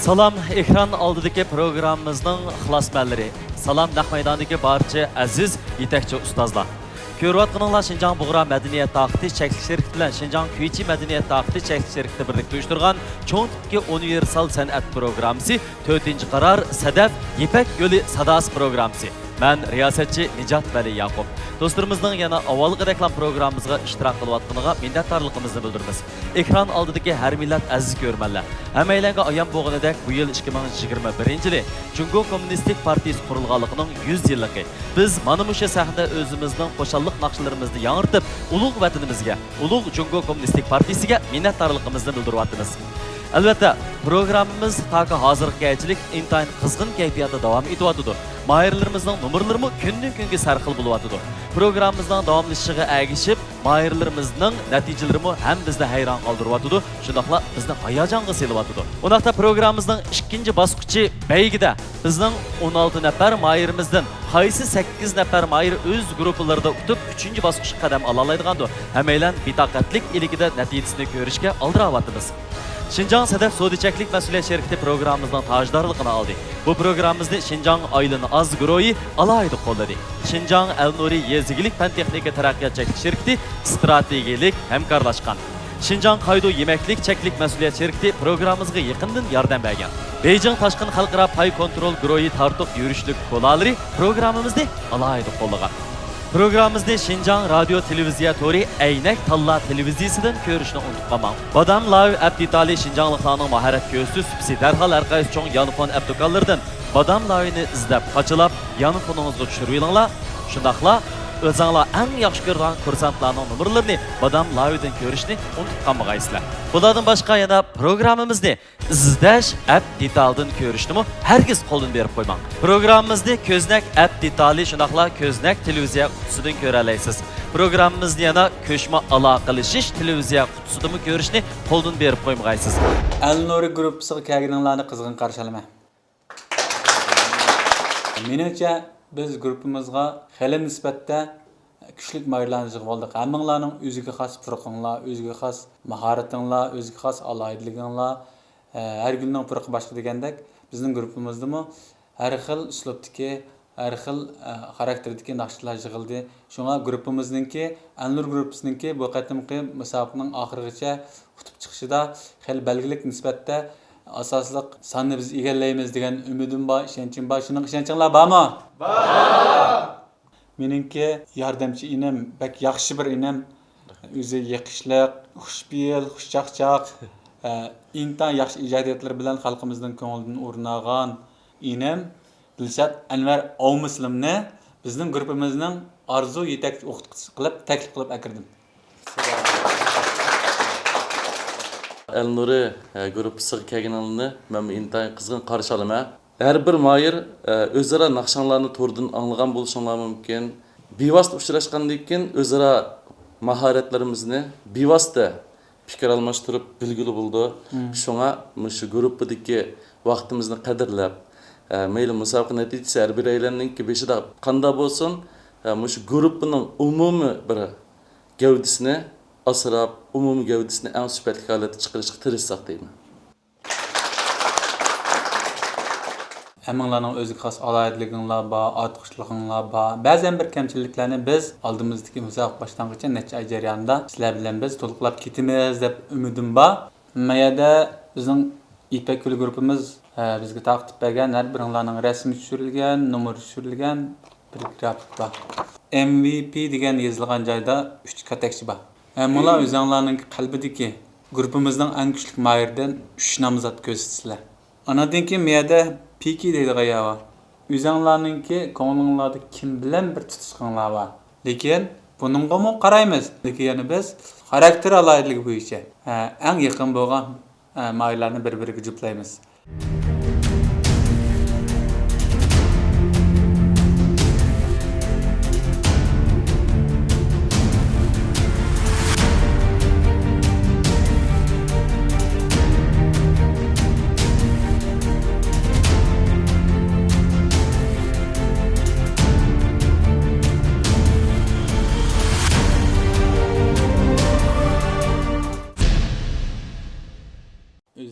Salam, ekran oldidagi programmamizning ixlosmandlari. Salam, naq maydondagi barcha aziz yetakchi ustozlar. Ko'rayotganinglar Şinjan Buğra Madaniyat Taqti cheklik sherikati bilan Şinjan Kuychi Madaniyat Taqti cheklik sherikati birlikda uyushtirgan cho'ng tipki universal san'at programmasi 4-qaror Sadaf Yipak yo'li sadosi programmasi. Ben riyosatchi Nijat Vali Yaqub. Do'stlarimizning yana avvalgi reklam programmamizga ishtirok qilayotganiga minnatdorligimizni bildiramiz. Ekran oldidagi har millat aziz ko'rmanlar. Hammalarga ayon bo'lganidek bu yil 2021-yili Jungo Kommunistik Partiyasi qurilganligining 100 yilligi. Biz mana shu sahnada o'zimizning qo'shalliq naqshlarimizni yangiritib, ulug' vatanimizga, ulug' Jungo Kommunistik Partiyasiga minnatdorligimizni bildiryapmiz. Albatta, programmamiz taka hozirgachilik intayin qizg'in kayfiyatda davom etyapti. Mahirlarimizning nomerlarimi kundan-kunga sarxil bo'lyapti. Programmamizning davomlashishiga ergishib, mahirlarimizning natijalarimi ham bizni hayron qoldiryapti. Shundaqla bizni hayajonga solyapti. Unoqda programmamizning ikkinchi bosqichi baygida bizning 16 nafar mahirimizdan qaysi 8 nafar mahir o'z gruppalarida o'tib 3-bosqichga qadam ola oladigandir. Hammalar bitaqatlik iligida natijasini ko'rishga oldiryapmiz. Şinjan Sadaf Sodichaklik Mas'uliyat Şirkati programmamizdan tajdorligini oldi. Bu programmamizni Şinjan Aylin Az guruhi alayda qo'lladi. Şinjan Al-Nuri Yezigilik Fan Texnika Taraqqiyot Cheklik Şirkati strategik hamkorlashgan. Şinjan Qaydu Yemeklik Cheklik Mas'uliyat Şirkati programmamizga yaqindan yordam bergan. Beijing Tashqin Xalqaro Pay Kontrol guruhi tartiq yurishlik qo'llari programmamizni alayda qo'llagan. Programmamizda Şinjan Radyo Televiziya Tori Aynak Talla televiziyasidan ko'rishni unutmang. Badam Live app detali Şinjanliklarning mahorat ko'rsiz sipsi darhol har qaysi cho'ng yanfon app do'konlaridan Badam Live'ni izlab, qachilab, yanfoningizga tushirib olinglar. Shundaqla o'zingizlar eng yaxshi ko'rgan kursantlarning nomerlarini Badam Live'dan ko'rishni unutmanglar. Bulardan boshqa yana programmamizni izlash app detaldan ko'rishnimi hargiz qo'ldan berib qo'ymang. Programmamizni ko'znak app detali shundaqla ko'znak televiziya qutisidan ko'ra olasiz. Programmamizni yana ko'chma aloqalashish televiziya qutisidami ko'rishni qo'ldan berib qo'ymag'aysiz. Al-Nuri gruppasiga kelganlarni qizg'in qarshi olaman. Menimcha biz gruppamizga xeli nisbatda kuchlik mahirlarni yig'ib oldik. Hammanglarning o'ziga xos firqinglar, o'ziga xos mahoratinglar, o'ziga xos alohidliginglar, har kunning firqi boshqa degandek, bizning gruppamizdami har xil uslubdagi, har xil xarakterdagi naqshlar yig'ildi. Shunga gruppamizningki, Al-Nur gruppasininki bu qatimqi musobaqaning oxirigacha qutib chiqishida xel belgilik nisbatda asosliq sonni biz egallaymiz degan umidim bor, ishonchim bor. Shuning ishonchinglar bormi? Bor. Meningki yordamchi inam, bak yaxshi bir inam, o'zi yiqishliq, xushfe'l, xushchaqchaq, intan yaxshi ijodiyatlar bilan xalqimizning ko'nglidan o'rnagan inam Dilshod Anvar Ovmuslimni bizning gruppamizning orzu yetakchi o'qituvchisi qilib taklif qilib akirdim. Al-Nuri gruppasiga kelganlarni men intayin qizg'in qarshi olaman. Her bir mahir o'zaro naqshlarni to'rdan anglagan bo'lishinglar mumkin. Bevosita uchrashgandan keyin o'zaro mahoratlarimizni bevosita fikr almashtirib bilgili bo'ldi. Shunga shu gruppadagi vaqtimizni qadrlab, mayli musobaqa natijasi har bir aylanninki beshida qanday bo'lsin, shu gruppaning umumiy bir gavdasini asrab, umumiy gavdasini eng sifatli holatda chiqarishga tirishsak deyman. Hammanglarning o'ziga xos alohidliginglar bor, ortiqchiliginglar bor. Ba'zan bir kamchiliklarni biz oldimizdagi musobaqa boshlang'icha necha oy jarayonida sizlar bilan biz to'liqlab ketamiz deb umidim bor. Mayada bizning Ipak yo'li gruppamiz bizga taqdim bergan har biringlarning rasmi tushirilgan, nomer tushirilgan bir grafik bor. MVP degan yozilgan joyda 3 kategoriya bor. Hammanglar o'zinglarning qalbidagi gruppamizning eng kuchli mahirdan 3 nomzod ko'rsatsizlar. Anadan keyin miyada Piki deydigan yer bor. O'zinglarningki ko'nglinglarda kim bilan bir tutishqinlar bor. Lekin buningga ham qaraymiz. Lekin yana biz xarakter alohidligi bo'yicha eng yaqin bo'lgan mahirlarni bir-biriga juplaymiz.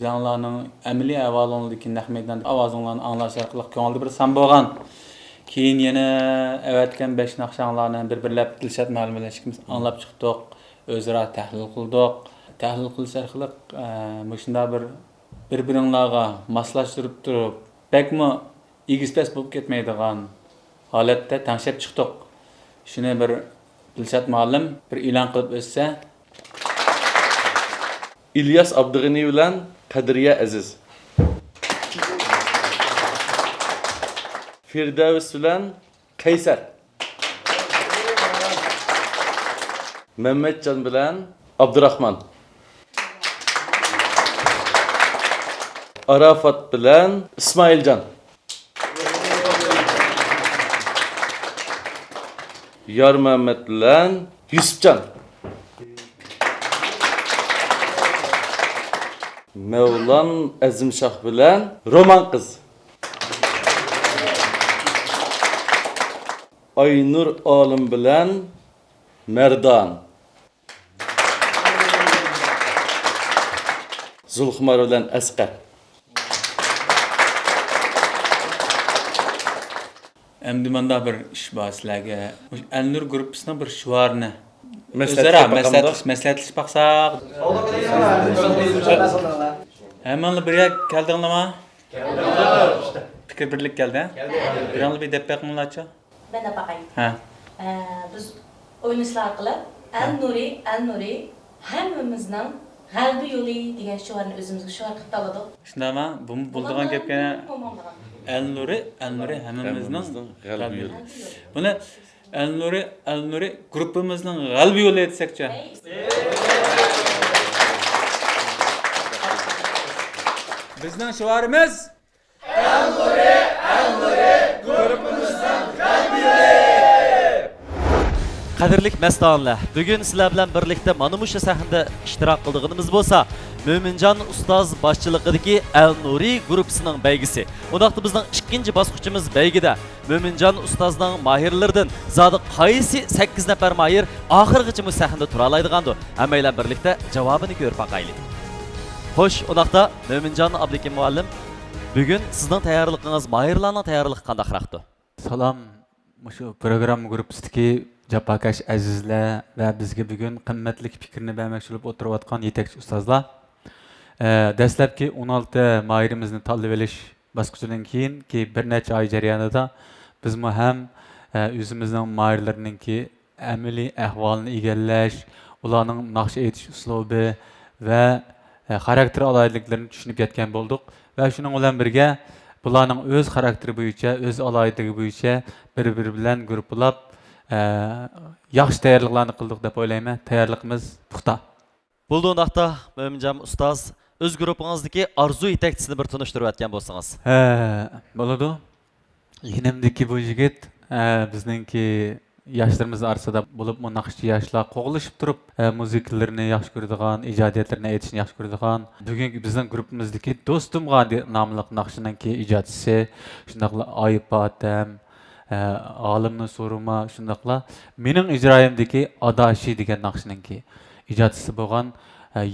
o'zinglarning amaliy ahvolingdagi naq maydon ovozinglarni anglash orqali ko'ngilda bir sam bo'lgan. Keyin yana avatgan 5 naqshanglarni bir-birlab Dilshod ma'lumlashimiz anglab chiqdik, o'zaro tahlil qildik. Tahlil qilish orqali shunda bir-biringlarga moslashtirib turib, bakmi egizpas bo'lib ketmaydigan holatda tanishib chiqdik. Shuni bir Dilshod ma'lum bir e'lon qilib o'tsa, İlyas Abdug'ani bilan Qadriya Aziz. Firdavs bilan Qaysar. Mehmetcan bilan Abdurrahman. Arafat bilan İsmailcan. Yar Mehmet bilan Yusufcan. Mevlan Azimshah bilan Roman qiz. Aynur Olim bilan Merdan. Zulxumar bilan Asqar. endi menda bir ish bor sizlarga. Al-Nur gruppasining bir shiorni maslahatlashib baqsaq. Hammalar birga keldinglarmi? Keldik. Fikr birlik keldi. Biringlar bir deb baqinglarchi? Ben de bakayım. Ha. Biz oynashlar qilib Al-Nuri hammamizning g'albi yo'li degan shiorni o'zimizga shior qilib oladik. Shundami? Bu bo'ldigan gapga Al-Nuri hammamizning g'albi yo'li. Buni Al-Nuri gruppamizning g'albi yo'li etsakchi. Bizning shiorimiz Al-Nuri gruppamizning g'albi yo'li. Qadrlik mastonlar, bugun sizlar bilan birlikda mana shu sahnada ishtirok qilganimiz bo'lsa, Mo'minjon ustoz boshchiligidagi Al-Nuri guruhining baygisi. Undaqda bizning ikkinchi bosqichimiz baygida Mo'minjon ustozning mahirlaridan zodi qaysi 8 nafar mahir oxirgacha bu sahnada tura oladigandir. Hammalar birlikda javobini ko'rib baqaylik. Xo'sh, undaqda Mo'minjon Abdukim muallim, bugun sizning tayyorligingiz, mahirlarning tayyorligi qandaqroqdir? Salom, shu program gruppasidagi Japakash azizlar va bizga bugun qimmatli fikrni bermoqchi bo'lib o'tirayotgan yetakchi ustozlar. Dastlabki 16 mahirimizni tanlab olish bosqichidan keyin bir necha oy jarayonida biz ham o'zimizning mahirlarninki amaliy ahvolini egallash, ularning naqsh etish uslubi va xarakter alohidliklarini tushunib yetgan bo'ldik va shuning bilan birga bularning o'z xarakteri bo'yicha, o'z alohitligi bo'yicha bir-biri bilan guruhlab yaxshi tayyorliklarni qildik deb o'ylayman. Tayyorligimiz puxta. Bo'ldi undaqda Mo'minjon ustoz o'z guruhingizdagi arzu yetakchisini bir tunishtirib o'tgan bo'lsangiz. Bo'ladi. Yenimdagi bu yigit bizningki yoshlarimiz orasida bo'lib, bu naqshchi yoshlar qo'g'ilishib turib, musiqalarini yaxshi ko'radigan, ijodiyatlarini aytishni yaxshi ko'radigan. Bugungi bizning guruhimizdagi Do'stumga nomli naqshiningki ijodchisi, shundaqla Oyib Botam, Olimni So'ruma, shundaqla mening ijroyimdagi Adashi degan naqshiningki ijodchisi bo'lgan,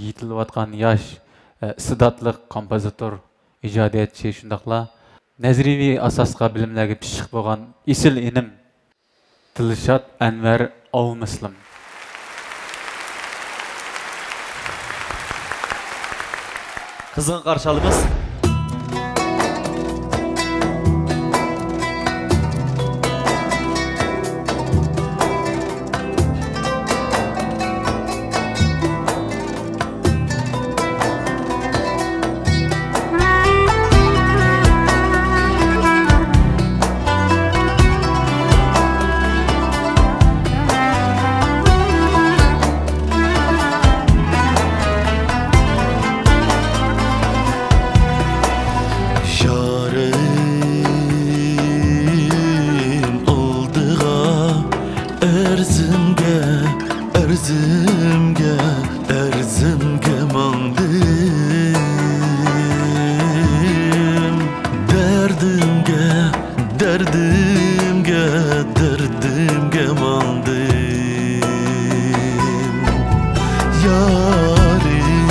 yetilayotgan yosh iste'dodli kompozitor, ijodiyatchi, shundaqla nazariy asosga bilimlarga pishiq bo'lgan isil inim Dilshod Anvar Ovmuslim. Qizg'in qarshi olamiz. Erzimge mandim derdimge mandim yarim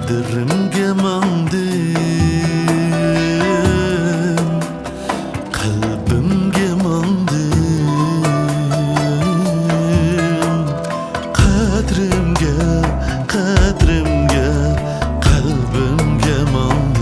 qadrimga mangdim qalbimga mangdim qadrimga qalbimga mangdim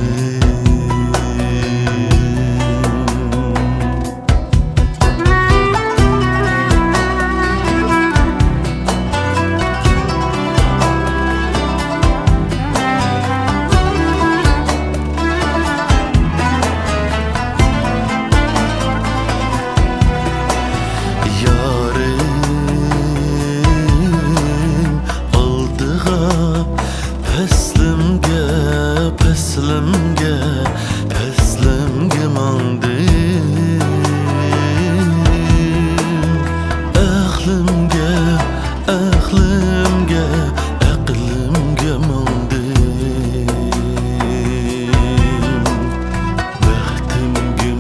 Peslimge mangdim Aqlimge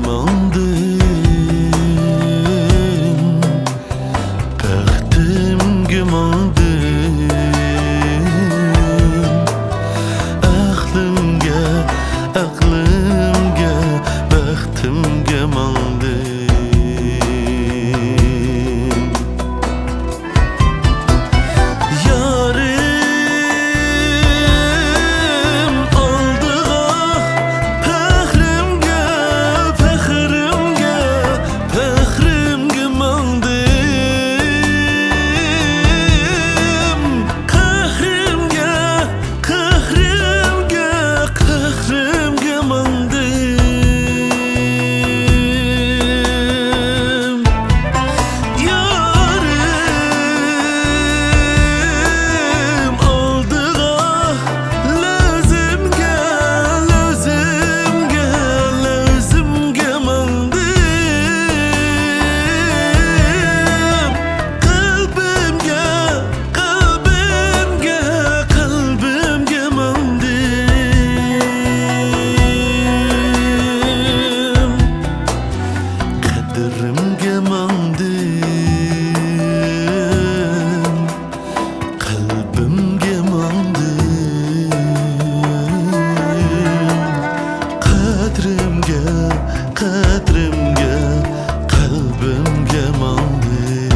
mangdim Baxtimge mangdim Aqlimga, baxtimga mangdim Yarim oldiga faxrimga mangdim Qahrimga mangdim Yarim oldiga lozimga mangdim qalbimga mangdim qadrimga mangdim qalbimga mangdim qadrimga qalbimga mangdim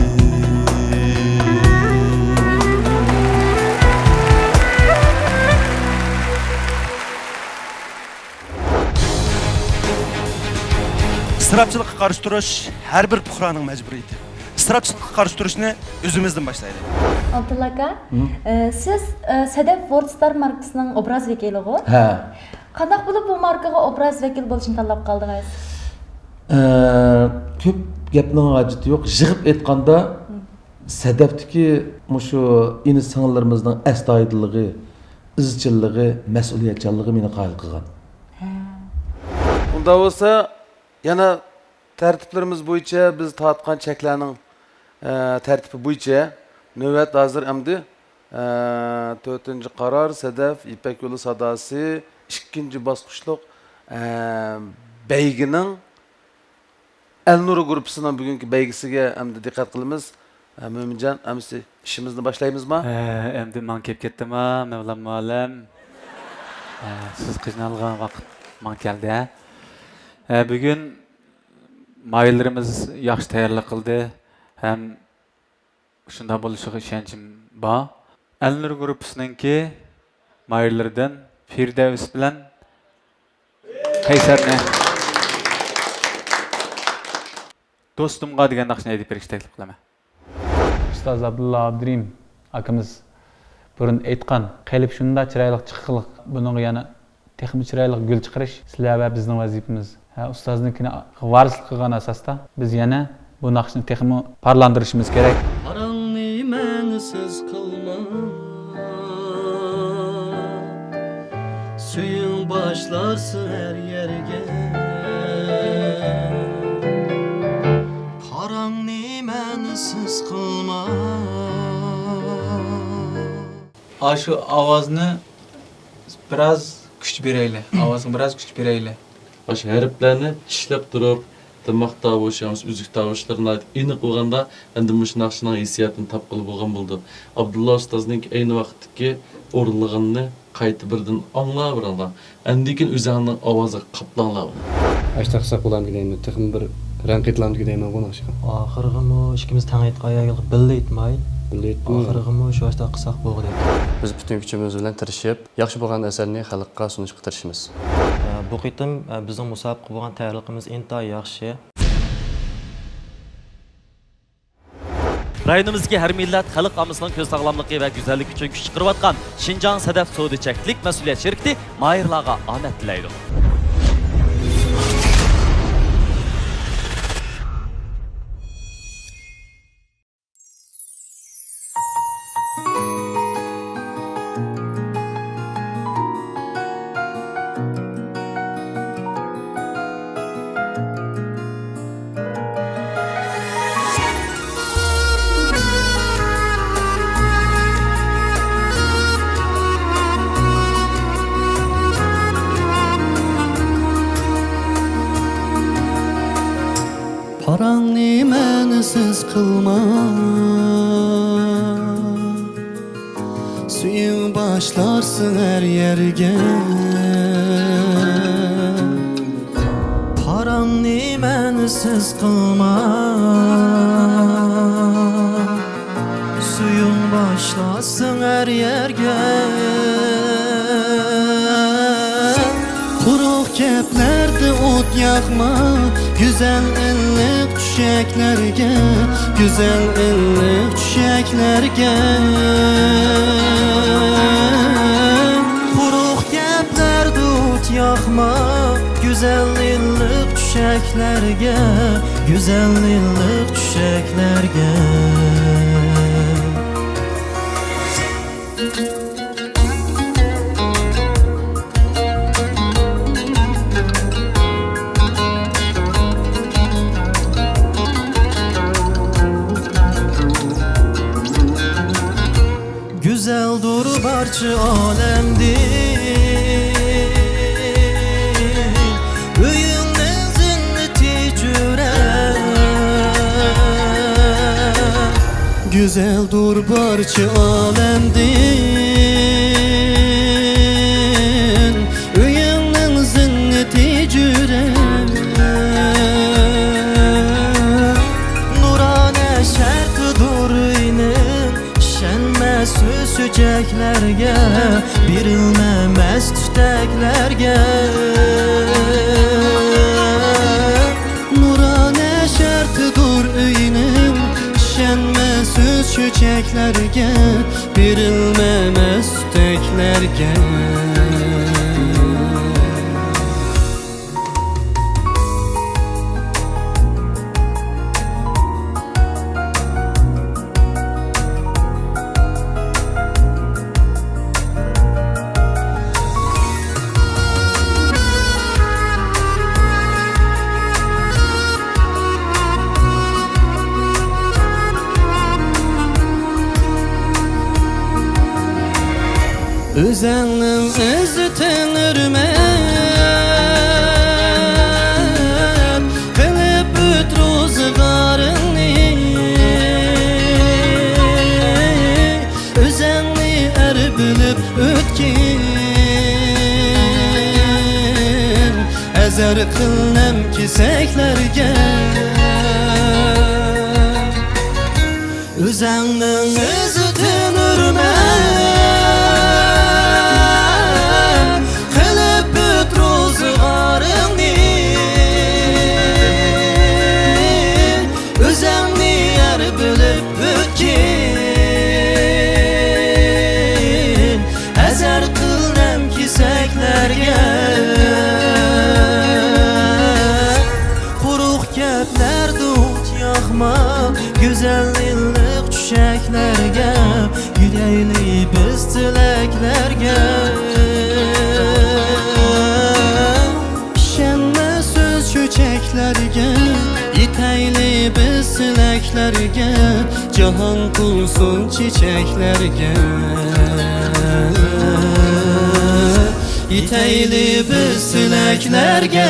İstirapçılıkka karşı duruş her bir puhranın mecburiyeti. İstirapçılıkka karşı duruşunu özümüzden başlayalım. Abdullah aka, siz Sedef Wordstar markasının obraz vekili go. Ha. Qandaq bo'lib bu markaga obraz vekil bo'lishni tanlab qoldingiz? Ko'p gapning hojati yo'q. Yig'ib aytganda Sedefdagi mushu ini sing'illarimizning astoydilligi, izchilligi, mas'uliyatchanligi meni qoyil qilgan. Unda bo'lsa, yana tartiblarimiz bo'yicha biz tortgan cheklarning tartibi bo'yicha navbat hozir endi 4-qaror Sedef İpek Yolu Sadası 2. bosqichliq beygining Elnur grupusunun bugünkü beygisiga endi diqqat qilamiz. Mo'minjon, amsi ishimizni boshlaymizmi? Endi man kelib ketdimi, Mevlam muallim? Siz qiynalgan vaqt man keldi. Bugun mayillarimiz yaxshi tayyorlik qildi. Ham shunda bo'lishiga ishonchim bor. Elnur grupusuningki mayillaridan Firdavs bilan Qaysarni do'stimga degan naqshni aytib berishni taklif qilaman. Ustoz Abdulla Abdurim akamiz burun aytgan, qalb shunda chiroyli chiqiliq, buning yana texnik chiroyli gul chiqarish sizlar va bizning vazifamiz. Ustoznikini varislik qilgan asosda biz yana bu naqshni texnik parlantirishimiz kerak. Parangni mensiz qilma Suyun başlarsın her yerge Parangni mensiz qilma Aşı avazını biraz kuch berayli. Ovozga biraz kuch berayli. Aş harflarni tishlab turib, timoq tovushimiz, uzuk tovushlarini aniq bo'lganda, endi mush naqshning hissiyatini topqili bo'lgan bo'ldi. Abdulla ustozning ayni vaqtdagi o'rinlig'ini qayta birdan anglaveringlar. Andikin o'zingning ovozi qaplanglar. Aştaqsaq bulan deyman, texim bir ranqitlandı deyman bunu aşqa. Axırğımı ikimiz taң aytqan billi etmay. Billetmi? Axırğımı şu aşta qısaq bo'ldi. Biz bütün gücümüz bilan tirishib, yaxshi bo'lgan asarni xalqqa sunishga tirishimiz. Bu qitim bizning musobaqa bo'lgan tayyorligimiz intayin yaxshi. Rayonimizdagi har millat xalq omasining ko'z sog'lomligi va go'zalligi uchun kuch chiqarayotgan Shinjang Sadaf Sodichaklik mas'uliyat shirkati mayirlarga omad tilaydi. Paranni mensiz qilma. Suyun başlarsın her yerge. Paranni mensiz qilma. Suyun başlasın her yerge. Quruq keplerde ot yakma. Güzel ellik çiçeklerge, güzel ellik çiçeklerge. Quruq geplerde ot yakma. Güzel ellik çiçeklerge, güzel ellik çiçeklerge. Güzel dur barçı alemdi. Öyünün zinneti cüre. Güzel dur barçı alemdi. Öyünün zinneti cüre. Nurane şerk dur inin. Şenme söz çiçeklerge, birilmemez tüteklerge. Nurane şartıdır öyünüm. Şenme söz çiçeklerge, birilmemez tüteklerge. Özenlim özü tenirme. Kılıp öt rozgarını. Özenli er bilip ötkin. Ezer kılnem kiseklerge. Özenlim özü tenirme. Güzellik çiçeklerge, yüreğli biz dileklerge. Şenme söz çiçeklerge, yiteyli biz dileklerge. Cahan kulsun çiçeklerge. Yiteyli biz dileklerge.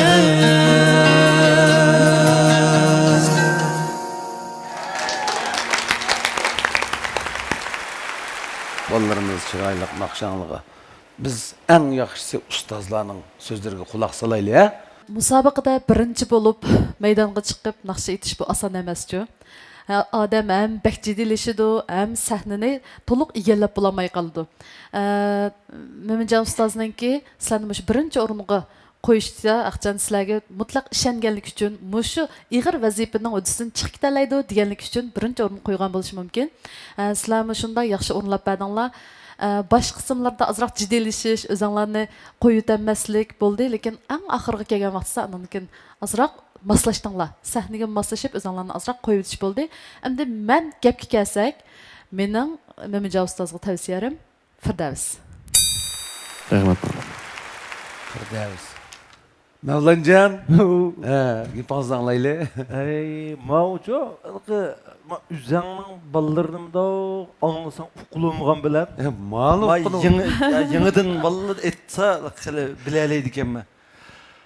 Ballarımız çıraylık, nakşanlığa biz eng yaxshisi ustozlarning so'zlariga quloq solaylik, ha? Musobaqada birinchi bo'lib maydonga chiqib naqsha aytish bu oson emaschu. Odam ham bak jiddiylashidu, ham sahnani to'liq egallab bo'lmay qoldi. Mo'minjon ustozningki sizlarni mush birinchi o'ringa qo'yishda Aqjan sizlarga mutlaq ishonganlik uchun mushu ig'ir vazifaning o'disidan chiqib ketalaydi deganlik uchun birinchi o'ringa qo'ygan bo'lishi mumkin. Sizlar shunday yaxshi o'rinlab berdinglar. Bosh qismlarda azroq jiddiylashish, o'zinglarni qo'yib o'tmaslik bo'ldi, lekin eng oxirgi kelgan vaqtda andan azroq moslashdinglar. Sahnaga moslashib o'zinglarni azroq qo'yib o'tish bo'ldi. Endi men gapga kelsak, mening Mo'minjon ustozga tavsiyalarim Firdavs. Rahmat. Firdavs. Mavlanjon, gapingizni anglayli. Mavcu, üzəngnin ballarımda anlasam uqulumğan bilen. Ma'lum. Yenidən ballar etsə bilələydi ekanman.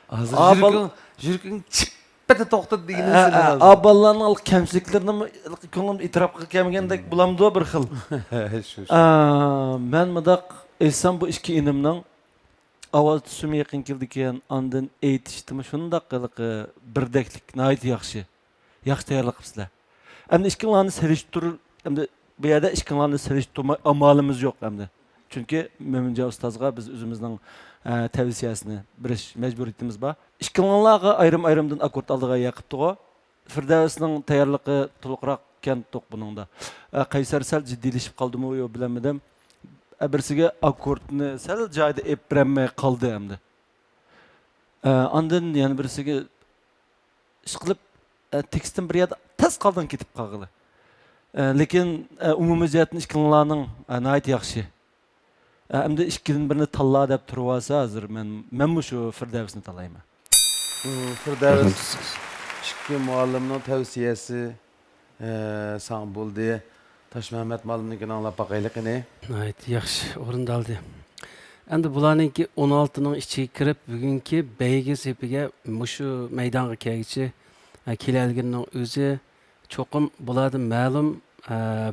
Hazır jürkün çıppete toxtat deganini Ballarning kamchiliklarni ko'nglim e'tirof qilgandek bulamdi bir xil. Men mudaq esam bu ikki inimning ovoz tusimi yaqin keldi ekan, ondan aytishdimi shundaq birdeklik nihoyat yaxshi. Yaxshi tayyorlik qilibsizlar. Endi ikkilarni selishtirib, endi bu yerda ikkilarni selishtirma amalimiz yo'q endi. Chunki Mo'minjon ustozga biz o'zimizning tavsiyasini berish majburiyatimiz bor. Ikkilarga ayrim-ayrimdan akkord oldiga yaqibdi-ku. Firdavsning tayyorligi to'liqroq ekan to'q buningda. Qaysar sal jiddiylashib qoldimi yo bilmadim. Birisiga akkordni sal joyida epramay qoldi endi. Ondan yana birisiga ish qilib tekstin bir yerda tez qoldan ketib qoldi. Lekin umumiyatning ikkilarning nihoyat yaxshi. Endi ikkidan birini tanla deb turib olsa, hozir men shu Firdavsni tanlayman. Firdavs ikki muallimning tavsiyasi sang bo'ldi. Toshmamat muallimnikini anglab baqayliqini. Evet, yaxshi o'rindaldi. Endi bularninki 16 ning ichiga kirib, bugungi beygi sepiga mushu maydonga kelgichi kelalgining o'zi cho'qim bulardan ma'lum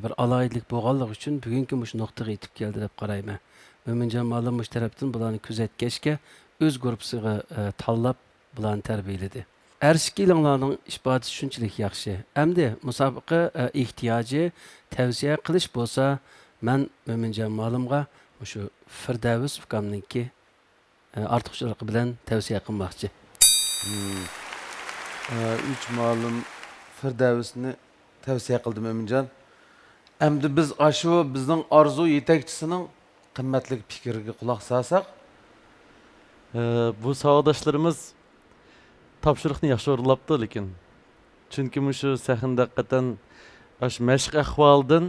bir alayidlik bo'lganligi uchun bugungi mush nuqtaga yetib keldi deb qarayman. Mo'minjon muallim mush tarafdan bularni kuzatgachga o'z guruhiga tanlab bularni tarbiyaladi. Ershikilinglarning ishbodisi shunchalik yaxshi. Endi musobaqa ehtiyoji tavsiya qilish bo'lsa, men Mo'minjon muallimga shu Firdavs ukamninki ortiqchiligi bilan tavsiya qilmoqchi. 3 muallim Firdavsni tavsiya qildi Mo'minjon. Endi biz ashu bizning orzu yetakchisining qimmatli fikriga quloq solsak, bu savodashlarimiz topshiriqni yaxshi o'rinlabdi, lekin chunki shu sahnada haqiqatan ash mashq ahvoldan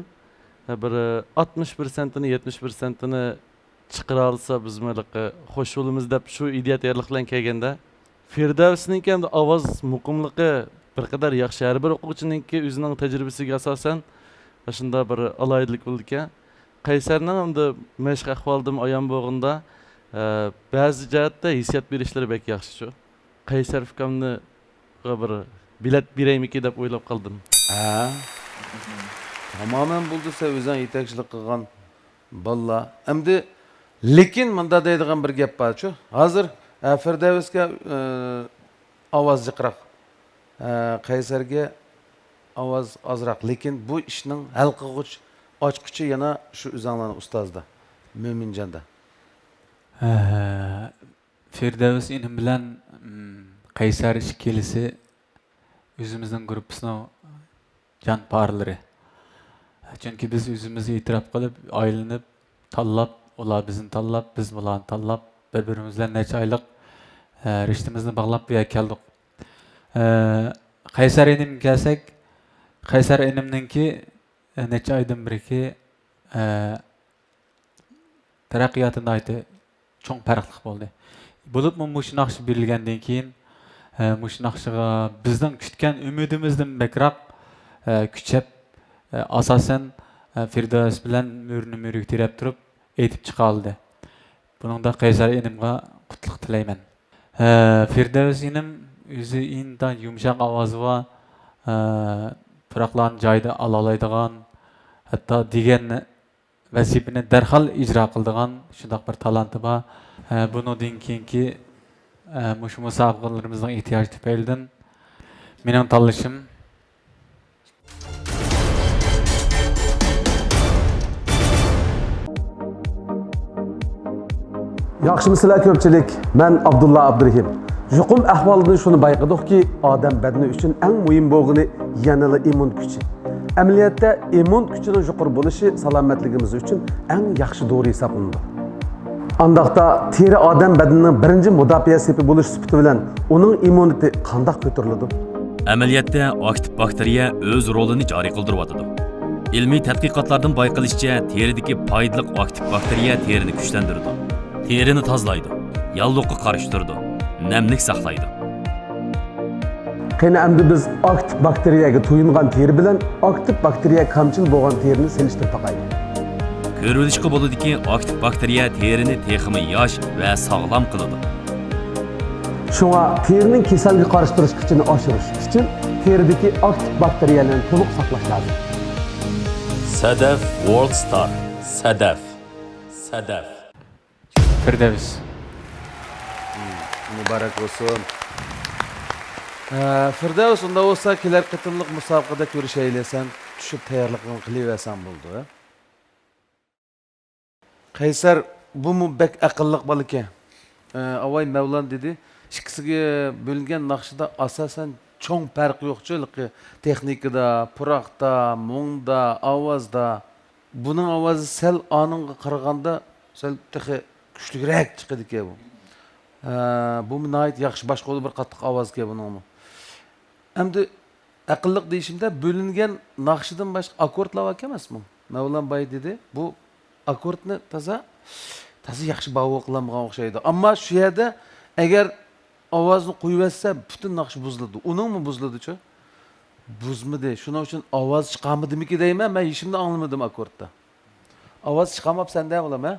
bir 60%ni 70%ni chiqara olsa biz malaqa xo'sh bo'lamiz deb shu ideya tayyorlik bilan kelganda Firdavsning ham ovoz muqimligi bir qadar yaxshi. Har bir o'quvchininki o'zining tajribasiga asosan shunda bir alayidlik bo'ldi ekan. Qaysarning hamda mashq ahvolidan ayon bo'lganda ba'zi jihatda hissiyat berishlari bek yaxshi shu. Qaysar ukamni bir bilet beraymi-ki deb o'ylab qoldim. Tamamen bulduysa o'zing yetakchilik qilgan balla. Endi lekin bunda deydigan bir gap bor-ku. Hozir Firdavsga ovoz jiqroq, Qaysarga ovoz ozroq, lekin bu ishning hal qilg'uch ochqichi yana shu o'zinglarning ustozda, Mo'minjonda. Firdavs inim bilan Qaysar ikkalisi o'zimizning guruhimizning jon parlari. Chunki biz o'zimizni e'tirof qilib, aylanib, tanlab, ular bizni tanlab, biz ularni tanlab, bir-birimiz bilan necha oylik rishtamizni bog'lab bu yerga keldik. Qaysar inim kelsak, Qaysar inimninki necha oydan biriki taraqqiyotida aytdi, cho'ng farqli bo'ldi. Bo'lib mush naqsh berilgandan keyin mush naqshga bizning kutgan umidimizdan bakroq kuchab asosan Firdavs bilan mo'rni-mo'rik tirab turib aytib chiqaldi. Buningda Qaysar inimga qutlug' tilayman. Firdavs inim o'zi intan yumshoq ovozi va tuproqlarni joyida alolaydigan, hatto deganni vazifani darhol ijro qiladigan shundoq bir talanti bor. Bundan keyingi mushu musobaqalarimizning ehtiyoji tufaylidan mening tanlashim Yaxşımısınlar köpçilik? Ben Abdullah Abdurrahim. Yuqum ahvolidan shuni bayqadikki, odam badani uchun eng muhim bo'lgani yanada immun kuchi. Amaliyotda immun kuchining yuqori bo'lishi salomatligimiz uchun eng yaxshi dori hisoblanadi. Andaqda teri odam badanining birinchi mudofaa sepi bo'lish sifati bilan uning immuniteti qanday ko'tariladi? Amaliyotda aktiv bakteriya o'z rolini joriy qildiryotadi. Ilmiy tadqiqotlardan bayqalishicha, teridagi foydali aktiv bakteriya terini kuchlantiradi. Terini tozalaydi, yalliqqa qarshi turadi, namlik saqlaydi. Qani endi biz aktiv bakteriyaga to'yingan teri bilan aktiv bakteriya kamchil bo'lgan terini selishtirib taqaylik. Ko'rilishga bo'ladiki, aktiv bakteriya terini texmi yosh va sog'lom qiladi. Shunga terining kasalga qarshi turish kuchini oshirish uchun teridagi aktiv bakteriyalarni to'liq saqlash lozim. Sadaf World Star. Sadaf. Firdevs. Mübarek olsun. Firdevs, unda olsa kelar qitimliq musobaqada ko'rishaylasan, tushib tayyorlig'ini qilaversan bo'ldi. Qaysar, bu bek aqlliq bola ekan. Avay Mavlon dedi, ikkisiga bo'lingan naqshida asosan cho'ng farq yo'qchilik texnikada, puroqda, mungda, ovozda. Buning ovozi sal oningga qaraganda sal kuchliroq chiqadi ekan bu. Bu nihoyat yaxshi boshqa bir qattiq ovoz ekan buning. Endi aqlliq deyishimda bo'lingan naqshidan boshqa akkordlar bor emasmi? Mavlon Bay dedi, bu akkordni toza yaxshi bavo qilingan o'xshaydi. Ammo shu yerda agar ovozni qo'yversa, butun naqsh buziladi. Uningmi buziladi-chi? Buzmadi. Shuning uchun ovoz chiqamidimi deyman, men ishimni anglamadim akkordda. Ovoz chiqamabsan-da bo'laman.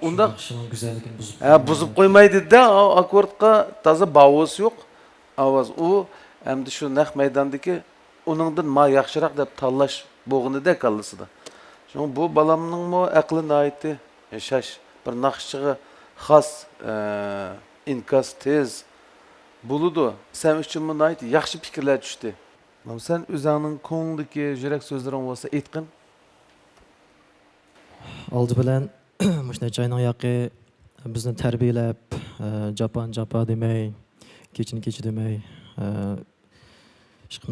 Unda güzelligini buzib. Buzib qo'ymaydi-da, akkordga toza bavosi yo'q. Ovoz u endi shu naq maydondagi uningdan ma yaxshiroq deb tanlash bo'g'inida qallasida. Shuning bu balamningmi aqli noiti yashash bir naqshchiga xos inkas tez bo'ludi. Sen uchun noit yaxshi fikrlar tushdi. Sen o'zingning ko'nglidagi yurak so'zlaring bo'lsa aytqin. Oldi bilan mushunday joyning yoqi bizni tarbiyalab, japa demay, kechi demay,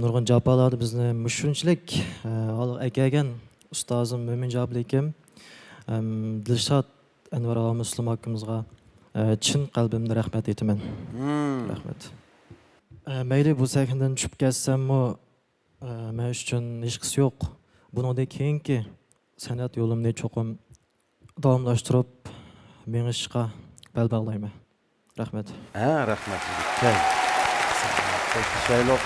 nurg'un japalarni bizni mushunchalik akagan ustozim Mo'min Joblikim, Dilshod Anvar Muslim akimizga chin qalbimdan rahmat aytaman. Rahmat. Mayli bu sahndan tushib ketsammi, men uchun hech qisi yo'q. Buningdan keyingi san'at yo'limni cho'qim davomlashtirib, mengishga bel bog'layman. Rahmat. Rahmat. Kay. Shayloq.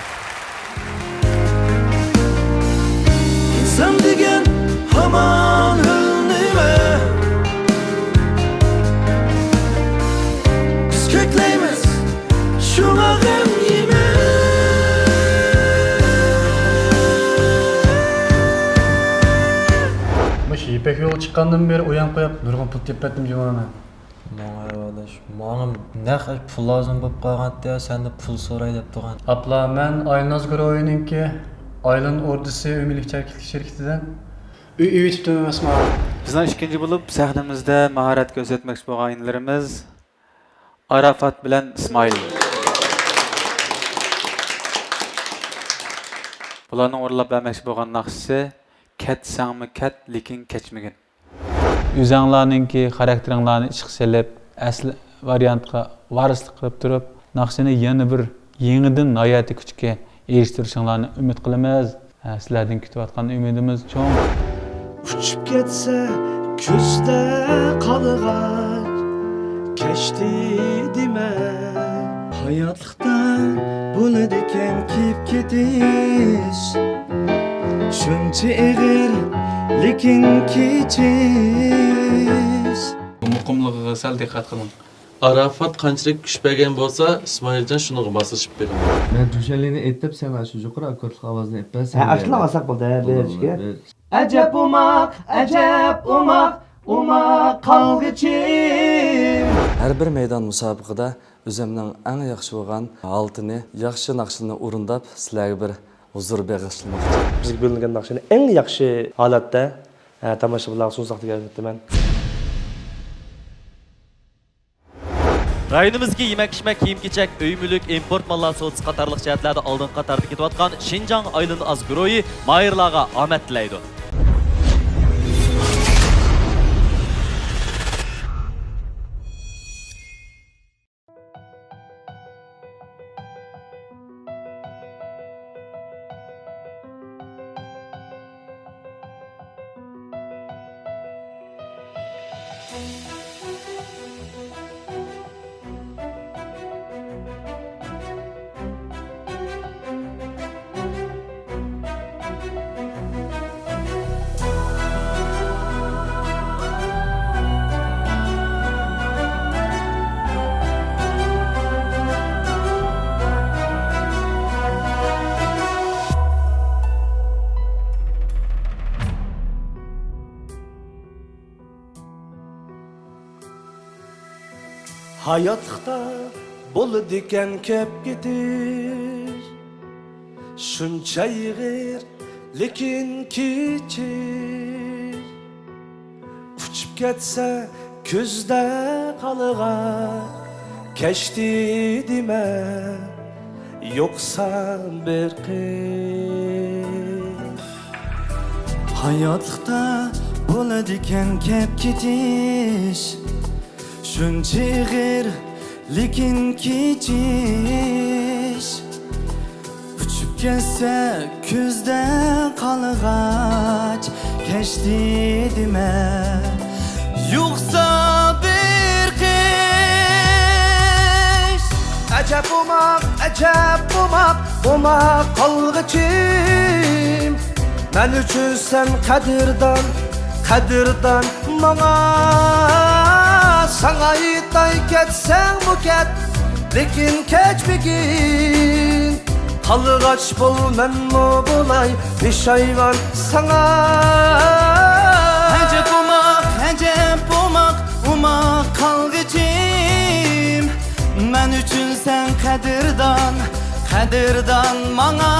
İnsan degan hamon nima? Biz ko'klaymiz, shunga g'am yema. Mush ipek yo'l chiqqandan beri o'yan qo'yib, nurg'un pul tepatdim jo'naman. Mağam ne pul lazım bo'lib qolganda seni pul so'ray deb turgan. Abla, men Aylnaz Guroyninki Aylin Ordisi Ömürlük şirketidan uy yetib emasman. Bizning ikkinchi bo'lib sahnamizda mahorat ko'rsatmoqchi bo'lgan inlarimiz Arafat bilan Ismoil. Bularning o'rlab bermoqchi bo'lgan naqshisi Katsangmi kat, lekin kechmagin. O'zinglarningki xarakteringlarni ichga selib, asl variantga varislik qilib turib, naqshini yana bir yangidan hayoti kuchga erishtirishinglarni umid qilamiz. Sizlardan kutayotgan umidimiz cho'ng. Uçup ketsa kuzda qolg'an kechdi dema. Hayotlikdan bo'ladi ekan kiyib ketish. Shuncha ig'ir lekin kechish. Muqimligiga sal diqqat qiling. Arafat qanchalik kuch bergan bo'lsa, Ismoiljon shuniga bosishib beradi. Men Dushanlini aytib, sen mana shu yuqori akkordli ovozni aytib, Ashla olsak bo'ldi, berishga. Acep umak kalgıçım. Her bir meydan müsabıqıda özümnің en yaxşı bo'lgan altını, yaxşı naqshini o'rindab, sizlarga bir huzur bag'ishlamoqchi. Bizga bo'lingan naqshini eng yaxshi holatda tomoshabinlarga sunsak degan umiddaman. Rayonimizga yemak-ichmak, kiyim-kechak, uy-mulk, import mallar so'tsi qatorliq jihatlarda oldin qatorda ketayotgan Şinjan Aylin Az guruhi mayirlarga omad tilaydi. Hayatda bo'ladigan kep gidiş Shuncha yig'ir lekin kichir Uchib ketsa ko'zda qolgan Kechdi dema yoksa bir qiz Hayatda bo'ladigan kep gidiş Shuncha yig'ir lekin kichish Uchib ketsa ko'zda qolg'ach Kechdi dema yo'qsa bir qish Acep umak kalgıçım Men üçün sen kadirdan bana Sana yitay ketsen bu ket Lekin keçmegin Kalgaç bol men mu bulay Beş hayvan sana Acep umak kalgıçım Men üçün sen kadirdan bana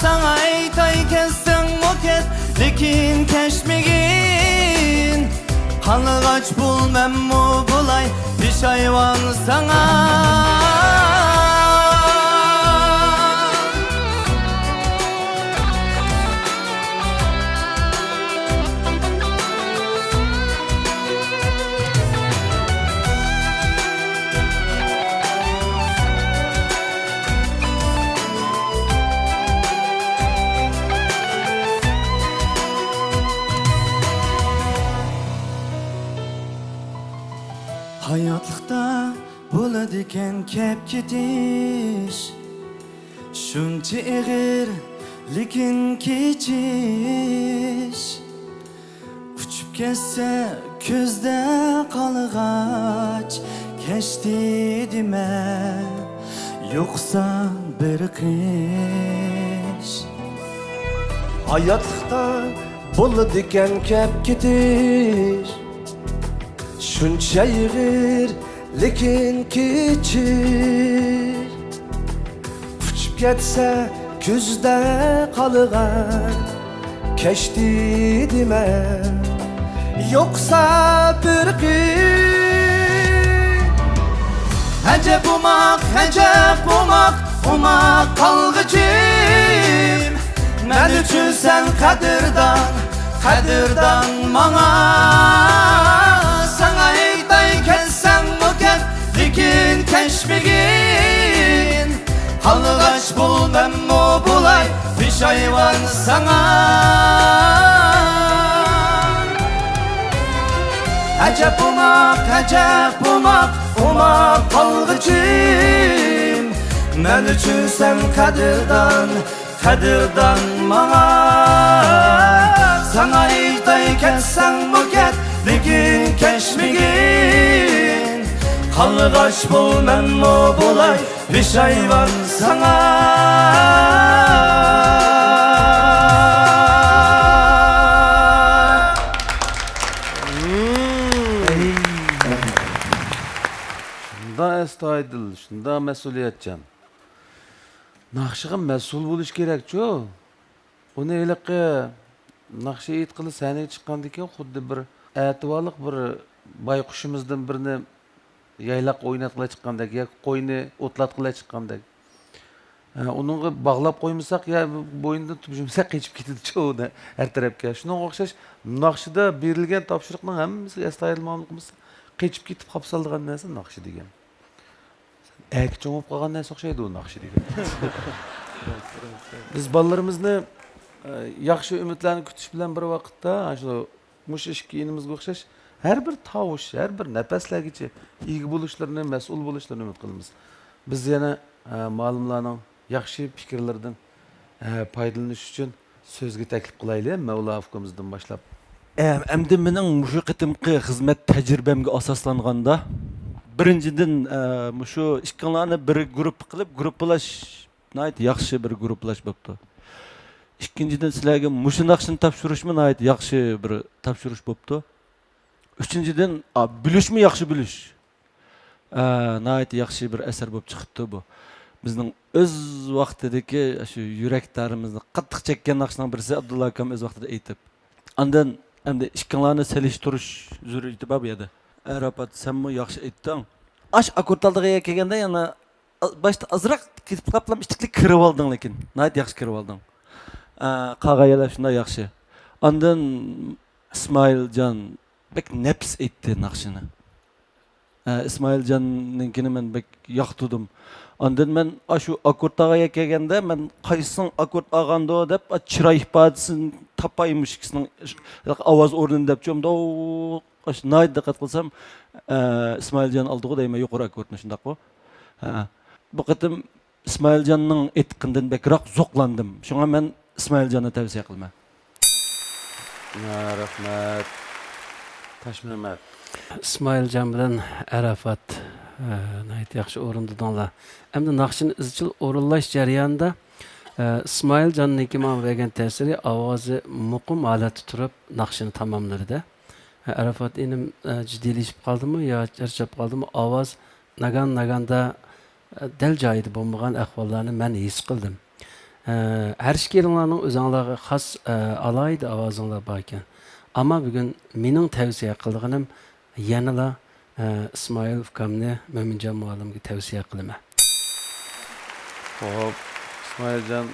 Sana aytay ketsen bu ket Lekin keçmegin Kalgaç bul men mu bulay Beş hayvan sana Hayatlıkta bo'ladigan kep ketish Shuncha ig'ir lekin kechish Uchib ketsa ko'zda qolg'ach Kechdi dema yo'qsa bir qish Hayatda bo'ladigan kep ketish Shuncha yig'ir lekin kichir Uchib ketsa ko'zda qolgan Kechdi dema yo'qsa bir qish Acep umak kalgıçım Men üçün sen kadirdan bana Sana aytay ketsen bu ket Lekin keçmegin Kalgaç bul men mu bulay Beş hayvan sana Acep umak kalgıçım Men üçün sen kadirdan bana Sana aytay ketsen bu ket Lekin keçmegin Kalgaç bul men mu bulay Beş hayvan sana Şunda astoydil, şunda mas'uliyatchan. Naqshiga mas'ul bo'lish kerak-ku. Uni eliqi naqshi aytqili sani chiqqandan keyin xuddi bir ativoliq bir bayqushimizdan birini yaylaq o'ynatqila chiqqandek, yoki qo'yni o'tlatqila chiqqandek. Uningga bog'lab qo'ymasak ya bo'yindan tutib qechib ketadi-ku uni har tarafga. Shunga o'xshash naqshida berilgan topshiriqning hammasiga astoydil muomala qilmasa qechib ketib qolib narsa naqshi degan. Ək çoğup qalğan nəsə oxşaydı o naqşı degan. Biz balalarimizni yaxshi umidlarni kutish bilan bir vaqtda shu mush ishki inimizga o'xshash har bir tovush, har bir nafaslargacha ega bo'lishlarini, mas'ul bo'lishlarini umid qilamiz. Biz yana ma'lumlarning yaxshi fikrlaridan foydalanish uchun so'zga taklif qilaylik, Mavla ukamizdan boshlab. Endi mening mushu qitimqi xizmat tajribamga asoslanganda birinchidan shu ikkilarni bir guruh qilib gruppalash yaxshi bir guruhlash bo'pti. Ikkinchidan sizlarga mushu naqshni topshirishmi yaxshi bir topshirish bo'pti. Uchinchidan bilishmi yaxshi bilish. Yaxshi bir asar bo'lib chiqibdi bu. Bizning o'z vaqtidagi shu yuraklarimizni qattiq chekkan naqshning birisi Abdulla akam o'z vaqtida aytib. Andan endi ikkilarni selishtirish zaruriyati bor edi. Arafat senmi yaxshi aytding. Ash akkordaldiga kelganda yana boshda azroq ketib qaplam ishtiklik kirib olding lekin. Nayt yaxshi kirib olding. Qag'ayalar shunday yaxshi. Andan Ismoiljon bek nafs aytdi naqshini. Ismoiljonninkini men bek yoqtirdim. Andan men shu akkordga kelganda men qaysin akkord olgando deb chiroy ifodasini topaymish kisning ovoz o'rnini deb cho'mda nayt diqqat qilsam Ismoiljon oldiga deyman yuqori akkordni shundaq bu. Bu qatim Ismoiljonning aytqanidan bekroq zo'qlandim. Shunga men Ismoiljonni tavsiya qilaman. Rahmat. Tashmimat. Ismoiljon bilan Arafat nayt yaxshi o'rindadinglar. Endi naqshini izchil o'rinlash jarayonida Ismoiljonniki menga bergan ta'siri ovozi muqim holatda turib naqshini tamomladi. Arafat enim jiddiylashib qoldimi yo charchab qoldimi? Ovoz naganda dal joyida bo'lmagan ahvollarni men his qildim. Har ikkilaringlarning o'zingizlarga xos alohida ovozinglar bor ekan. Ammo bugun mening tavsiya qilganim yanada Ismoil ukamni Mo'minjon muallimga tavsiya qilaman. Xo'p, Ismoiljon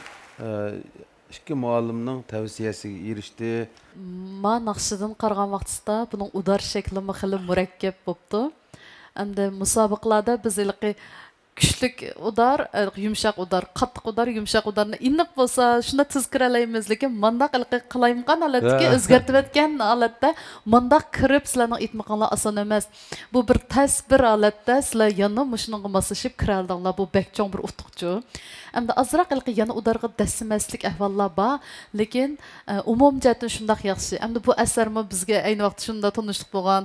ikki muallimning tavsiyasiga erishdi. Men naqshidan qaragan vaqtda buning udar shakli xili murakkab bo'pti. Endi musobaqalarda biz kuchlik udar, yumshoq udar, qattiq udar, yumshoq udarni iniq bo'lsa, shunda tizkiralaymiz, lekin mandaq qilayimqan holatga o'zgartib o'tgan holatda mandaq kirib sizlarning aytmoqinglar oson emas. Bu bir tas bir holatda sizlar yana mushunga moslashib kiraldinglar. Bu bekchong bir utuqchu. Endi azroq yana udarga dasimaslik ahvollar bor, lekin umum jihatdan shundaq yaxshi. Endi bu asarmi bizga ayni vaqtda shunda tanishlik bo'lgan,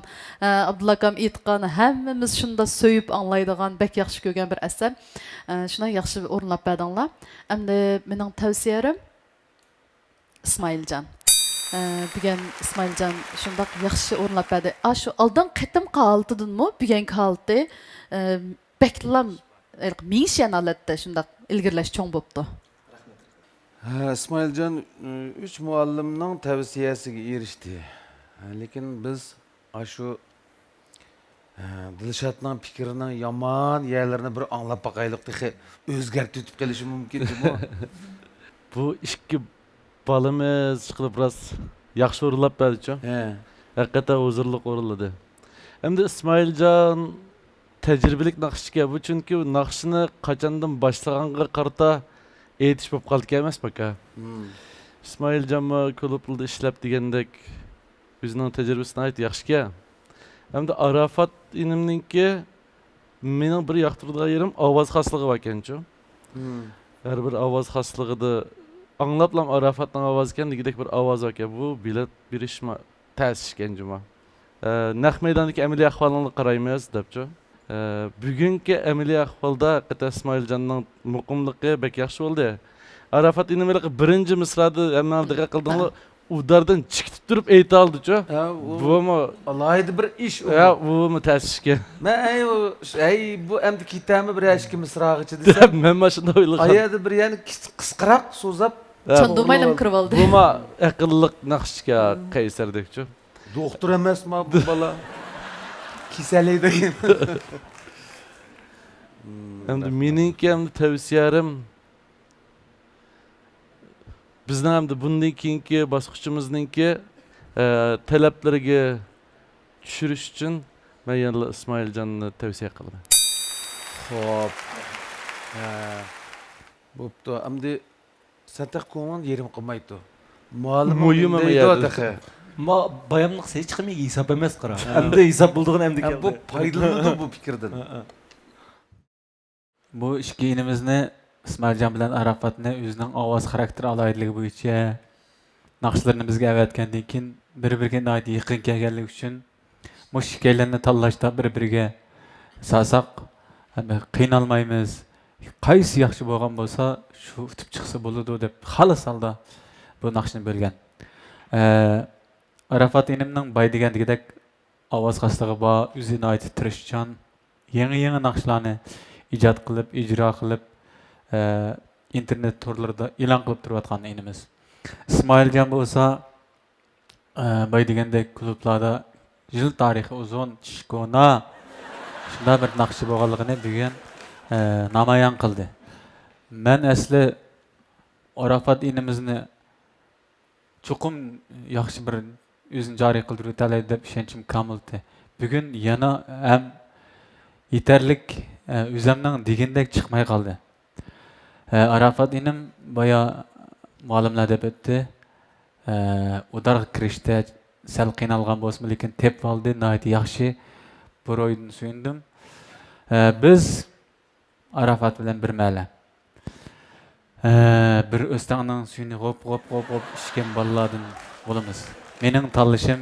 Abdulla akam aytgan, hammamiz shunda so'yib anglaydigan, bek yaxshi ko'rgan bir asar. Shuna yaxshi o'rinlab berdinglar. Endi mening tavsiyalarim Ismoiljon. Bugun Ismoiljon shundaq yaxshi o'rinlab berdi. Shu oldin qatim qoldidanmi? Bugun qoldi. Beklam ming holatda shundaq ilgirlash cho'ng bo'pti. Ismoiljon 3 muallimning tavsiyasiga erishdi. Lekin biz shu Dilshatning fikrining yomon yerlarini bir anglab baqaylik deb o'zgartib qilishi mumkin-ku. Bu ikki balimiz qilib biroz yaxshi o'rinlab berdi-ku. Haqiqatan huzurliq o'rinladi. Endi Ismoiljon tajribalik naqshga bu chunki naqshni qachondan boshlaganga qarata aytish bo'lib qoldi emas baka. Ismoiljonmi klubda ishlab degandek bizning tajribasini ayt yaxshi-ku. Endi Arafat inimninki mening bir yoqtiradigan yerim ovoz xosligi bor ekan-ku. Har bir ovoz xosligida anglablam Arafatning ovozi ekan degidek bir ovoz bor ekan. Bu bilet berishma ta'sis ekan-juma. Naq maydondagi amaliy ahvolini qaraymiz debchi. Bugungi amaliy ahvolda Ismoiljonning muqimligi bek yaxshi bo'ldi. Arafat inimlik birinchi misrada hamma diqqat qildinglar. udardan çıkıp durup eğit aldı ço. Bu mu? Alaydı bir iş o. Ya bu mu tersişke? Ben bu emdi kitami bir eşki mısrağıcı desem. Ben başında oyladım. Ayadı bir yani kıskırak sozap. Çandomaylam kırvaldı. Bu ma akıllık nakşka kayserdek ço. Doktor emas ma bu bala. Kiseleydi. Hem de meninki hem de tavsiyelerim bizden hem de bundan keyinki basqıçımızninki talaplariga tushirish uchun men yana İsmailcanni tavsiya qilaman. Xo'p. Bo'pti. Endi sataq ko'ngil yerim qilmaydi. Moyum ama yerdi. Ma bayamlıq hech kimga hisob emas qara. Endi hisob bo'ldig'ini endi keldi. Bu foydalandi bu fikrdan. Bu ikki inimizni İsmailcan bilan Arafatni o'zining ovoz xarakteri aloyidligi bo'yicha naqshlarini bizga avatgandan keyin bir-biriga yaqin kelganligi uchun mush ikkilarni tanlashda bir-biriga sasoq qiynalmaymiz. Qaysi yaxshi bo'lgan bo'lsa, shu utib chiqsa bo'ladi deb xolis holda bu naqshni bo'lgan. Arafat inimning bay degandagidek ovoz xasligi bor, o'zini aytib tirishchan, yangi naqshlarni ijod qilib, ijro qilib, internet torlarida e'lon qilib turayotgan inimiz. İsmailcan bo'lsa, bay degandek klublarda yil tarixi uzun, chishkona shunday bir naqshi bo'lganligini bugun namoyon qildi. Men asli Arafat inimizni chuqum yaxshi bir o'zini joriy qildirib o'tadi deb ishonchim komildi. Bugun yana ham yetarlik o'zimning degandek chiqmay qoldi. Arafat inim baya ma'lumlar deb o'tdi. Udarga kirishda sal qiynalgan bo'lsa, lekin tep oldi, nihoyat yaxshi bir o'yinni suyundim. Biz Arafat bilan bir mala. Bir o'stangning suyuni g'op ishgan bolalardan bo'lamiz. Mening tanlashim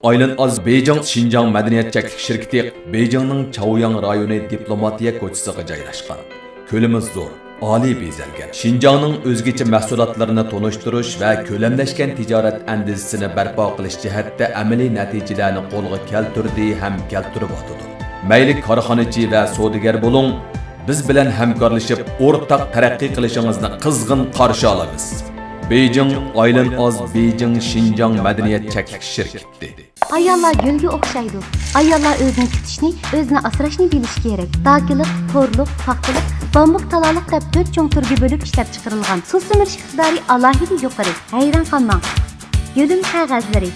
Aylan az Beijing Xinjiang madaniyat cheklik şirketi Beijingning Chaoyang rayoni diplomatiya ko'chasiga joylashgan. Ko'limiz zo'r, oliy bezalgan. Xinjiangning o'zgacha mahsulotlarini tonishtirish va ko'lamlashgan tijorat andizisini barpo qilish jihatda amaliy natijalarni qo'lga keltirdi ham keltirib o'tdi. Mayli korxonachi va savdogar bo'ling, biz bilan hamkorlashib o'rtaq taraqqiy qilishingizni qizg'in qarshi olamiz. Beijing Aylan az Beijing Xinjiang madaniyat cheklik şirketi. Ayollar gölge o'xshaydi. Ayollar o'zini tutishni, o'zini asrashni bilishi kerak. Dokilik, to'rliq, paxtalik, bambuk talaliq deb 4 cho'ng turga bo'lib ishlab chiqarilgan. Suv simirish iqtidori alohida yuqori. Hayron qolmang. Yo'lim qog'ozlari.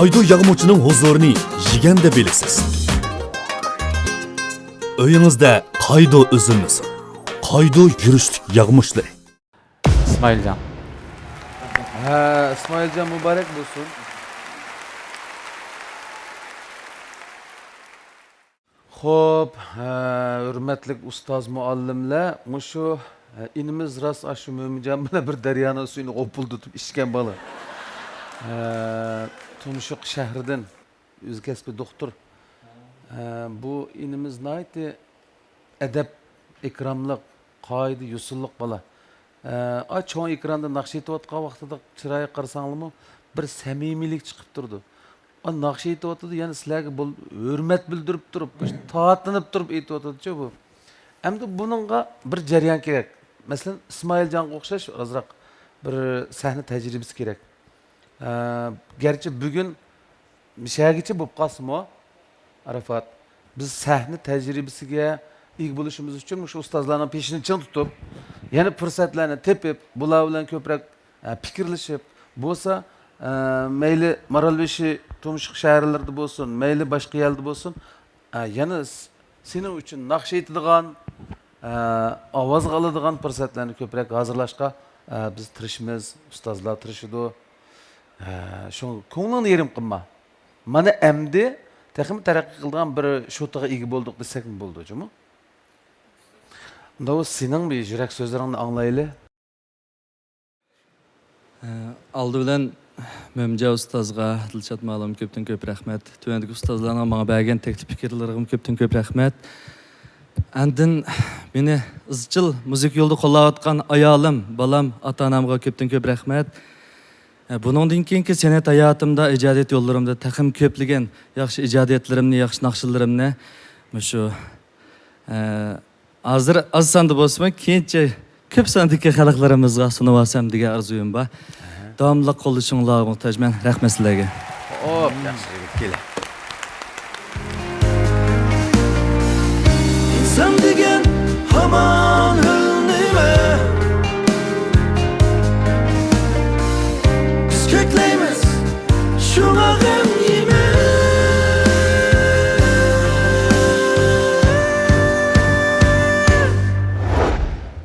Qaydo yağmurchining huzurini yeganda bilasiz. Uyingizda qaydo uzilmasin. Qaydo yurishlik yağmurchilar. İsmailcan. İsmailcan mübarek bo'lsin. Xo'p, hurmatli ustoz muallimlar, mushu inimiz ras ashu Mo'minjon bilan bir daryoning suyini qo'pildirib ichgan bola. Tumshuq shahridan o'z kasbi doktor. Bu inimiz nayti adab ikramliq, qoida yusulliq bola. Cho'ng ekranda naqsh etayotgan vaqtida chiroyi qarasanglarmi bir samimiylik chiqib turdi. Naqsh etayotdi, ya'ni sizlarga hurmat bildirib turib, tatlanib turib etayotdi-ku bu. Endi buningga bir jarayon kerak. Masalan, İsmailjonga o'xshash ozroq bir sahna tajribasi kerak. Gerçi bugün mishagichi bo'lib qolsin-mu Arafat. Biz sahna tajribasiga ega bo'lishimiz uchun shu ustozlarning peshini chin tutib, yana fursatlarni tepib, bular bilan ko'proq fikrlashib, bo'lsa mayli Maralbeshi Tumshuq shaharlarida bo'lsin, mayli boshqa yerda bo'lsin, yana sening uchun naqsh etadigan, ovoz oladigan fursatlarni ko'proq hozirlashga biz tirishimiz, ustozlar tirishidi. Şu ko'nglingni yerim qilma. Mana endi texmi taraqqiy qilgan bir shotiga ega bo'ldik desak mi bo'ldi jumi? Unda o sening bir yurak so'zlaringni anglayli. Aldı bilan Mömja ustozga, Dilshod ma'lum ko'pdan ko'p rahmat. Tuvandagi ustozlarga menga bergan taklif fikrlarga ko'pdan ko'p rahmat. Andin meni izchil muzik yo'lida qo'llayotgan ayolim, balam, ota-onamga ko'pdan ko'p rahmat. Buningdan keyingi san'at hayotimda, ijodiyat yo'llarimda taxim ko'pligan yaxshi ijodiyatlarimni, yaxshi naqshlarimni shu hozir az sonda bo'lsa, keyincha ko'p sondagi xalqlarimizga sunib olsam degan orzuyim bor. Davomli qo'llashinglarga muhtojman. Rahmat sizlarga. Hop, yaxshi yigit kel. İnsan degan hamon nima biz ko'klaymiz shunga g'am yema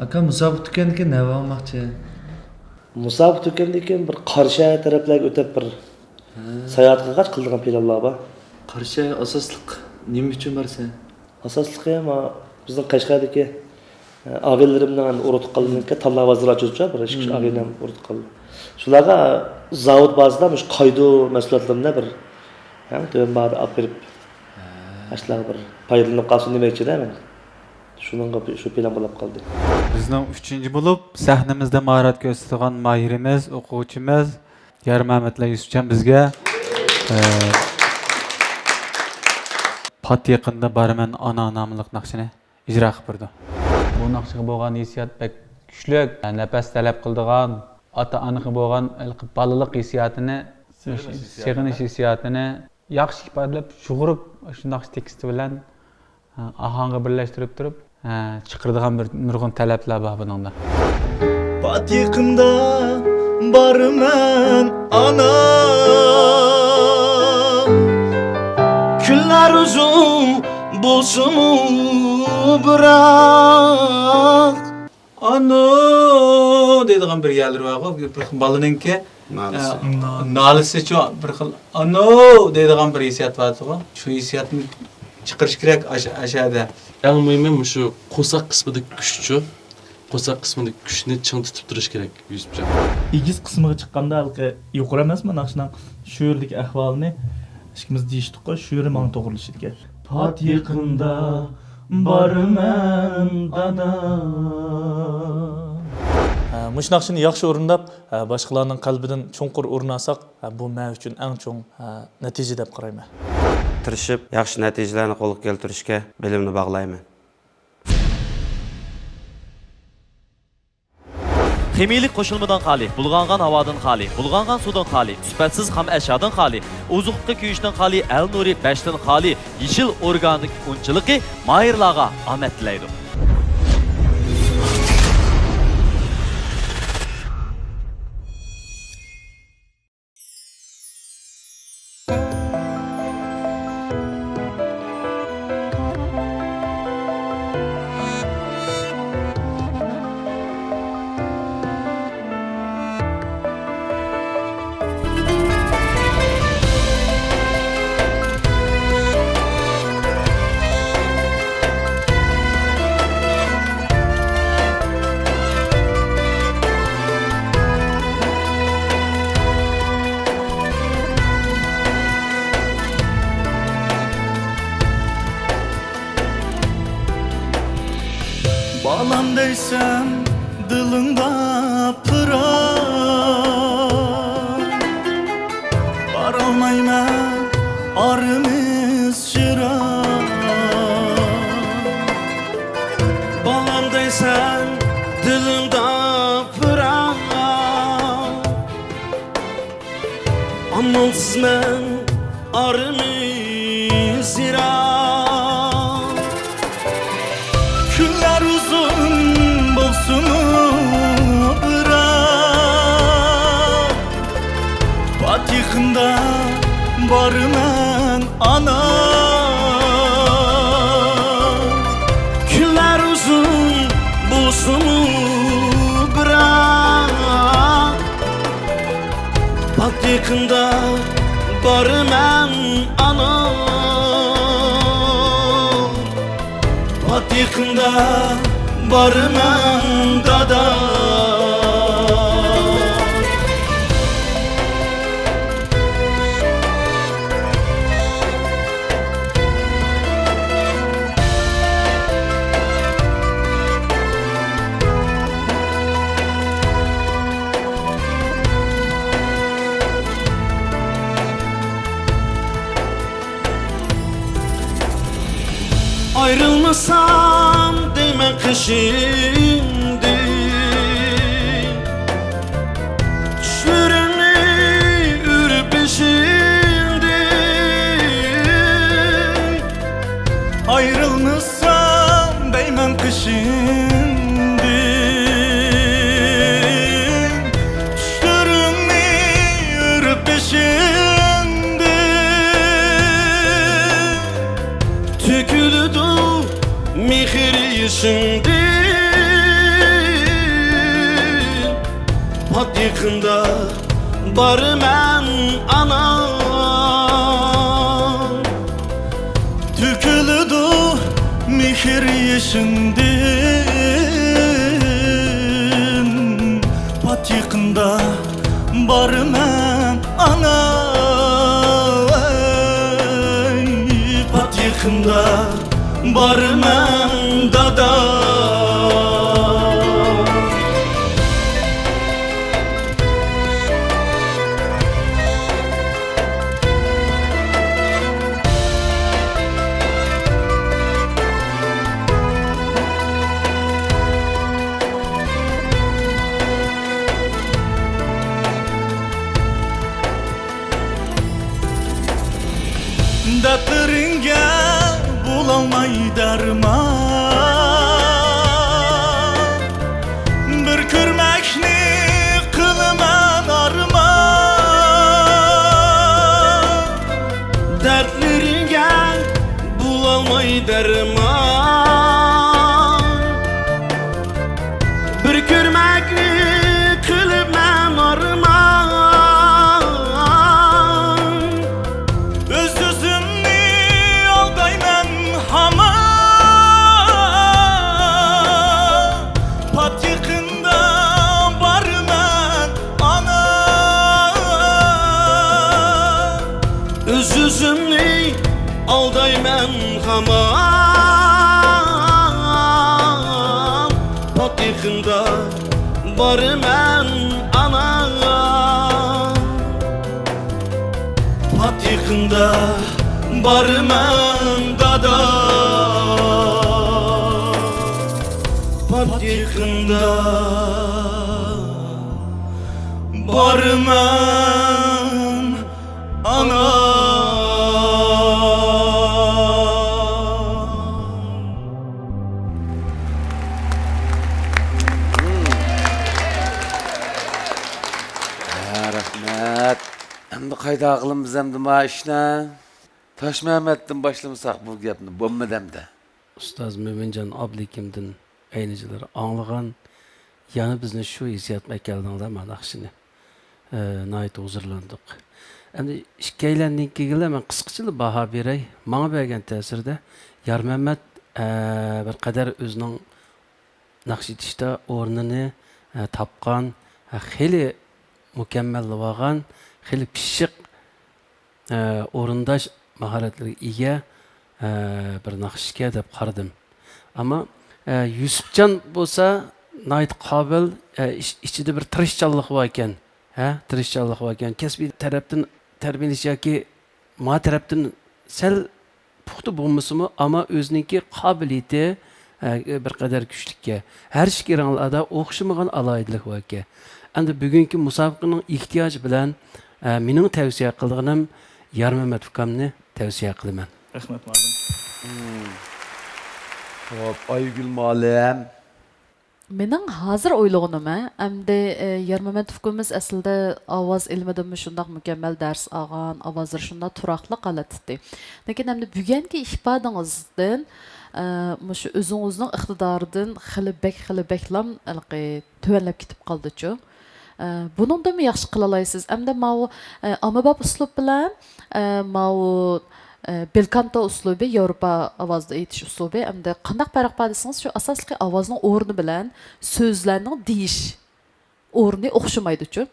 Aka musobaqa tugandan keyin nima olmoqchi? Musobaqa tugandan keyin bir Qarshi taraflarga o'tib bir sayohat qilgach qilgan planlar bor. Qarshi asosliq nima uchun borsan? Asosligi ham bizning Qashqardagi avialarimdan urut qilganlikka tanlov vazirlari bir ish avialam urut qildi. Shularga zavod bazasida shu qaydo mas'uliyatlarimda bir ham to'g'ri bari olib berib ashlar bir foydalanib qolsin demoqchida men. Shuningga shu plan bo'lib qoldi. Bizning 3-chi bo'lib sahnamizda mahorat ko'rsatgan mahirimiz, o'quvchimiz Yarmamatla Yusufjon bizga pat yaqinda baraman ana nomli naqshini ijro qilib berdi. Bu naqshga bo'lgan hissiyat bek kuchli, nafas talab qiladigan, ota-onaga bo'lgan balalik hissiyatini, seg'inish hissiyatini yaxshi ifodalab, shug'urib, shunday tekst bilan ahanga birlashtirib turib, chiqiradigan bir nurg'un talablar bor buningda. Pat yaqinda barman ana Günler uzun bulsun bırak Ano deydigan bir yerler var. Bir balınınki nalisi çok bir xil ano deydigan bir hissiyat var. Şu hissiyatni chiqarish kerak aşağıda. Eng muhimi shu qo'saq qismidagi kuchchi, qo'saq qismidagi kuchni ching tutib turish kerak Yusufjon. Egiz qismiga chiqqanda halqi yuqori emasmi naqshning shu yerdagi ahvolini ikimiz deyishdik-ku, shu yeri menga to'g'rilashi kerak. Pat yaqinda borman dana. Mush naqshini yaxshi o'rindab, boshqalarning qalbidan cho'nqur o'rnasak, bu men uchun eng cho'ng natija deb qarayman. Tirishib, yaxshi natijalarni qo'lga keltirishga bilimni bog'layman. Ximiylik qo'shilmadan xali, bulg'angan havodan xali, bulg'angan suvdan xali, sifatsiz ham ashyodan xali, ozuqqa kuyishdan xali, al nuri 5dan xali, yeshil organik unchiligi mahirlarga omad tilaydi. Bağlam deysem dılında pırak Varalmayman arımız şırak Bağlam deysem dılında pırak Anlamsız men arımız şırak Günler uzun bulsun bırak Pat yıkında barımen ana Günler uzun bulsun bırak Pat yıkında barımen ana yaqında barman dada Ayrılmasam değme şimdi Düşlerini ürpeşindi Ayrılmasam değmem kışındı Düşlerimi ürpeşindi Tükülüdü mihri yüzündü Pat yakında barmen ana Tükülüdü mihir yeşindin Pat yakında barmen ana Pat yakında barmen dada Dertleringe bulamay derman Bir körmekni kılman arman Dertlerine bulamay derman Bir körmekni kılman arman Öz özümni aldayman hama Pat yakında barman ana Öz özümni aldayman hamam Pat yakında barman ana Pat yakında barman dada Pat yakında barman ana Rahmet. Endi qayda qilamiz endi ma ishni? Tosh Mehmet'ten başlamasak bu gapni bo'lmadimda. Ustoz Mo'minjon Ablikimdin aynıcılar anlagan yani bizni şu hissiyatma keldinglar mana yaxshini. Nayt huzurlandik. Endi ikkilandan keyin men qisqacha baho beray. Menga bergan ta'sirda Yar Mehmet bir qadar o'zining naqsh etishda o'rnini topgan, xeli mukammal bo'lgan, xeli pishiq o'rindash mahoratlariga ega bir naqshga deb qaradim. Ammo Yusufjon bo'lsa nayt qobil ichida bir tirishchanlik bor ekan. Tirishchanlik bor ekan. Kasbiy tarafdan tarbiyalash yoki ma tarafdan sal puxta bo'lmasimi, ammo o'ziningki qobiliyati bir qadar kuchlikka. Har shikiranglarda o'xshamagan aloyidlik bor ekan. Endi bugungi musobaqaning ehtiyoji bilan mening tavsiya qilganim Yar Mehmet ukamni tavsiya qilaman. Rahmat ma'lum. Hop, Aygül Malem. Mening hozir o'ylaganim, hamda Yar Mehmet ukamiz aslida ovoz ilmidan shundoq mukammal dars olgan, ovozlar shundoq turaqli qalatdi. Lekin hamda bugungi ifodangizdan shu o'zingizning iqtidoridan xilibaklam tuvanlab ketib qoldi-chu. Buningdami yaxshi qila olaysiz? Hamda mau amabab uslub bilan mau belkanto uslubi, Yevropa ovozda aytish uslubi, hamda qandaq farq bor desangiz, shu asosli ovozning o'rni bilan so'zlarning deyish o'rni o'xshamaydi-ku.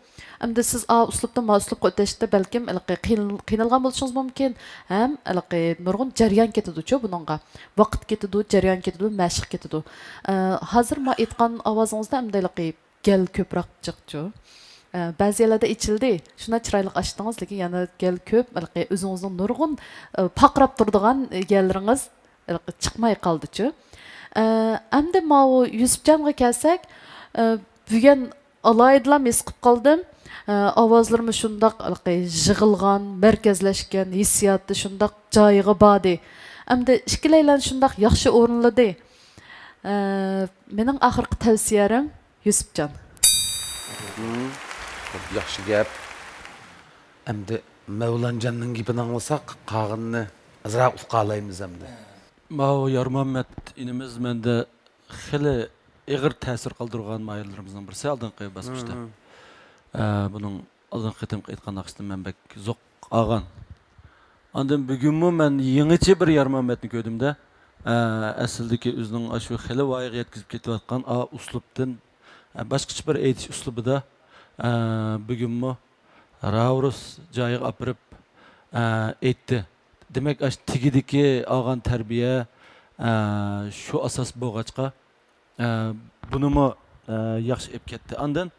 Hamda siz uslubdan uslubga o'tishda balkim qiynalgan bo'lishingiz mumkin, ham nurg'un jarayon ketadi-ku buningga. Vaqt ketadi, jarayon ketadi, mashq ketadi. Hozir men aytgan ovozingizda hamda gal ko'proq chiqdi. Ba'zi yerlarda ichildi. Shuna chiroyli ochdingiz, lekin yana gal ko'p, o'zingizning nurg'un paqrab turadigan gallaringiz chiqmay qoldi-ku. Hamda men Yusufjonga kelsak, bugun alaydilam his qilib qoldim. Ovozlarimiz shundoq yig'ilgan, markazlashgan, hissiyoti shundoq joyiga bordi. Hamda ikkilaylan shundoq yaxshi o'rinladi. Mening oxirgi tavsiyalarim Yusufjon. Yaxshi gap. Endi Mevlancanның gapini anglasak, qag'inni azroq uqalaymiz endi. Mao Yarmuhammed inimiz mende xili ig'ir ta'sir qoldirgan mayirlarimizdan birisi oldingi bosqichda. Buning oldingi qitimga aytgan naqshdan men bek zo'q olgan. Ondan bugunmi men yangicha bir Yarmuhammedni ko'rdimda. Aslidagi o'zining shu xili voyaga yetkazib ketayotgan uslubdan boshqacha bir aytish uslubida bugunmi Ravrus joyiga opirib aytdi. Demak, tigidiki olgan tarbiya shu asos bo'lg'achqa bunimi yaxshi ep ketdi. Ondan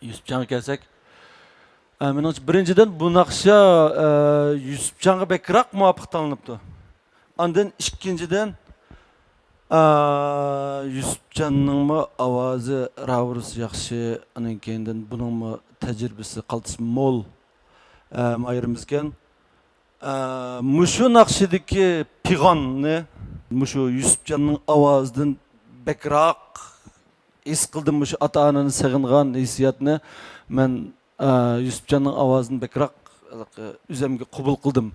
Yusufjonga kelsak, menimcha birinchidan bu naqsha Yusufjonga bekroq muvofiq tanlanibdi. Ondan ikkinchidan Yusufjonning ovozi Ravrus yaxshi, uning keyindan buningmi tajribasi qaltis mo'l mayirimizgan. Mushu naqshidagi pig'onni, mushu Yusufjonning ovozidan bekroq his qildim, mushu ota-onani sig'ingan hissiyatni men Yusufjonning ovozini bekroq o'zimga qabul qildim.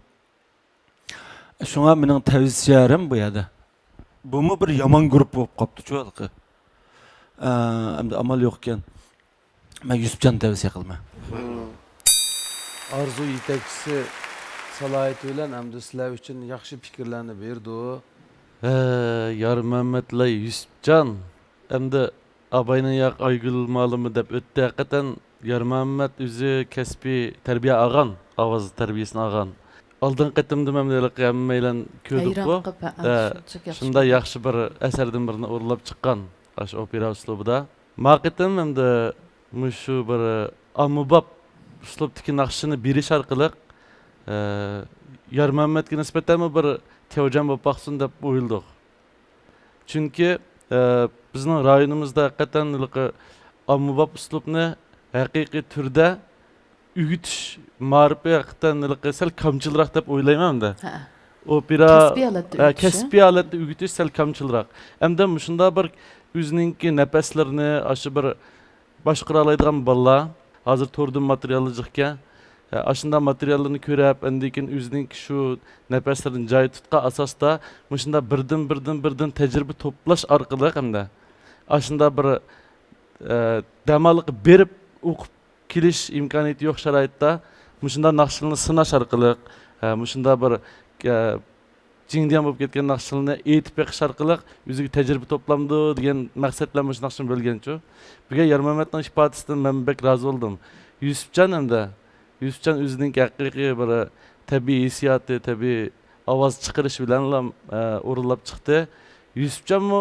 Shunga mening tavsiyalarim bu yerda. Bumi bir yomon guruh bo'lib qopti-ku. Endi amal yo'q ekan. Men Yusufjon tavsiya qilman. Arzu yetakchisi salohiyati bilan hamda sizlar uchun yaxshi fikrlarni berdi. Yarmuhammadla Yusufjon hamda abayning yoq Aygul ma'lumi deb o'tdi. Haqiqatan Yarmuhammad o'zi kasbiy tarbiya olgan, ovoz tarbiyasini olgan. Oldin qitimda mamlakatga hammaylan ko'rdik bu. Shunda yaxshi bir asardan birini o'rlab chiqqan, shu opera uslubida. Maqitim hamda mushu bir ommabop uslubdagi naqshini berish orqali Yarmuhammadga nisbatan bir tevjan bo'lib baqsin deb o'yladik. Chunki bizning rayonimizda haqiqatan ommabop uslubni haqiqiy turda ügütüş ma'rifi haqiqatan sal kamchiroq deb o'ylayman-da. Opera kasbiy holatda ügütüş sal kamchiroq. Hamda shunda bir o'zininki nafaslarini aşı bir boshqara oladigan bolalar hozir to'rdan materiallar chiqqan. Aşında materiallarni ko'rib, endikin o'zining shu nafaslarini joy tutgan asosda shunda birdan tajriba to'plash orqali hamda aşında bir damaliq berib o'qib kelish imkoniyati yo'q sharoitda shunda naqshlarni sinash orqali shunda bir jingdian bo'lib ketgan naqshlarni aytib beqish orqali o'ziga tajriba to'plamdi degan maqsad bilan shu naqshni bo'lganchu. Buga Yarmuhammadning ifodasidan men bek rozi bo'ldim. Yusufjon hamda Yusufjon o'zining haqiqiy bir tabiiy hissiyoti, tabiiy ovoz chiqarish bilan o'rinlab chiqdi. Yusufjonmi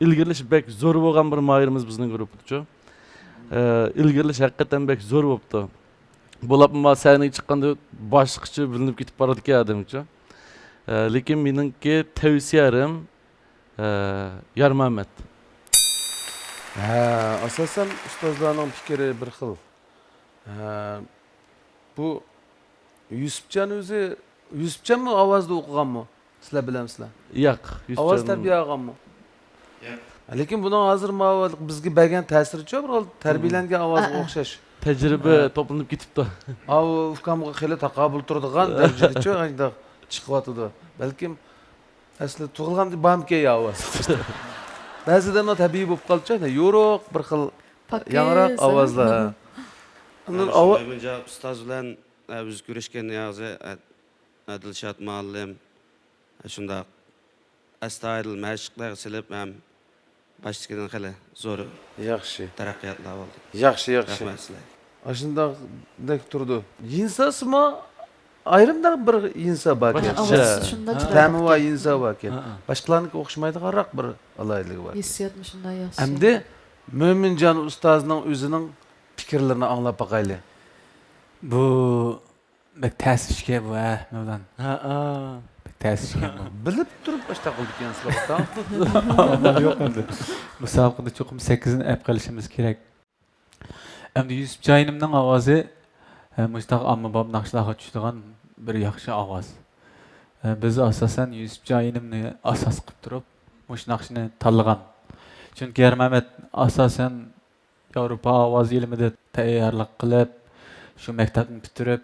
ilgirlish bek zo'r bo'lgan bir mayirimiz bizning guruhdachu. İlgirlish haqiqatan bek zo'r bo'libdi. Bo'lapmi sahnaga chiqqanda boshqacha bilinib ketib boradigan odamcha. Lekin meningki tavsiyalarim Yarmuhammad. Asosan ustozlarning fikri bir xil. Bu Yusufjon o'zi Yusufjonmi ovozda o'qiganmi? Sizlar bilamsizlar? Yo'q, Yusufjon. Ovoz tarbiya olganmi? Yo'q. Lekin buning hozir bizga bergan ta'siri-chi, bir tarbiyalangan ovozga o'xshash. Tajriba to'planib ketibdi. Ukamga xili taqobil turadigan darajada-chi, ayda chiqyotdi. Balkim asli tug'ilganda bamki ovoz. Ba'zida tabiiy bo'lib qoldi-chi, yo'roq bir xil yangroq ovozlar. Bunca ustoz bilan biz ko'rishgan yo'zi Dilshod muallim shunda astoydil mashqlar silib ham başlıkdan xili zo'r yaxshi taraqqiyotlar bo'ldi. Yaxshi. Rahmat sizlarga. Ashundaq turdi. Yinsasimi ayrimda bir yinsa bor ekan. Ta'mi va yinsa bor ekan. Boshqalarga o'xshamaydiganroq bir aloyidligi bor. Hissiyatmi shunday yaxshi. Endi Mo'minjon ustozning o'zining fikrlarini anglab boqayli. Bu bek ta'sirga bu Mevlan. Ta'sirga. Bilib turib boshqa qildik ekan sizlar. Yo'q endi. Musobaqada cho'qim 8ni ap qilishimiz kerak. Endi Yusuf Joyinimning ovozi mustaq ommabop naqshlarga tushadigan bir yaxshi ovoz. Biz asosan Yusuf Joyinimni asos qilib turib, mush naqshni tanlagan. Chunki Ermamet asosan Yevropa ovoz ilmida tayyorlik qilib, shu maktabni bitirib,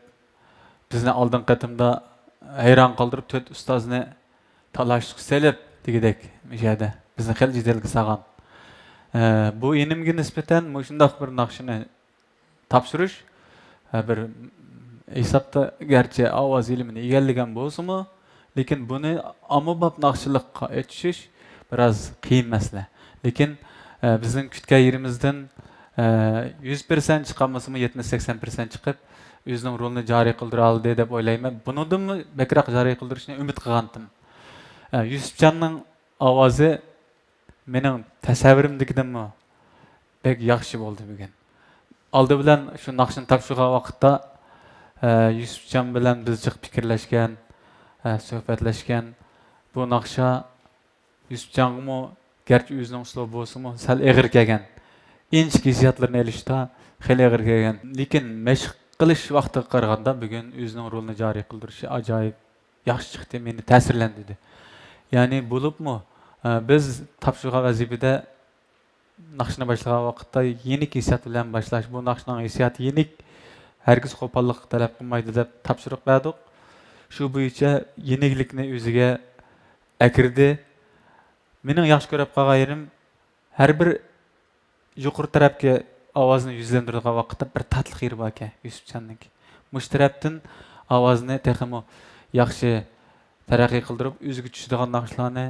bizni oldin qatimda hayron qoldirib 4 ustozni talashga selib degidek mishada bizni xil jidalga sag'an. Bu inimga nisbatan shundoq bir naqshini topshirish bir hisobda garchi ovoz ilmini egallagan bo'lsa-mu, lekin buni ommabop naqshchilikqa yetishish biroz qiyin masala. Lekin bizning kutgan yerimizdan 100% chiqamasa-mu 70-80% chiqib o'zining rolini joriy qildira oldi deb o'ylayman. Bunidan bakroq joriy qildirishni umid qilgandim. Yusufjonning ovozi mening tasavvurimdagidanmi bek yaxshi bo'ldi bugun. Oldi bilan shu naqshni topshirgan vaqtda Yusufjon bilan biz jiq fikrlashgan, suhbatlashgan. Bu naqsha Yusufjonga garchi o'zining uslubi bo'lsa-mu, sal eg'ir kelgan. Inch hissiyotlarni elishda xil eg'ir kelgan. Lekin mashq qilish vaqtiga qaraganda bugun o'zining rolini joriy qildirishi ajoyib yaxshi chiqdi, meni ta'sirlantirdi. Ya'ni bo'libmi biz topshirgan vazifada naqshni boshlagan vaqtda yenik hissiyat bilan boshlash, bu naqshning hissiyati yenik, hargiz qo'pollik talab qilmaydi deb topshiriq berdik. Shu bo'yicha yeniklikni o'ziga akirdi. Mening yaxshi ko'rib qolgan yerim har bir yuqori tarafga ovozni yuzlantirgan vaqtda bir tatli xir bor ekan Yusufjonning. Mush tarafdan ovozni texmo yaxshi taraqqiy qildirib, o'ziga tushadigan naqshlarni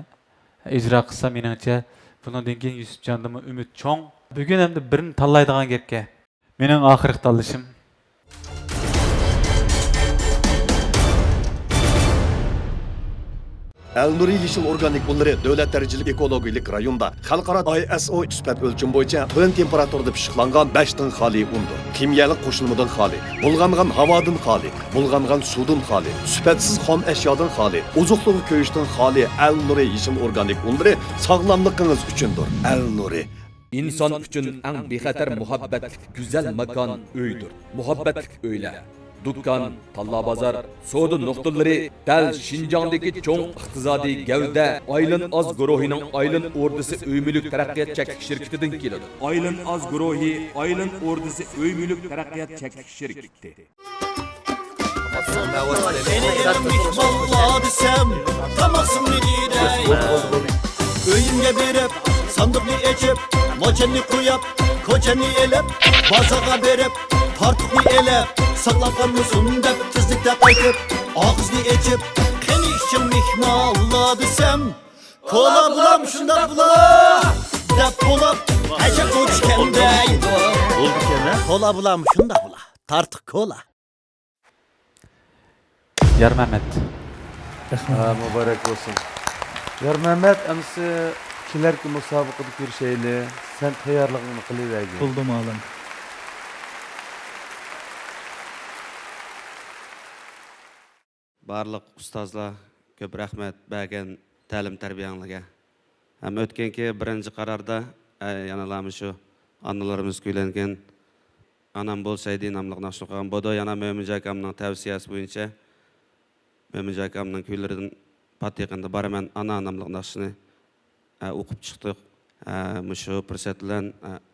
ijro qilsa, meningcha bundan keyin Yusufjondan umid cho'ng. Bugun endi birini tanlaydigan gapga. Mening oxirgi tanlashim Elnuri Yeşil Organik Bunları Devlet Derecelik Ekologik Rayonda Xalqaro ISO süpat ölçüm boyunca tön temperaturda pişiqlangan 5 tın xali undur. Kimyalik qo'shilmadan xali, bulg'angan havodan xali, bulg'angan suvdan xali, süpatsiz xom eşyadan xali, ozuqluq ko'yishdan xali Elnuri Yeşil Organik Bunları sağlamlığınız üçündür. Elnuri İnsan üçün eng bexatar muhabbatlik güzel makan öydür. Muhabbatlik öyler. Dükkan, talla bazar, soda noktaları dal Şinjan'daki çoğun iqtisadi gavda Aylin Az guruhining Aylin ordisi öymülük taraqqiyat çeklik şirketidan keladi. Aylin Az guruhi Aylin ordisi öymülük taraqqiyat çeklik şirketi. Öyümge berip, sandıkni echip, moçenni koyup, koçenni elip, bazaga berip, partıqni elip, saqlaqan musun dep, tizlikte qaytip, ağızni echip, qeni işin mihmalla desem, kola bulam şunda bula, dep bulap, hece koçkenday. Kola bulam şunda bula, tartık kola. Yar Mehmet. Mübarek olsun. Yar Mehmet, amsi kilerki musabaqada ko'rishayli. Sen tayyorlig'ingni qilavergin. Buldum oğlum. Barliq ustozlar ko'p rahmat bergan ta'lim tarbiyanglarga. Ham o'tganki birinchi qarorda yana shu onalarimiz kuylangan Anam bo'lsaydi nomli naqsh qilgan bodo yana Mo'min akamning tavsiyasi bo'yicha Mo'min akamning kuylaridan patiqanda baraman ana nomli naqshni o'qib chiqdik. Shu fursat bilan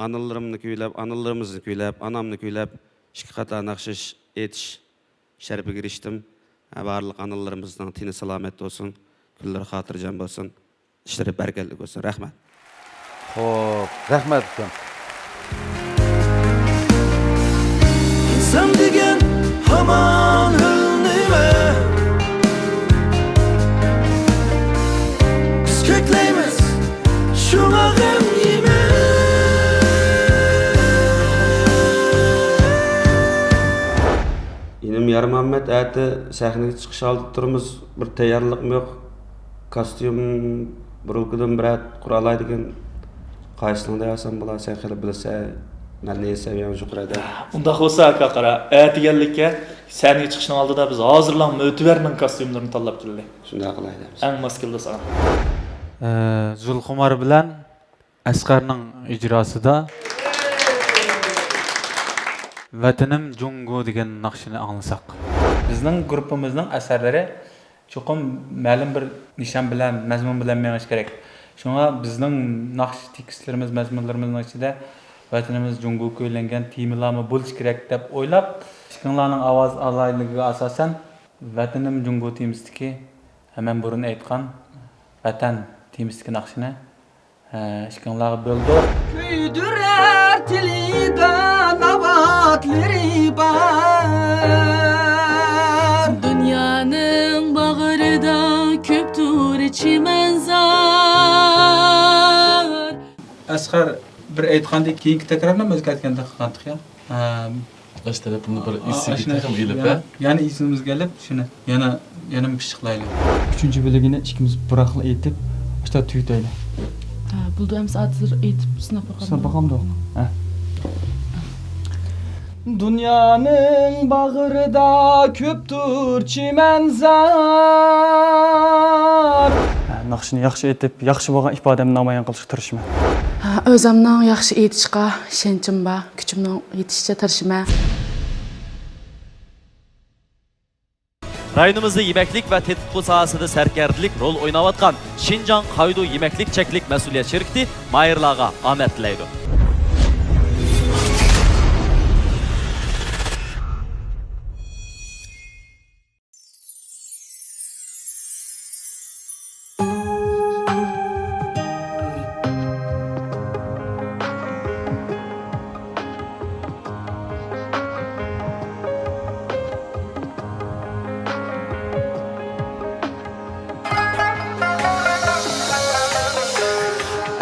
onalarimni kuylab, onalarimizni kuylab, onamni kuylab ikki qator naqshish etish sharafiga erishdim. Barliq onalarimizning tini salomat bo'lsin, kunlari xotirjam bo'lsin, ishlari barakatli bo'lsin. Rahmat. Xo'p, rahmat ukam. İnsan degan hamon nima Muhammed ati sahnəyə çıxış aldı turumuz. Bir tayyorluqum yo'q. Kostyum burulkudan bir quralay degan qaysını yasan bular sen qilib bilsa, nəni seviyen yuqarıda. Unda olsa aka qara, ətiganlikka sahnəyə çıxışın aldida biz hazırlan mötəbərnin kostyumlarini tanlab keldik. Shunday qilaymiz. Eng mos keldi sana. Zulxumar bilan Asqarning ijrosida Vatanim Jungo degan naqshini anglasak. Bizning guruhimizning asarlari cho'qim ma'lum bir nishon bilan, mazmun bilan mengish kerak. Shunga bizning naqsh tekstlarimiz, mazmunlarimizning ichida vatanimiz Jungo ko'ylangan temalarni bo'lish kerak deb o'ylab, ishqinglarning ovoz alayligiga asosan Vatanim Jungo temasidagi hemen burun aytgan vatan temasidagi naqshini ishqinglarga bo'ldi. Küydürer tilida navatleri bar. Dünyanın bağrıda köptür çimenzar. Asqar bir aytgandek keyingi takrorlamamizga aytganda qilgandik ya. Ash tarafimni bir esiga ham elib, Yana esimizga kelib, shuni yana pishiqlaylik. 3-bölümünü ikimiz bırakıp eğitip işte tüytüyle. Buldu hem saattir eğitip sınıf bakalım. Sınıf bakalım da o. Dünyanın bağrıda köptür çimenzar. Naqshini yaxshi etib, yaxshi bo'lgan ifodamni namoyon qilishga tirishman. Özümden yaxşı eğitişqa şençim ba, küçümden yetişçe tirishma. Rayonimizda yemeklik ve tetkik sahasida sarkardilik rol o'ynayotgan Şinjan Qaydu Yemeklik Cheklik Mas'uliyat Şirkati mayırlarga omad tilaydi.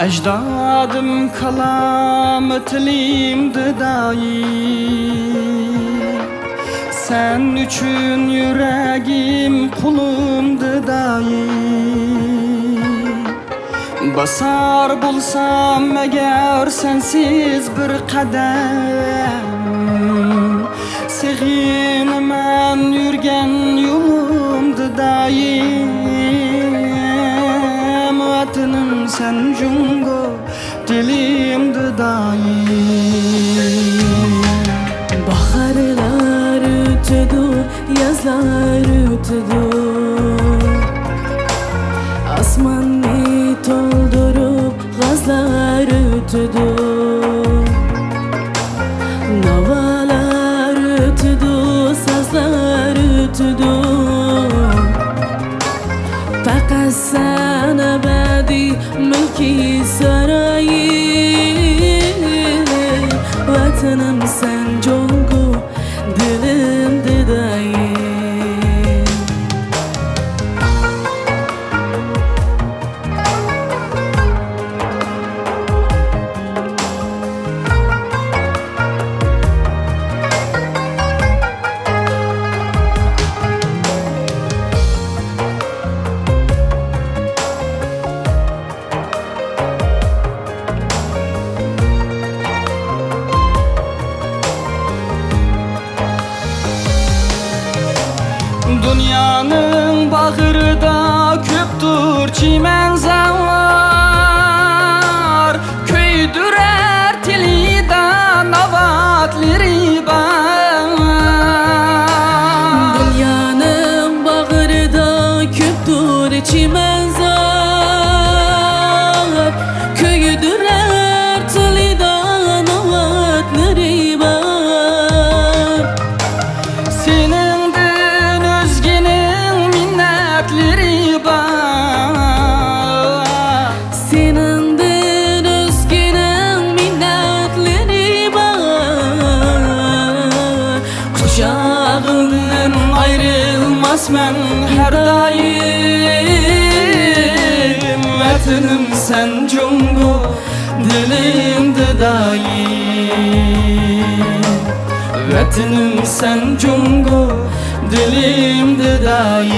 Ecdadım kalam tilimdi dayi. Sen üçün yüreğim kulumdu dayi. Basar bulsam eğer sensiz bir kadem. Seğinmen yürgen yolumdu dayi. Vatanım sen Jungo, dilimdi daim. Baharlar ötüdü, yazlar ötüdü. Asmanı doldurup gazlar ötüdü. Navalar ötüdü, sazlar ötüdü. Fakat sen ebedi mülki sarayım. Vatanım sen Jungo, dilimde daim. Dünyanın bağrıda köptür çimenzar. Köydürer tilida navatleri bar. Dünyanın bağrıda köptür çimenzar. Köydürer tilida navatleri bar. Ben her daim vatanım sen Jungo, dilimde daim. Vatanım sen Jungo, dilimde daim.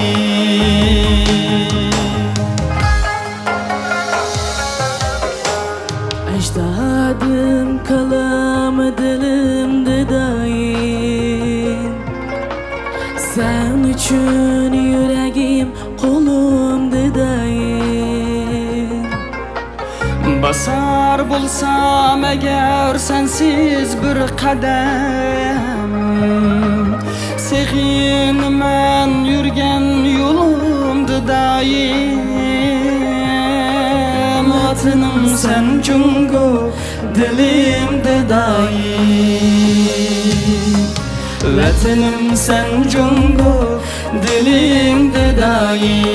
Ecdadım kalamı dilimde daim. Sen için yüreğim kolumda daim. Basar bulsam eğer sensiz bir kadem, seginmen yürgen yolumda daim. Vatanım sen cungo dilimde daim. Vatanım sen cungo dilimde daim.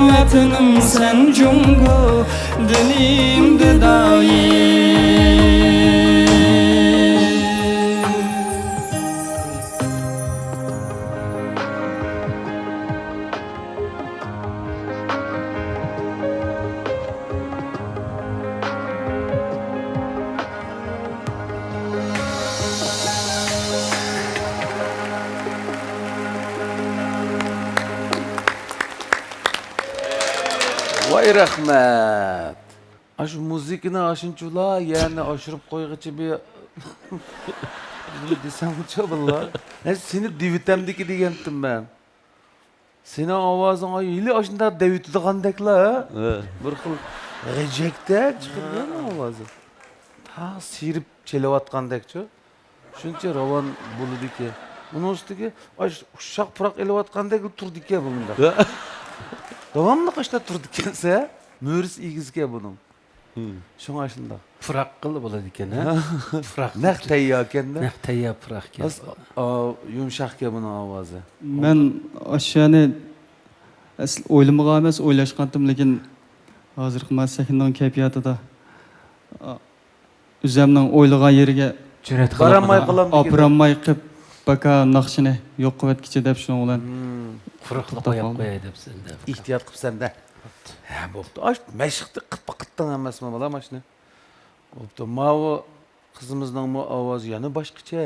Vatanım sen cungo dilimde daim. Vay rahmet. Aş müzikini aşınçula yani aşırıp koyğıcı bir desem uçabılla. Seni divitemdeki diyendim ben. Senin avazın ay ili aşında devitli kandakla. Bir xil rejekte çıkırgan avazı. Ta sirip çelevatqandakçı. Şuncha ravan buludu ki. Onun üstüge aş uşak pırak elevatqandak turdu ki bunda. Devamlı kaçta turdu kense? Möris igizge bunun. Şun aşında. Pırak kılı buladı ki ne? Pırak. Nek teyya kende? Nek teyya pırak ki. Yumuşak ki bunun avazı. Ben aşağıya asıl oylamağa emas oylaşqandım, lekin hozirgi men sahnanın kayfiyatida o'zimning o'ylagan yeriga borolmay qilib baka naqshini yo'q qilayotgicha deb shuning bilan quruqlik qo'yib qo'yay deb senda. Ehtiyot qilib senda. Ha, bo'pti. Aş mashqni qitdan emasmi bola mashni? Bo'pti. Mavi qizimizning bu ovozi yana boshqacha.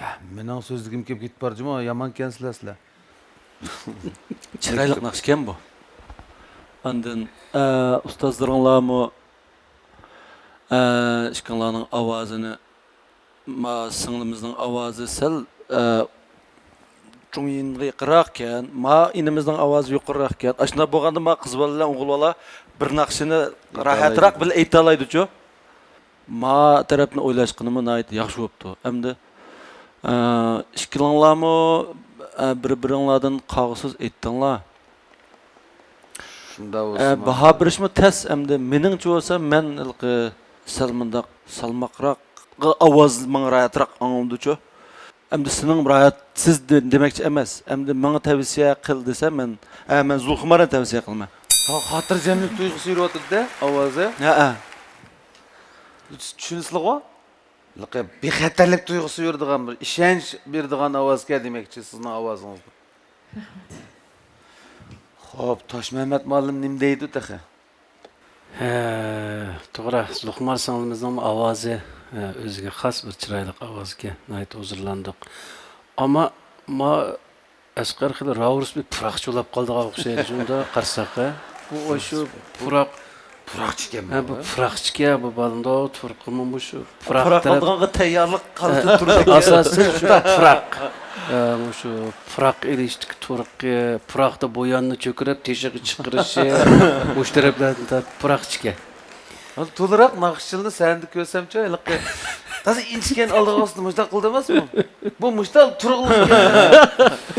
Ya, mening so'zligim kelib ketib borjimi? Yomon kensizlar. Chiroyli naqsh ekan bu. Ondan ustozlaringlarmi ishqinglarning ovozini ma singlimizning ovozi sal cho'ng'inga yaqinroq ekan, ma inimizning ovozi yuqoriroq ekan. Ashuna bo'lganda ma qiz bolalar, o'g'il bola bir naqshini rahatroq bil ayta oladi-ku. Ma tarafni o'ylashqinimi nayt yaxshi bo'pti. Hamda ishqinglarmi bir-biringlardan qog'siz aytdinglar. Shunda bo'lsa. Baho berishmi tas, hamda meningcha bo'lsa men salmanda salmaqroq ovoz menga rahatroq angladi-ku. Hamda sening rahat siz demakchi emas. Hamda menga tavsiya qil desam men Zulxumarga tavsiya qilman. Xotirjamlik tuyg'usi yuribdi-da ovozi. Ha. Tushunasizmi? Bexatarlik tuyg'usi yuradigan bir ishonch beradigan ovozga demakchi sizning ovozingiz. Xo'p, Toshmamat muallim nim deydi taxa? To'g'ri, Zulxumar singlimizning ovozi o'ziga xos bir chiroyli ovozga nayt huzurlandik. Ammo Asqar xil Ravrus bir puraqchulab qoldiga o'xshaydi. Shunda qarsak, bu o'sha puraqchika. Bu puraqchika bu balında turqimi bu shu puraq qilganga tayyorlik qilib turdi. Asosi shu puraq. Shu puraq elishtik turqi, puraqda bo'yanni cho'kirib teshig'i chiqarishi, o'sha taraflardan puraqchika. To'liroq naqshchilni sanda ko'rsamcha, Tazi inchgan oldiga ostida mushta qildi emasmi? Bu mushta turg'liq.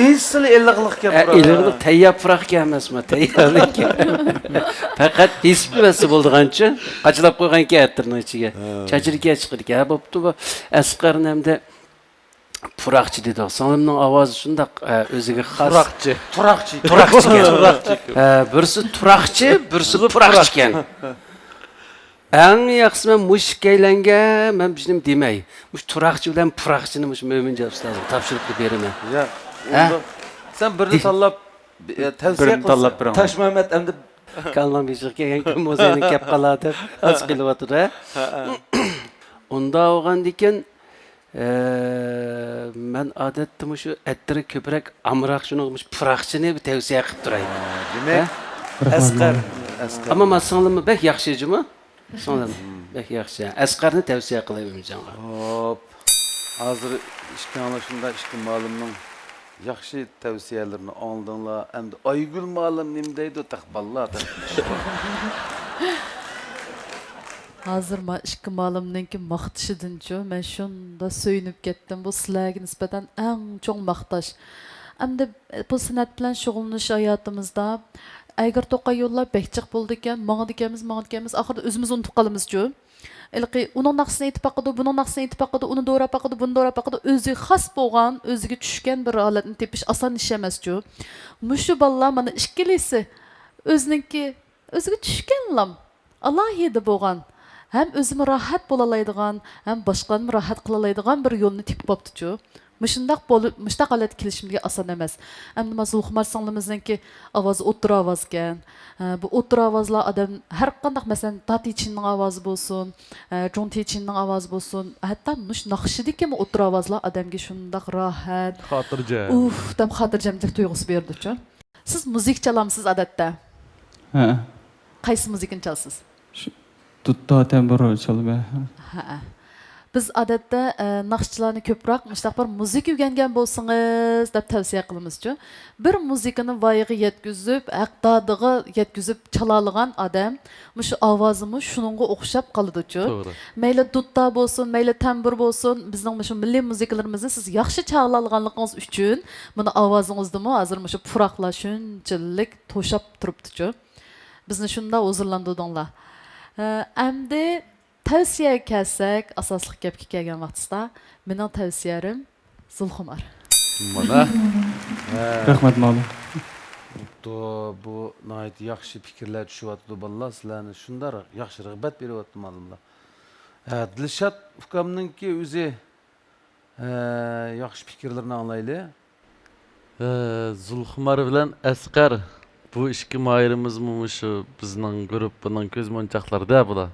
Esli elliqlikka puraq. Elliqlik tayyor puraqga emasmi? Tayyorlik. Faqat hisbasi bo'ldigancha qachlab qo'ygan ketirning ichiga. Chachirga chiqirga bo'pti bu Asqarning hamda puraqchi dedi. Sonimning ovozi shundoq o'ziga xos. Turaqchi. Birisi turaqchi, birisi puraqchi ekan. Eng yaxshisi men mushkaylanga men biznim demay. Mush turaqchi bilan puraqchini mush Mo'minjon ustozim topshirib beraman. Ya. Sen birini tanlab tavsiya qilsan. Toshmamat endi kalmam beshik kelgan kim o'zini kep qoladi. Az qilyapti. Unda olgandan keyin Ben adettim şu etleri köprek amrak şunu pırakçını bir tavsiye qilib turay. Demek Asqar. Ama men singlimni bek yaxshijimi? Singlim bek yaxshi. Asqarni tavsiye qilaman canga. Hop. Hazır işkin anlaşında işkin malımның yaxşı tavsiyelerini aldınlar. Hem de Aygül malım nimdeydi takballar. Hozir men ikki malimninki maqtishidinchu men shunda so'yinib ketdim. Bu sizlarga nisbatan eng cho'ng maqtash. Endi bu san'at bilan shug'ullanish hayotimizda agar to'qa yo'llar bekchiq bo'ldi ekan, mangdikanmiz, oxirida o'zimiz unutib qolamiz-ku. Ilqi uning naqsini aytib baqidi, buning naqsini aytib baqidi, uni do'rab baqidi, buni do'rab baqidi, o'ziga xos bo'lgan, o'ziga tushgan bir holatni tepish oson ish emas-ku. Mushu bolalar mana ikkilisi o'ziga tushganlam. Alohida bo'lgan. Hem özümü rahat bolalaydigan, hem başqalarını rahat qılalaydigan bir yolunu tepib bopti-chu. Müştaq holat kelishimga oson emas. Endi men Zulxumar singlimizninki ovozi o'tir ovoz ekan. Bu o'tir ovozlar odam har qanday masalan Tatichinning ovozi bo'lsin, Jon Tichinning ovozi bo'lsin, hatto mush naqshidiki o'tir ovozlar odamga shundaq rohat, xotirjam. Tam xotirjamlik tuyg'usi berdi-chu. Siz muzik chalamsiz odatda? Ha. Qaysi muzikani chalasiz? Tutta tembur çalıb. Ha. Biz odatda naqshchilarni ko'proq mushtaq bir muzik o'rgangan bo'lsangiz deb tavsiya qilamiz-chu. Bir muzikani voyaga yetkazib, aqdodiga yetkazib chalalagan odam, mushu ovozimi shuningga o'xshab qoladi-chu. Mayli dutta bo'lsin, mayli tambur bo'lsin, bizning mushu milliy muzikalarimizni siz yaxshi chalalaganligingiz uchun, buni ovozingizdimi hozir mushu puroqlar shunchalik to'shab turibdi-chu. Bizni shunda huzurlantirdinglar. Endi tavsiya kelsak, asosli gapga kelgan vaqtda mening tavsiyalarim Zulxumar. Mana. Rahmat ma'lum. Bu nəhayət yaxşı fikirlər düşüyatdı ballar sizlərni şundar yaxşı rəğbət veriyoatdı malımlar. Dilşat ukamnınki özü yaxşı fikirlərini anlaylı. Zulxumar bilan Asqar bu ikki mayırımız şu bizning grupning ko'zmonchoqlarda bular.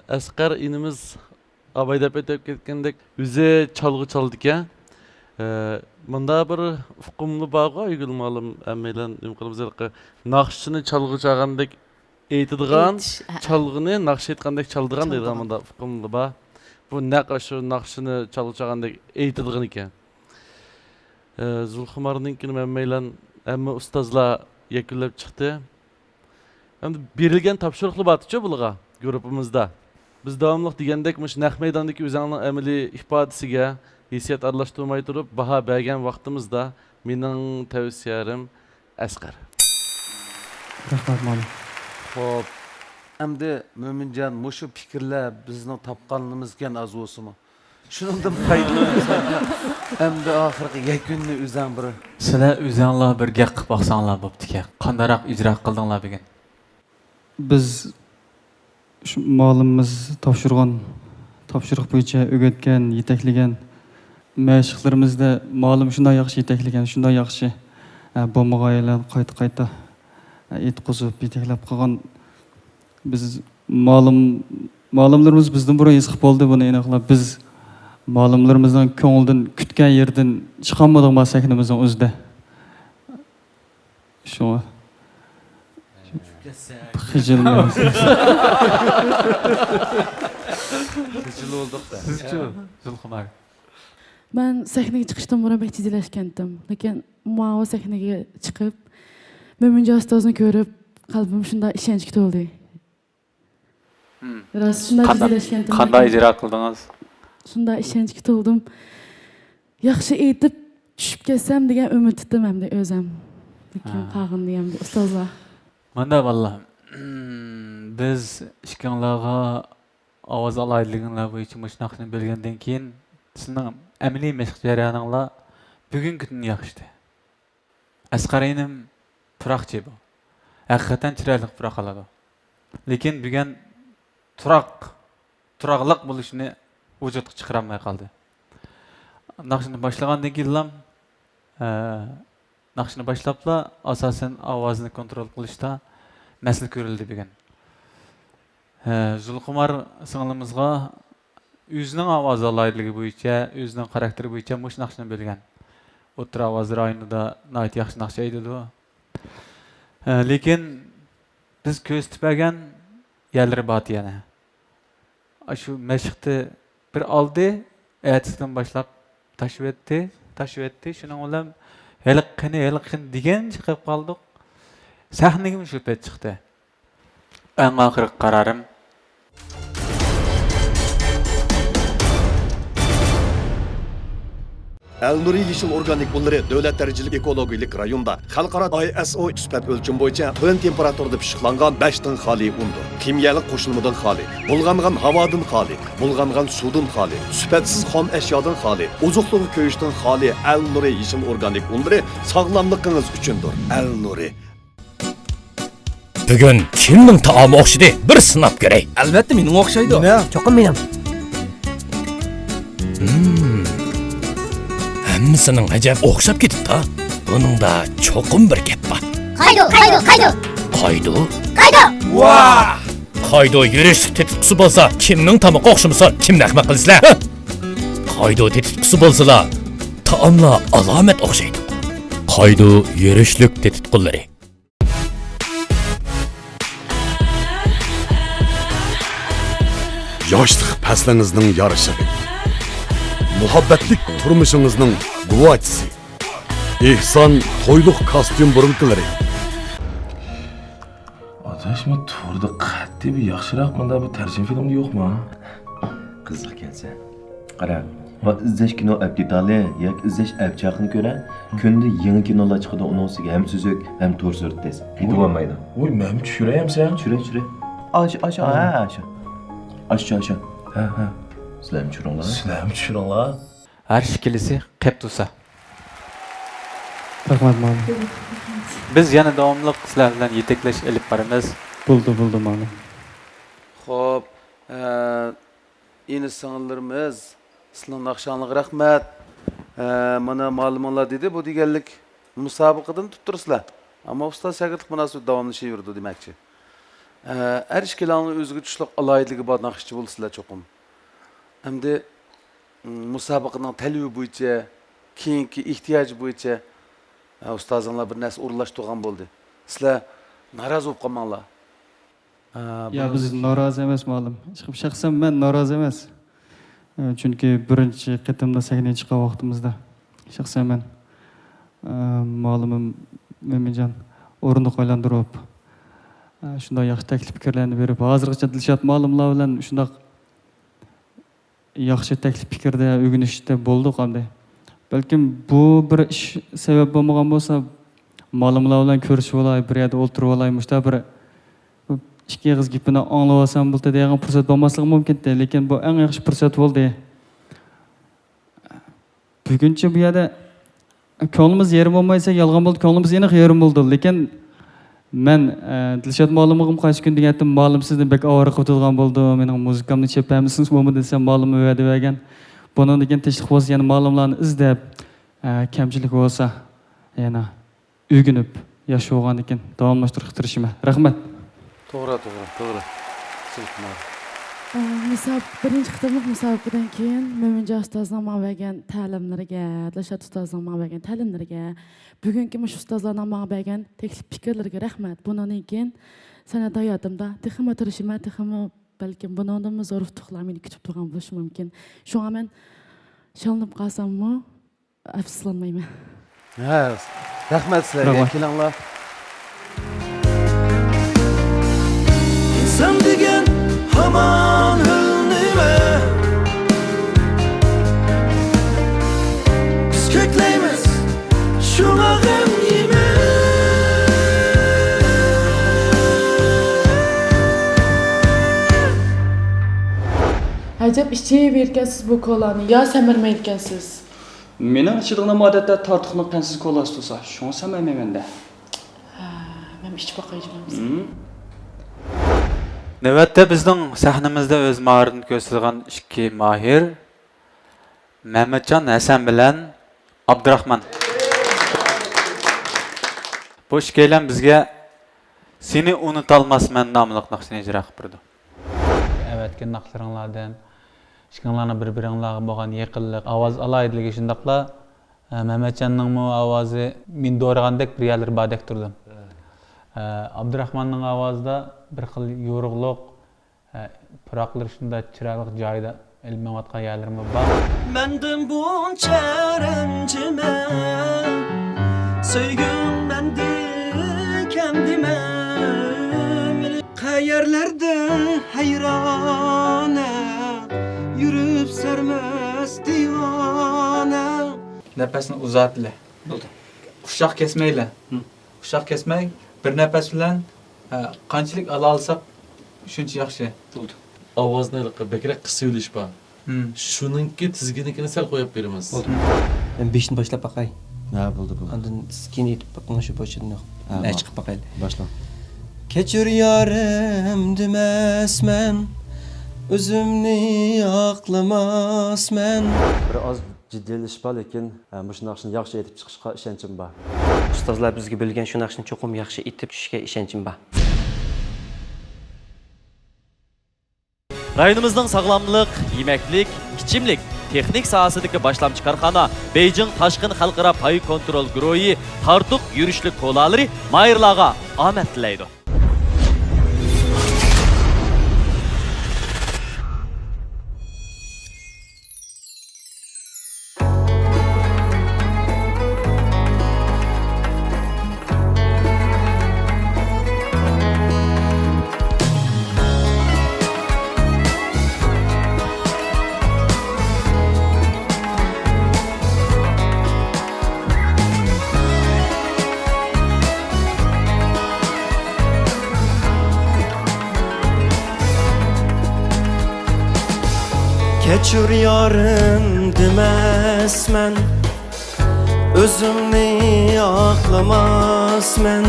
Asqar inimiz abay deb aytib ketgandek o'zi chalg'i chaldi ekan. Bunda bir huquqli bag'a Aygül malim ammelan nim qilamiz naqshini chalg'i chalgandek aytadigan, chalg'ini naqsh aytgandek chaldigan deydigan bunda huquqli ba. Bu naqsh naqshini chalg'i chalgandek aytadigan ekan. Zulxumarninkini ammelan Ama ustozlar yakunlab chiqdi. Endi berilgan topshiriqlar bor-ku bularga grupimizda. Biz davomli degandek mush naq maydondagi o'zingning amaliy ifodasiga hissiyat aralashtirmay turib, baho bergan vaqtimizda mening tavsiyalarim Asqar. Rahmat ma'lum. Xo'p. Endi Mo'minjon mushu fikrlar bizning topganligimizga azosimi? Shuningdan foydalansak, endi oxirgi yakunni o'zing bir. Sizlar o'zinglar bir gap qilib baqsanglar bo'pti-ku. Qandaroq ijro qildinglar bugun? Biz şu malımız topshiriq bo'yicha o'rgatgan, yetaklagan mashqlarimizda malum shunday yaxshi yetaklagan, shunday yaxshi bo'lmag'aylar qayta aytqizib yetaklab qolgan biz malumlarimiz bizdan burun yesib bo'ldi buni aniqlab biz malumlarimizdan ko'ngildan kutgan yerdan chiqolmadik ma sahnamizning o'zida. Shu Xijil olduk da. Sizchi, Zulxumar. Ben sahneye çıkıştan buna pek ciddileşkendim. Lakin o sahneye çıkıp Mo'minjon ustozini ko'rib qalbim shunda ishonchga to'ldi. Biraz shunda ciddileşkendim. Qanday ijro qildingiz? Shunda ishonchga to'ldim. Yaxshi aytib tushib kelsam degan umid tutdim hamda o'zim. Lekin qag'indi hamda ustozlar. Manda vallah. Biz ishkanlarga ovoz olaydiganlar bo'yicha mashqni bilgandan keyin sizning amaliy mashq jarayoninglar bugungi kun yaxshi. Asqarinim turaqchi bu. Haqiqatan chiroyli turoq qiladi. Lekin bugun turaqliq bo'lishini vujudga chiqarmay qoldi. Naqshni boshlagandan keyin naqshni boshlabla asosan ovozni kontrol qilishda mas'ul ko'rildi bugun. Zulxumar singlimizga o'zining ovoz aloyidligi bo'yicha, o'zining xarakteri bo'yicha mush naqshni bilgan. O'tir ovoz rayonida nayt yaxshi naqsha aytadi. Lekin biz ko'z tipagan yerlari bor yana. Shu mashqni bir oldi, ertasidan boshlab tashib etdi. Shuning bilan heliqini degan chiqib qoldik. Sahnaga shu payt chiqdi. Eng oxirgi qarorim Elnuri Yeşil Organik Bunları Devlet Derecelik Ekologik Rayonda Xalqaro ISO süpat ölçüm boyunca tön temperaturda pişiqlangan 5 tın xali undur. Kimyalik qo'shilmadan xali, bulg'angan havodan xali, bulg'angan suvdan xali, süpatsiz xom eşyadan xali, ozuqluğu ko'yishdan xali Elnuri Yeşil Organik Bunları sağlamlığınız üçündür. Elnuri. Bugün kimning taomi o'xshidi? Bir sinab ko'ray. Albatta mening o'xshaydi. Nima? Cho'qim mening. Hammasining ajab o'xshab ketibdi. Buningda cho'qim bir gap bor. Qaydo. Vah! Qaydo yurish tetitqusi bo'lsa, kimning tamoqi o'xshamasa, kimni ahmoq qilasizlar? Qaydo tetitqusi bo'lsalar, taomlar alomat o'xshaydi. Qaydo yurishlik tetitqullari. Yoshlik faslingizning yarışığı. Muhabbetlik turmuşunuzun guvochisi. Ehson to'yliq kostyum burunqilari. Adashma to'rda qat'iy bir yaxshiroq bunda bir tarjima filmi yo'qmi? Qiziq kelsa. Qara, va izlash kino aptitali yoki izlash abchaqni ko'ra, kunda yangi kinolar chiqadi, uning ustiga ham suzuk, ham to'r surtdes. Yetib olmaydi. Voy, men tushirayapsan? Tushira. Aşağı. Ha. Sizlarni tushiringlar. har shikilisi qep tursa. Rahmat mana. Biz yana davomli sizlar bilan yetaklash olib boramiz. Bo'ldi mana. Xo'p, ini singillarimiz, sizlarning naqshanliq rahmat. Mana ma'lumotlar dedi, bu deganlik musobaqadan tuttursizlar. Ammo ustoz shagird munosabat davomlashaverdi demakchi. Her işkilanın özgü tuşluk alaylığı bana naqshchi bo'lsizlar cho'qim. Hamda musabaqaning talebi bo'yicha, keyingi ehtiyoj bo'yicha ustozinglar bir narsa o'rlashtirgan bo'ldi. Sizlar norozi bo'lib qolmanglar. Ya biz norozi emas ma'lum. Shaxsan men norozi emas. Chunki birinchi qitimda sahnaga chiqqan vaqtimizda shaxsan men ma'lumim Mo'minjon o'rindiq aylantirib shunday yaxshi taklif fikrlarni berib, hozirgacha Dilshod ma'lumlar bilan shunday yaxshi taklif fikrda o'rganishda bo'ldi qanday. Balkim bu bir ish sabab bo'lmagan bo'lsa, ma'lumlar bilan ko'rishib olay, bir yerda o'tirib olay, mushta bir ikki og'iz gapini anglab olsam bo'ldi degan fursat bo'lmasligi mumkin-da, lekin bu eng yaxshi fursat bo'ldi. Buguncha bu yerda ko'nglimiz yerim bo'lmaysa, yolg'on bo'ldi, ko'nglimiz yana yerim bo'ldi, lekin men Dilshod ma'lumim qaysi kun degandim, ma'lum sizni bek avara qilib turgan bo'ldi. Mening musikamni chepamisiz bo'lmi desam, ma'lum va'da bergan. Bundan degan tinchlik bo'lsa, yana ma'lumlarni izlab, kamchilik bo'lsa, yana o'rganib yashayotgan ekan, davomlashtirib tirishim. Rahmat. To'g'ri. Birinchi qitimliq musobaqadan keyin Mo'minjon ustozning menga bergan ta'limlariga, Dilshod ustozning menga bergan ta'limlariga, bugungi mush ustozlarning menga bergan taklif fikrlariga rahmat. Bundan keyin san'at hayotimda texmo turishim, texmo balkim bundan zo'r yutuqlar meni kutib turgan bo'lishi mumkin. Shunga men shalinib qolsammi, afsuslanmayman. Ha, rahmat sizlarga. Kelinglar. İnsan degan hamon nima? Biz ko'klaymiz shunga g'am yema. Ajab ichayvergansiz bu kolani, yo samirmayotgansiz. Mening ichadiganim odatda tortiqni qansiz kolasi tursa, shuni samayman-da. Men ichib boqayman. Navbatda bizning sahnamizda o'z mahoratini ko'rsatgan ikki mahir Mehmetjon Hasan bilan Abdurahmon. Bu ikkilan bizga Seni unutolmasman nomli naqshni ijro qilib berdi. Evetki naqshlaringlardan İşkinlarni bir-biringlarga bo'lgan yaqinlik, ovoz alayidligi shundaqla Mehmetcanning mu ovozi men do'ragandek bir yerlar bordek turdim. Abdurahmonning ovozida bir xil yo'rug'liq, puroqlar shunda chiroyli joyida ilmayotgan yerlarmi bor. Mendim buncha ranjima Söygüm mendi kendime Qayerlerde hayrana Yürüp sermez divana Nefesini uzat ile. Uşak kesmeyle. Uşak kesmek bir nefes bilen qanchalik ala alsak shuncha yaxshi. Ovozni bekrak qisib yo'lish bor. Shuningki tizginlikini sal qo'yib beramiz. Ben 5'ni başlap bakay. Ha bo'ldi bu. Ondan skin etip bakın şu başını. Ne çıkıp bakayım. Başla. Keçür yarım demesmen Özümni aklamasmen Bir az ciddiyleşip bor, lekin bu naqshni yaxshi etib chiqishga ishonchim bor. Ustozlar bizga bilgan shu naqshni cho'qim yaxshi etib tushishga ishonchim bor. Rayonimizning sog'lomlik, yemeklik, ichimlik, texnik sohasidagi boshlamchi korxona Beijing Tashqin xalqaro pay kontrol guruhi tartuq yurishlik ko'lalari mayirlarga omad tilaydi. Keçür yarım demesmen Özümni aklamasmen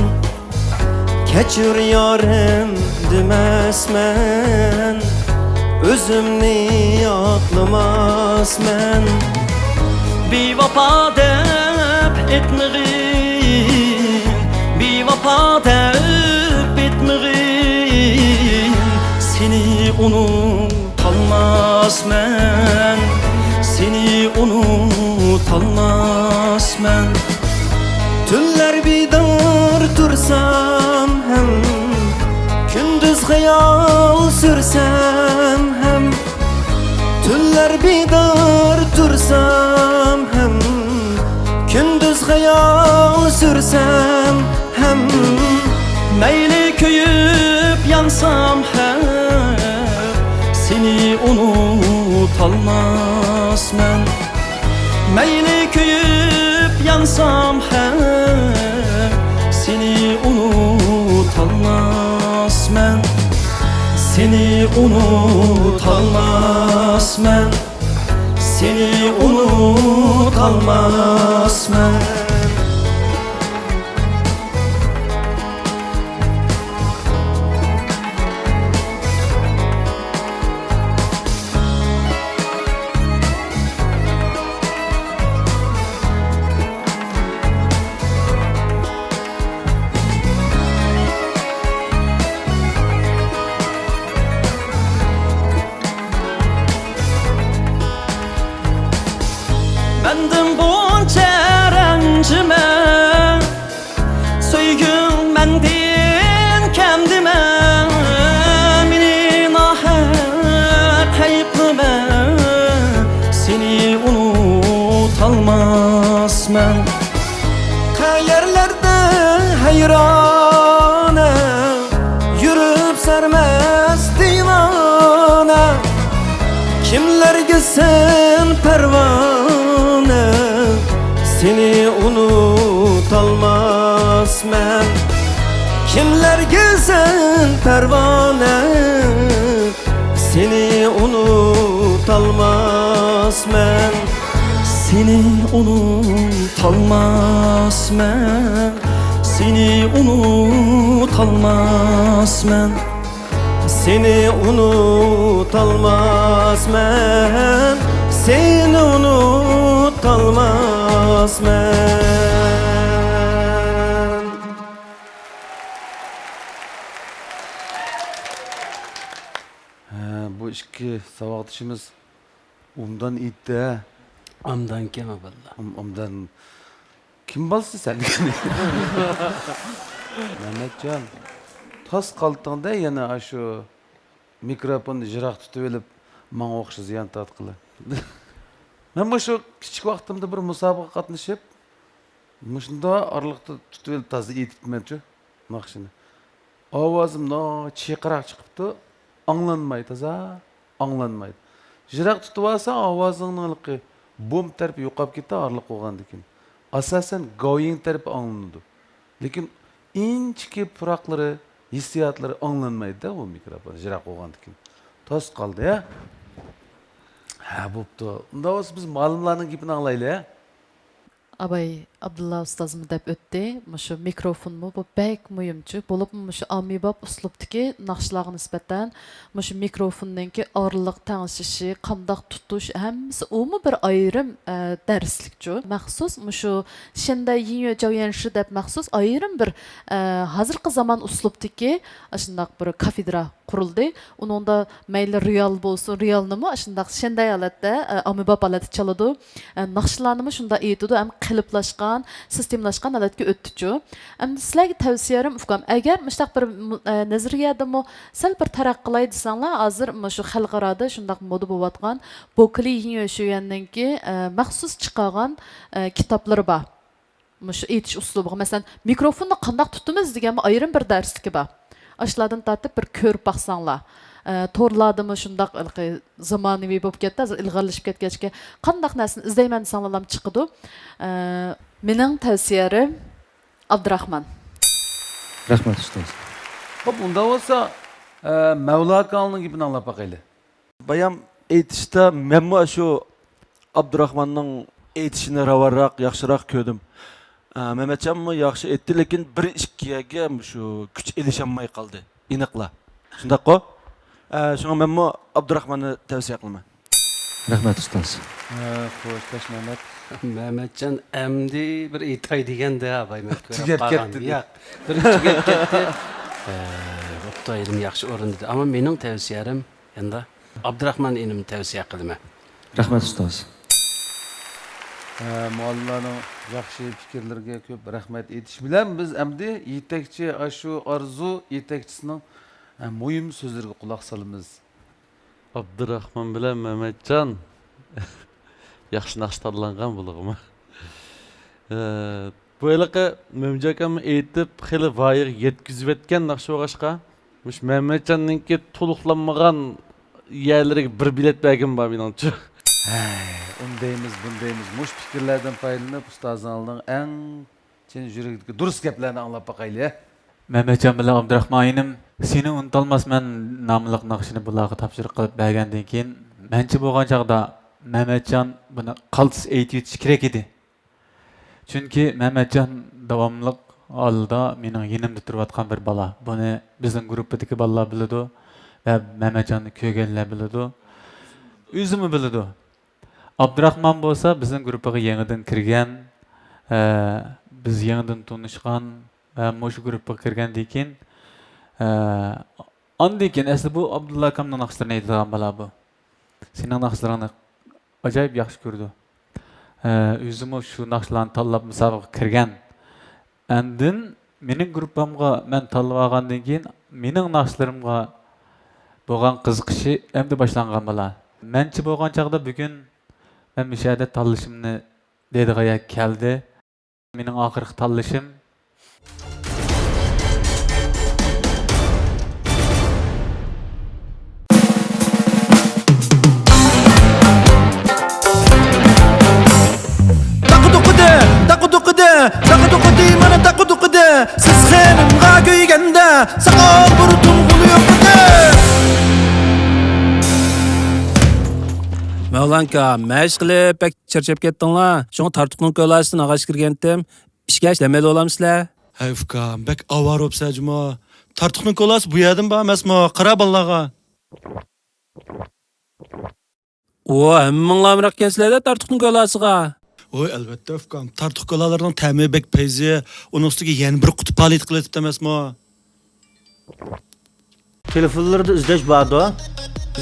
Keçür yarım demesmen Özümni aklamasmen Bir vapa dep etmeğin Bir vapa dep etmeğin Seni unutalmaz men Seni unutalmaz men Tünler bidar dursam hem Gündüz hayal sürsem hem Tünler bidar dursam hem Gündüz hayal sürsem hem Meyli köyüp yansam hem Seni unutalmaz men Meyli köyüp yansam hem Seni unutalmaz men Seni unutalmaz men Seni unutalmaz men Mendim bunca rencime Söygüm mendin kendime Mini naher kayıplime Seni unutalmaz men Kayerlerde hayrana Yürüp sermez divana Kimlerge sen pervane Seni unutalmaz men Kimlerge sen pervane Seni unutalmaz men Seni unutalmaz men Seni unutalmaz men Seni unutalmaz men Seni unutalmaz men Bu iki savoqdishimiz Umdan itti. Amdan kim valla? Umdan kim balsı sen? Mehmetcan, tas qaltığında yana şu mikrofonu jiroq tutib olib, manga o'xshash ziyon tortqili. Men bu şu kichik vaqtimda bir musobaqa qatnashib, shunda oraliqda tutib olib toza aytibman-ku naqshini. Ovozim chiqaroq chiqibdi, anglanmaydi, toza anglanmaydi. Jiroq tutib olsa ovozingning bom tarafı yo'qolib ketdi, oraliq bo'lgandan keyin. Asasen going tarafı anglanadi. Lekin inchki puroqlari, hissiyotlari anglanmaydi-da o mikrofon jiroq bo'lgandan keyin. Toz qoldi ya. Ha, bo'pti. Unda bo'lsa biz ma'lumlarning gapini anglaylik-a. Abay Abdullah ustazım deb o'tdi. Mushu mikrofonmu bu bek mühimchi. Bo'lib mushu amibab uslubdagi naqshlarga nisbatan mushu mikrofonninki oraliq tangshishi, qandoq tutish hammasi umi bir ayrim darslikchu. Maxsus mushu shunday yinyo javyanshi deb maxsus ayrim bir hozirgi zamon uslubdagi shundaq bir kafedra qurildi. Uningda mayli real bo'lsin, realnimi shundaq shunday holatda amibab holatda chaladi. Naqshlarni shunda aytadi, ham qiliplashgan, sistemlashgan holatga o'tdichu. Endi sizlarga tavsiyalarim ufqam, agar mushtaq bir nazariyadami sal bir taraqqilay desanglar, hozir shu xalqarada shundaq moda bo'layotgan Bokli Yinyoshyanninki maxsus chiqargan kitoblari bor. Shu aytish uslubiga, masalan, mikrofonni qandoq tutamiz degan ayrim bir darsligi bor. Ashlardan tortib bir ko'rib baqsanglar. Torlardimi shundaq zamonaviy bo'lib ketdi, ilg'orlashib ketgachga qandaq narsani izlayman desanglar ham chiqadi. Mening tavsiyalarim Abdurahmon. Rahmat ustoz. Hop, unda bo'lsa, Mavla kanalning gapini anglab baqaylik. Bayam aytishda men shu Abdurahmonning aytishini ravarroq, yaxshiroq ko'rdim. Mehmetcanmi yaxshi aytdi, lekin 1-2ga shu kuch elisholmay qoldi. Aniqla. Shundaq-ku? Shunga men Abdurahmonni tavsiya qilaman. Rahmat ustoz. Xo'sh, Mehmet. Mehmetcan endi bir aytay deganda abay men ko'rib Tugab ketdi. Yo'q, bir tugab ketdi. Bo'pti, edim yaxshi o'rinda. Ammo mening tavsiyalarim endi Abdurahmon enim tavsiya qilaman. Rahmat ustoz. Muallimlarning yaxshi fikrlariga ko'p rahmat aytish bilan biz endi yetakchi shu orzu yetakchisining muhim so'zlariga quloq solamiz. Abdurahmon bilan Mehmetcan yaxshi naqsh tanlangan bo'lug'imi. Bu yilqi Mumjakam aytib, xili voyiq yetkizib etgan naqsh o'g'ashqa, mush Mehmetcanninki to'liqlanmagan yerlariga bir bilet bergim bor meningcha. Undaymiz, bundaymiz. Mush fikrlardan foydalanib ustozlarning eng chin yuragidagi durust gaplarni anglab baqaylik. Mehmetcan bilan Abdurahmonim seni unutolmasman nomli naqshini bularga topshiriq qilib bergandan keyin menchi bo'lgan chaqda Mehmetcan buni qaltis aytib o'tish kerak edi. Chunki Mehmetcan davomli oldida mening yonimda turayotgan bir bola. Buni bizning gruppadagi bolalar biladi va Mehmetcanni ko'rganlar biladi. O'zimi biladi. Abdurahmon bo'lsa bizning gruppaga yangidan kirgan, biz yangidan tanishgan va shu gruppaga kirgandan keyin ondan keyin asli bu Abdulla akamning naqshlarini aytadigan bola bu. Sening naqshlaringni ajoyib yaxshi ko'rdi. O'zim shu naqshlarni tanlab musobaqaga kirgan. Andin mening gruppamga men tanlab olgandan keyin mening naqshlarimga bo'lgan qiziqishi endi boshlangan bola. Menchi bo'lgan chaqda bugun men mishada tanlashimni dediga keldi. Mening oxirgi tanlashim Taqıdıqıdı, mana taqıdıqıdı. Siz xenimga göygende saqal bir tulğulu yoqdı. Mavlanka, məşq qilib pek charchab ketdinglar. Şoňa tartiqning ko'lasini ag'ash kirgandim. Ishga ishlamay olamsizlar? Hay ukam, bek avar opsajmo. Tartiqning ko'lasi bu yerdan bormasmi? Qara bolalarga. Hammanglar amroq kelsizlar-da tartiqning ko'lasiga. Oy, albatta ukam. Tartiq ko'lalarning ta'mi bek payzi. Uning ustiga yana bir qutib palit qilib emasmi? Telefonlarda izlash borda.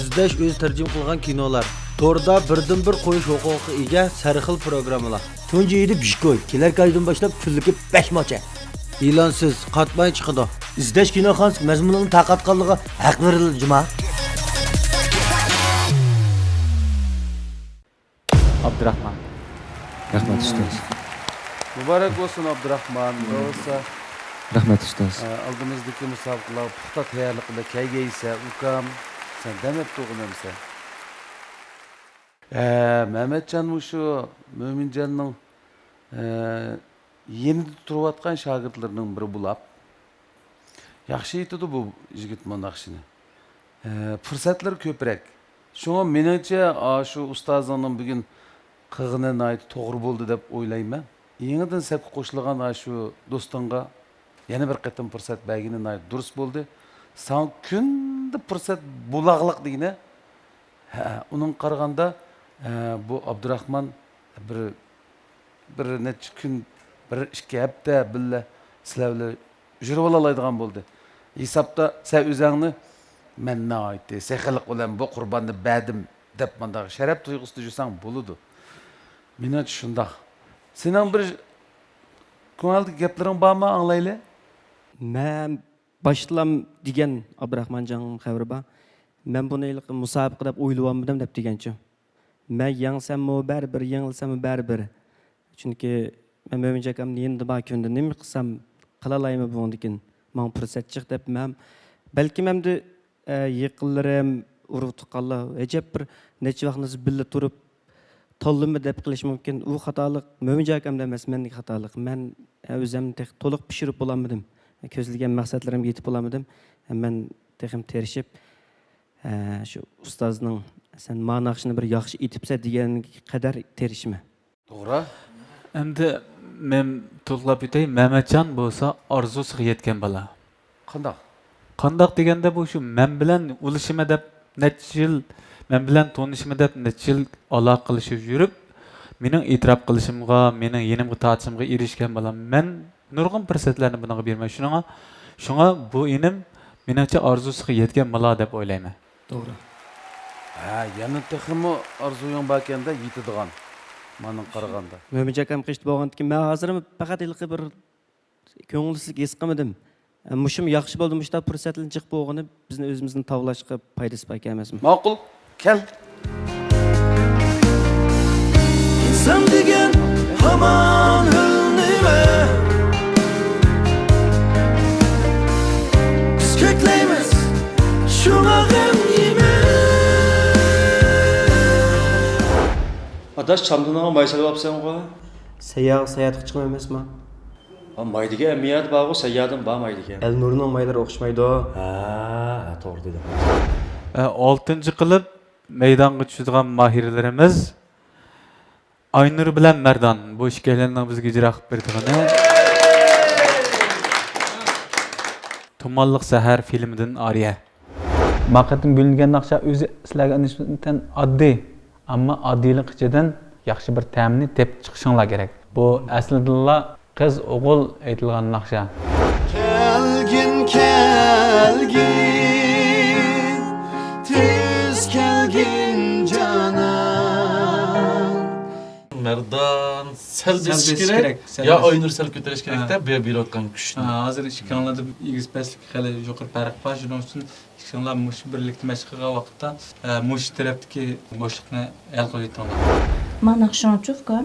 Izlash o'zi tarjima qilgan kinolar. Torda birden bir qo'yish huquqi ega sarxil programmalar. Tunji yedi Bishkoy. Kelar kaydan boshlab kunligi 5 mocha. E'lonsiz qatmay chiqadi. İzlash kinoxons mazmunini taqatqanligiga haq berildi juma. Abdurrahman. Rahmat ustoz. Mübarek olsun Abdurrahman. Olsa Rahmat ustoz. Aldığımızdaki müsabakalar puxta tayyorlikda kaygaysa ukam sen demek to'g'rimsan. Mehmetcan şu Mo'minjonning yeni turayotgan shogirdlarining biri bo'lib yaxshi aytadi bu yigit mandaqshini. Fursatlar ko'proq. Shunga meningcha shu ustozning bugun qilg'ini to'g'ri bo'ldi deb o'ylayman. Yangidan sapga qo'shilgan shu do'stingga yana bir qatim fursat bergani durust bo'ldi. San kunda fursat bulaqliq deyni. Uning qaraganda bu Abdurrahman bir necha kun, bir 2 hafta billa sizlarga yurib olaydigan bo'ldi. Hisobda sen o'zingni men aytdi, sexilik bilan bu qurbonni berdim deb manda sharaf tuyg'usida yursang bo'ladi. Meni shundoq. Sening bir ko'ngilda gaplaring bormi, anglayli? Men başlam degan Abdurahmonjon xabari bor. Men buni musobaqa deb o'ylayapman deb deganchi. Men yangsammi baribir, yangilsammi baribir. Chunki men Mo'minjon akamni endi bor kunda nima qilsam qilalaymi bundikin. Men fursat chiq deb men balki menda yaqinlarim urib tuqqanlar ajab bir necha vaqtimiz birga turib to'limi deb qilish mumkin. U xatolik Mo'minjon akamda emas, menning xatolik. Men o'zimni to'liq pishirib bo'lmadim. Ko'zlagan maqsadlarimga yetib olamadim. Men texim terishib shu ustozning sen ma'noqishini bir yaxshi aytibsa degan qadar terishmi? To'g'ri. Endi men to'g'rilab o'tay, Mehmetjon bo'lsa orzusiga yetgan bola. Qandoq? Qandoq deganda bu shu men bilan ulishima deb necha yil, men bilan tonishima deb necha yil aloqa qilishib yurib, mening e'tirof qilishimga, mening yenimga tortishimga erishgan bola. Men nurg'un fursatlarni bunga bermay, shunga bu inim meningcha orzusiga yetgan bola deb o'ylayman. To'g'ri. Yana texmi orzuying bor ekanda yetadigan. Mening qaraganda. Mo'minjon akam qishdi bo'lgandan men hozir faqat bir ko'ngilsizlik his qilmadim. Mushum yaxshi bo'ldi, mushta fursatlarni chiqib bo'lgani bizni o'zimizni tavlashga foydasi bor emasmi? Ma'qul. Kel. İnsan degan hamon nima? Biz ko'klaymiz, shunga g'am yema. Adaş çamdığına maysal yapsan o? Sayatga chiqma emasmi? Maydiga emniyet bağı sayyadan bağmaydiga. El nurning maylari o'xshamaydi. To'g'ri dedim. 6-cı qilib maydonga tushadigan mahirlarimiz Aynur bilan Merdan bu ikkalanning bizga ijro qilib berdigani Tumanliq sahar filmidan Ariya. Maqatim bo'lingan naqsha o'zi sizlarga nisbatan oddiy, ammo oddiylik ichidan yaxshi bir ta'mni tep chiqishinglar kerak. Bu aslida qiz o'g'il aytilgan naqsha. Kelgin tez kelgin canan. Merdan sel besish besish kerak. kerak. Ya Aynur sel ko'tarish kerak da bu berayotgan kuchni. Hozir ikkilanlarda egiz pastlik hali yuqori farq bor. Shuning uchun ikkilanlar mush birlikda mashq qilgan vaqtda mush tarafdagi bo'shliqni hal qilib yetganlar. Mana Xonchuvka,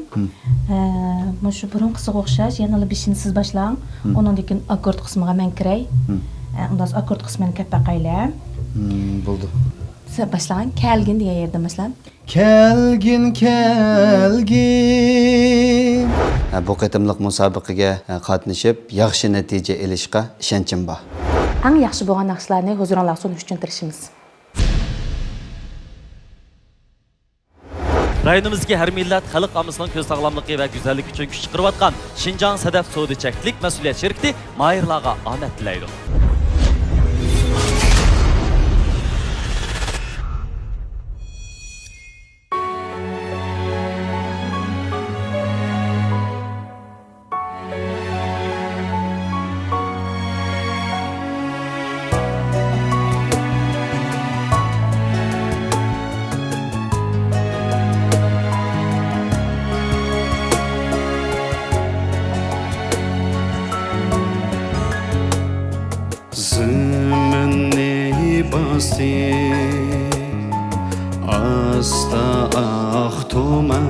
mushu burunqisiga o'xshash, yana beshini siz boshlang. Undan keyin akkord qismiga men kiray. Undan so'ng akkord qismini katta qaylar. Bo'ldi. Siz boshlang, kelgin degan yerda masalan. Kelgin. Bu qatimliq musobaqaga qatnashib, yaxshi natija elishga ishonchim bor. Eng yaxshi bo'lgan naqshlarni huzuringizga sunish uchun tirishimiz. Rayonimizdagi har millat xalq omasining ko'z sog'lomligi va go'zallik uchun kuch chiqarayotgan Xinjiang Sadaf Sodichaklik mas'uliyat shirkati mayirlarga omad tilaydi. asta ah tuman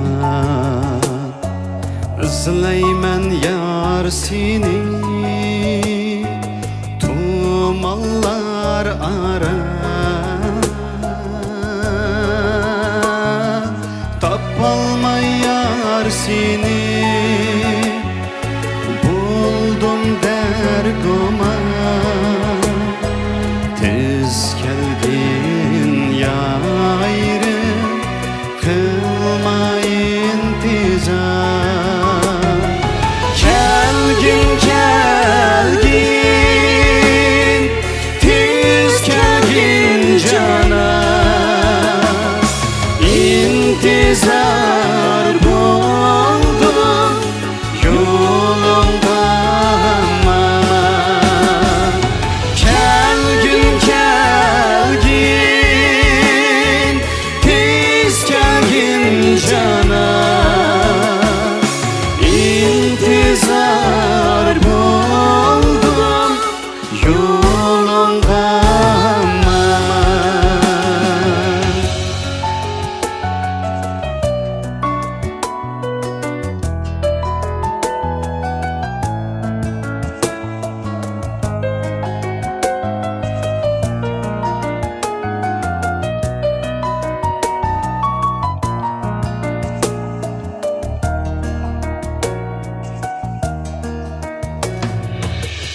izlayman yar seni tumanlar ara tapalmay yar seni buldum dergoma tez geldin yayrım kılma intizar kelgin kelgin tez kelgin cana intizar buldum yolunda ama kelgin kelgin tez kelgin cana intizar buldum yolunda ama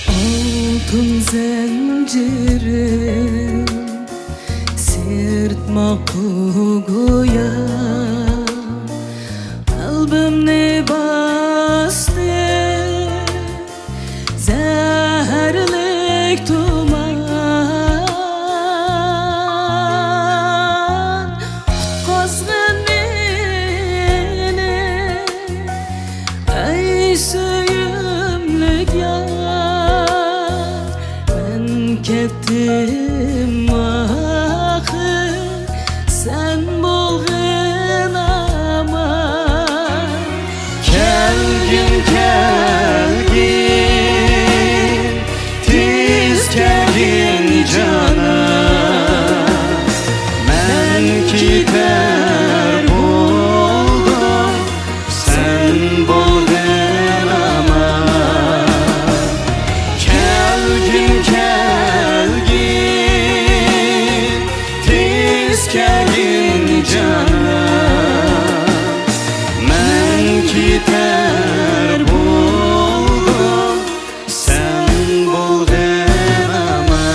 Altın zincirim sırtma kuguya kalbimni bastı zehirlik tuman kazgın beni ey söyümlük yar kettim ahir sen bulgın ama kelgin kelgin tez kelgin cana men gider buldum sen bulgın ama kelgin kelgin tez kelgin cana men gider buldum sen bulgın ama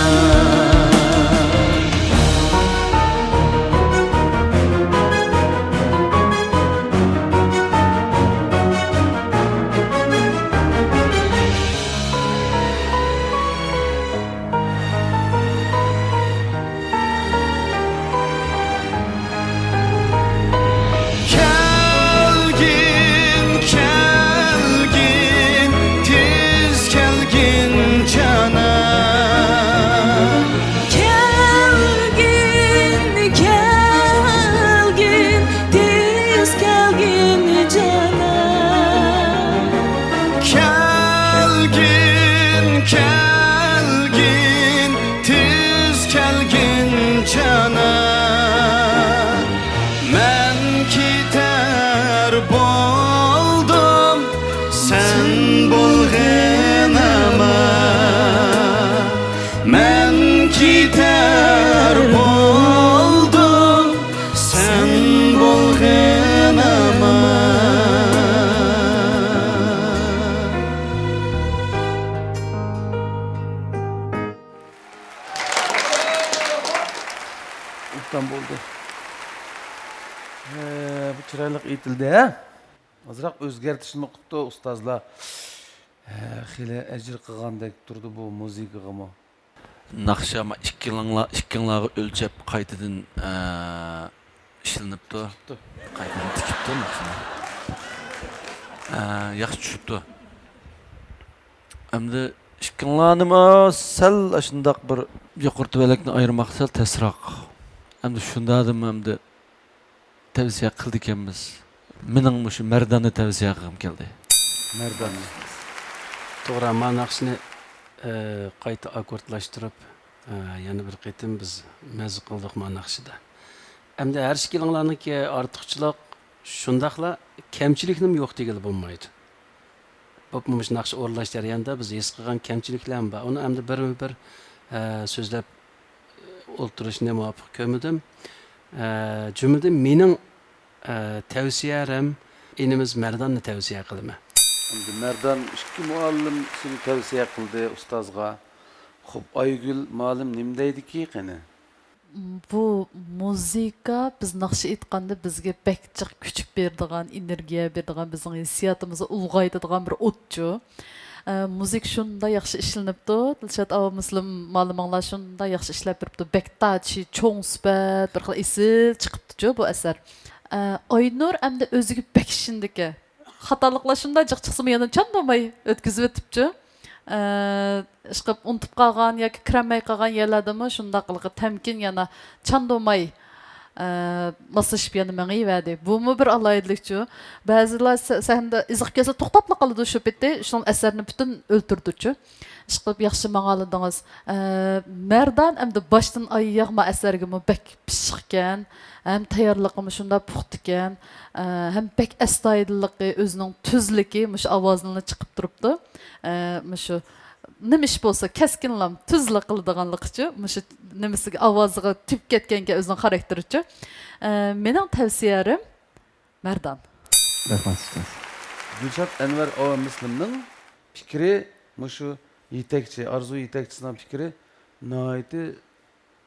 kelgin kelgin tez kelgin cana kelgin kelgin tez kelgin cana kelgin kelgin tez kelgin cana men gider buldum sen bulgın ama men gider buldum sen bulgın ama Utan bo'ldi. Bu chiroyli aytildi, ha? Azroq o'zgartirishni qilibdi ustozlar. Xili ajr qilgandek turdi bu muzikaga. Naqshama ikkinglarga o'lchab qaytadan ishlanibdi. Qaytadan tikibdi naqshani. Yaxshi tushibdi. Endi ikkinglarni sal shundoq bir yuqorti velakni ayirmoq sal tezroq. Endi shundadim endi tavsiya qildi ekanmiz. Mening shu mardonni tavsiya qilgim keldi. Mardonni. To'g'ri, mana naqshni qayta akkordlashtirib yana bir qitim biz mazza qildik mana naqshida. Endi har ikkalanglarniki ortiqchilik shundaqla kamchiliknim yo'q degili bo'lmaydi. Bu naqsh o'rlash jarayonida biz his qilgan kamchiliklar bor. Uni endi bir so'zlab o'ltirishni muvofiq ko'rmadim. Jumladan mening tavsiyarim inimiz Mardonni tavsiya qilaman. Endi Mardan ikki muallim seni tavsiya qildi ustozga. Xo'p, Aygul muallim nima deydiki qani? Bu muzika biz naqshi aytganda bizga bakchiq kuch beradigan, energiya beradigan, bizning hissiyotimizni ulg'aytiradigan bir o'tchu. Muzik shunda yaxshi ishlanibdi. Dilshod ava muslim ma'lumotlar shunda yaxshi ishlab turibdi. Bektachi, cho'ng sifat bir xil esil chiqibdi bu asar. Aynur hamda o'ziga bakishindiki xatoliklar shunda jiq chiqsa yana chandamay o'tkazib o'tibdi. Ishqib unutib qolgan yoki kiramay qolgan yerlardami shunda qilib tamkin yana chandamay masashib yana mangiyverdi. Bumi bir alaydilikchu. Ba'zilar sahanda iziq kelsa to'xtabla qoladi shu paytda, shu asarni butun o'ltirdichu. Ishqib yaxshi mang'aladingiz. Mardan hamda boshdan oyoqma asarga bak pishiqkan, ham tayyorligimi shunda puxta ekan, ham bak astoydilligi, o'zining tuzligi, mush ovozini chiqib turibdi. Mushu nima ish bo'lsa kaskinlam tuzli qiladiganligichi, mushu nimasiga ovoziga tip ketganga o'zining xarakteri-chi. Mening tavsiyarim Mardan. Rahmat ustoz. Dilshod Anvar ava muslimning fikri mushu yetakchi, arzu yetakchisining fikri nihoyatda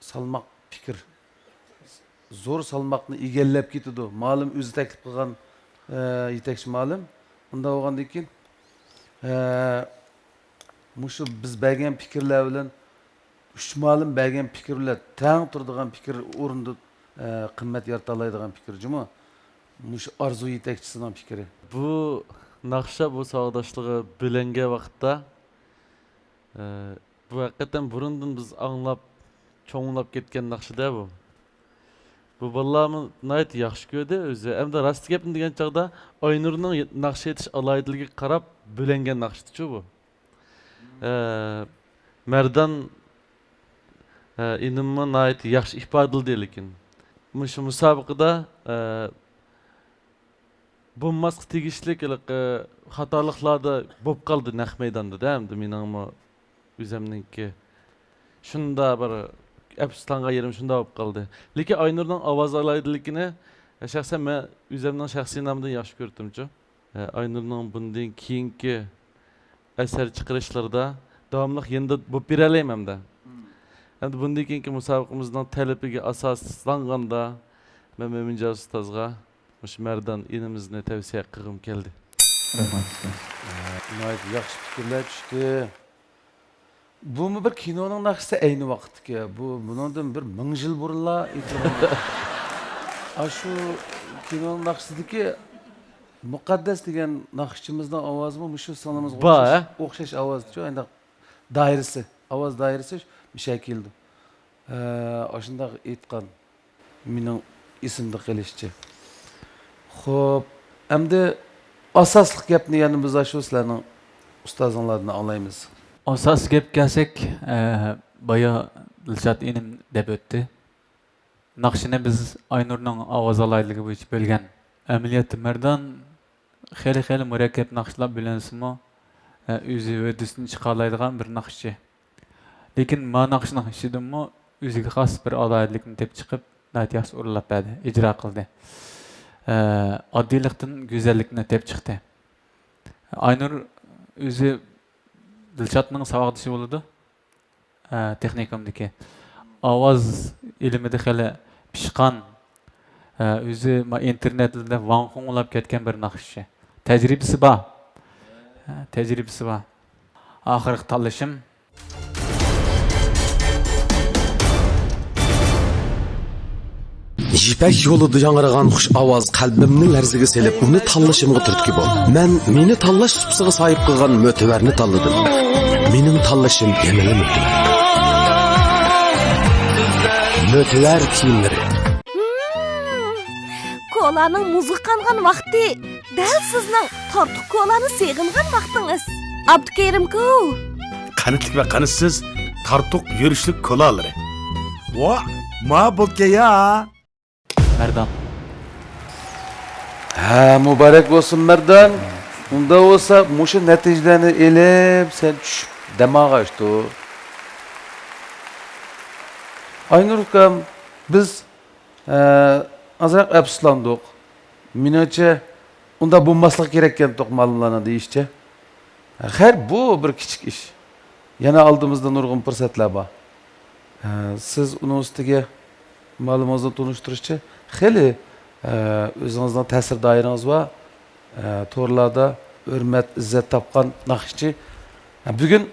salmoq fikr. Zo'r salmoqni egallab ketadi. Ma'lum o'zi taklif qilgan yetakchi ma'lum. Unda bo'lgandan keyin mushu biz bergan fikrlar bilan uch ma'lum bergan fikr bilan teng turadigan fikr o'rinda qimmat yarata oladigan fikr juma. Mushu arzu yetakchisining fikri. Bu naqsha bu sog'doshligi bilingan vaqtda bu haqiqatan burundan biz anglab, cho'nglab ketgan naqshida bu. Bu bolalarni nihoyat yaxshi ko'rdi o'zi. Hamda rost gapni degan chog'da Aynurning naqsh etish aloyidligiga qarab bo'lingan naqshdi-chu bu. Mardan inimni nihoyat yaxshi ifodaladi lekin. Shu musobaqada bo'lmasqa tegishlik xatoliklarda bo'lib qoldi naq maydonda hamda meningmi o'zimningki shunda bir afsuslangan yerim shunda bo'lib qoldi. Lekin Aynurning ovoz aloyidligini shaxsan men o'zimning shaxsiy nomimdan yaxshi ko'rdim-chu. Aynurning bundan keyingi asar chiqarishlarda davomli endi bo'lib bera olmayman-da. Endi bundan keyingi musobaqamizning talabiga asoslanganda men Mo'minjon ustozga shu Mardan inimizni tavsiya qilgim keldi. Rahmat ustoz. Nihoyat yaxshi fikrlar tushdi. Bu bir kinoning naqshi ayni vaqtga. Bundan bir 1000 yil burunlar aytilgan. Shu kinoning naqshidagi muqaddas degan naqshchimizning ovozimi shu sonimizga o'xshash ovozchi, endi doirasi, ovoz doirasi bir shaklda. Shunday aytgan mening esimda qilishchi. Xo'p, endi asosli gapni yana biz shu sizlarning ustozinglardan anglaymiz. Asas gap kelsak, boya Dilshod inim deb o'tdi. Naqshini biz Aynurning ovoz aloyidligi bo'yicha bo'lgan. Amaliyotda Mardan xeyli murakkab naqshlar bilansimi, o'zi o'disini chiqa oladigan bir naqshchi. Lekin ma naqshning ishidimi o'ziga xos bir aloyidlikni deb chiqib, nihoyat yaxshi o'rlab berdi, ijro qildi. Oddiylikdan go'zallikni deb chiqdi. Aynur o'zi Dilshodning savodisi bo'ldi. Texnikumdagi ovoz ilmida xeli pishqan, o'zi internetda vanqonglab ketgan bir naqshchi. Tajribasi bor. Oxirgi tanlashim Yipek yolida yangragan xush ovoz qalbimni larziga selib, uni tanlashimga turtki bo'ldi. Men meni tanlash supsiga sahib qilgan mo'tivarni tanladim. Mening tanlashim yanada mo'tivar. Mo'tivar kiyimlari. Kolaning muziq qangan vaqti, dal sizning tortiq kolani seg'ingan vaqtingiz. Abdukerim-ku. Qanitlik va qanitsiz tartuq yürüşlük kolaları. Va, ma bolke ya. Merdan. Ha, mübarek olsun Merdan. Unda olsa muşu neticelerini elip sen düşüp demağa işte o. Aynur ukam biz azırak əpslandık. Minöçe unda bulmaslık gereken tokmalılana deyişçe. Her bu bir küçük iş. Yana aldığımızda nurgun fırsatlar var. Siz üniversiteye malumuzdan tanıştırışçı. Heli özünüzden tesir dairiniz var. Torlarda hürmet, izzet tapkan nakışçı. Bugün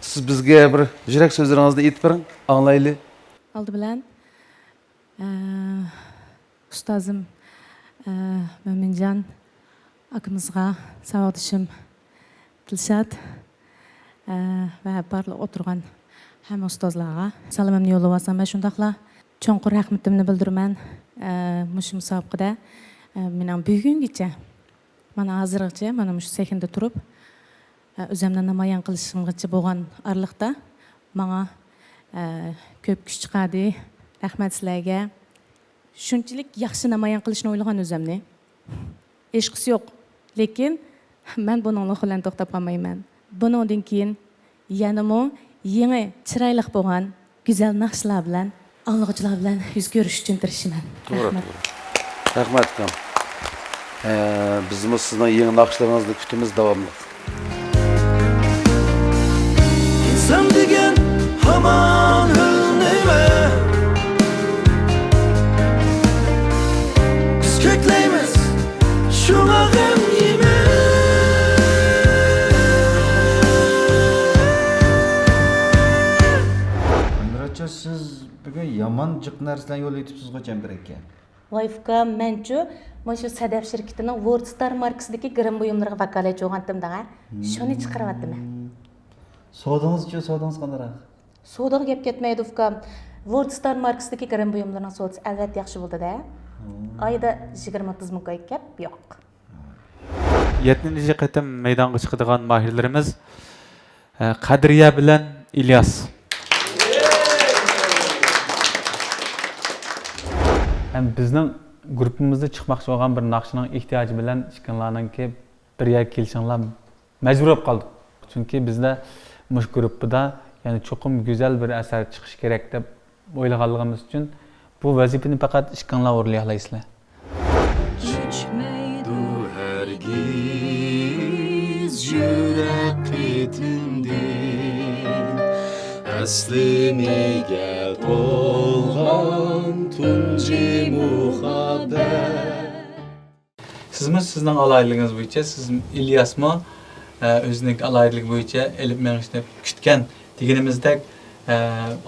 siz bizge bir jirek sözlerinizni aytib bering, anglayli. Aldı bilen ustazım Mömincan akımızga, savadışım Dilşat ve barlık oturgan hem ustazlarga salamımni yo'llayapsam ben şundaqla cho'nqur rahmatimni bildiraman. Mush musobaqada mening bugungacha mana hozirgacha mana mush sekinda turib o'zimni namoyon qilishimgacha bo'lgan arliqda menga ko'p kuch chiqadi. Rahmat sizlarga. Shunchalik yaxshi namoyon qilishni o'ylagan o'zimni. Ishqisi yo'q, lekin men buningni bilan to'xtab qolmayman. Bundan keyin yanamo yangi chiroyli bo'lgan go'zal naqshlar bilan, anglag'uchilar bilan yuz ko'rish uchun tirishaman. Rahmat. Rahmat ukam. Bizimiz sizning yangi naqshlarınızı kutimiz davomli. İnsan degan hamon nima? Biz ko'klaymiz shunga g'am yema. Andracha siz bugun yomon jiq narsalarni yo'l etibsiz qo'cham kerakka. Voyfka menchu mushu Sadaf şirketining Wordstar markasidagi grim buyumlarga vakolatchi bo'lgandim daga. Shuni chiqaryaptim. Sodingiz-chi, sodingiz qandaroq? Sodaga gap ketmaydi ukam. Wordstar markasidagi grim buyumlarning sodasi albatta yaxshi bo'ldi-da. Ayda 20-30 ming gap yo'q. 7-ci qatam maydonga chiqadigan mahirlarimiz Qadriya bilan İlyas. Hem bizning grupimizda chiqmoqchi bo'lgan bir naqshning ehtiyoji bilan ishkanlarninki bir yer kelishinglar majbur bo'lib qoldik. Chunki bizda mush grupida yani cho'qim go'zal bir asar chiqish kerak deb o'ylaganligimiz uchun bu vazifani faqat ishkanlar o'rlay olasizlar. Hergiz yürek petimden Asliniga to'lgan tunji muhabbet. Sizmi sizning alayligingiz bo'yicha, siz İlyasmi o'zining alayligi bo'yicha elib mengishni kutgan deganimizdek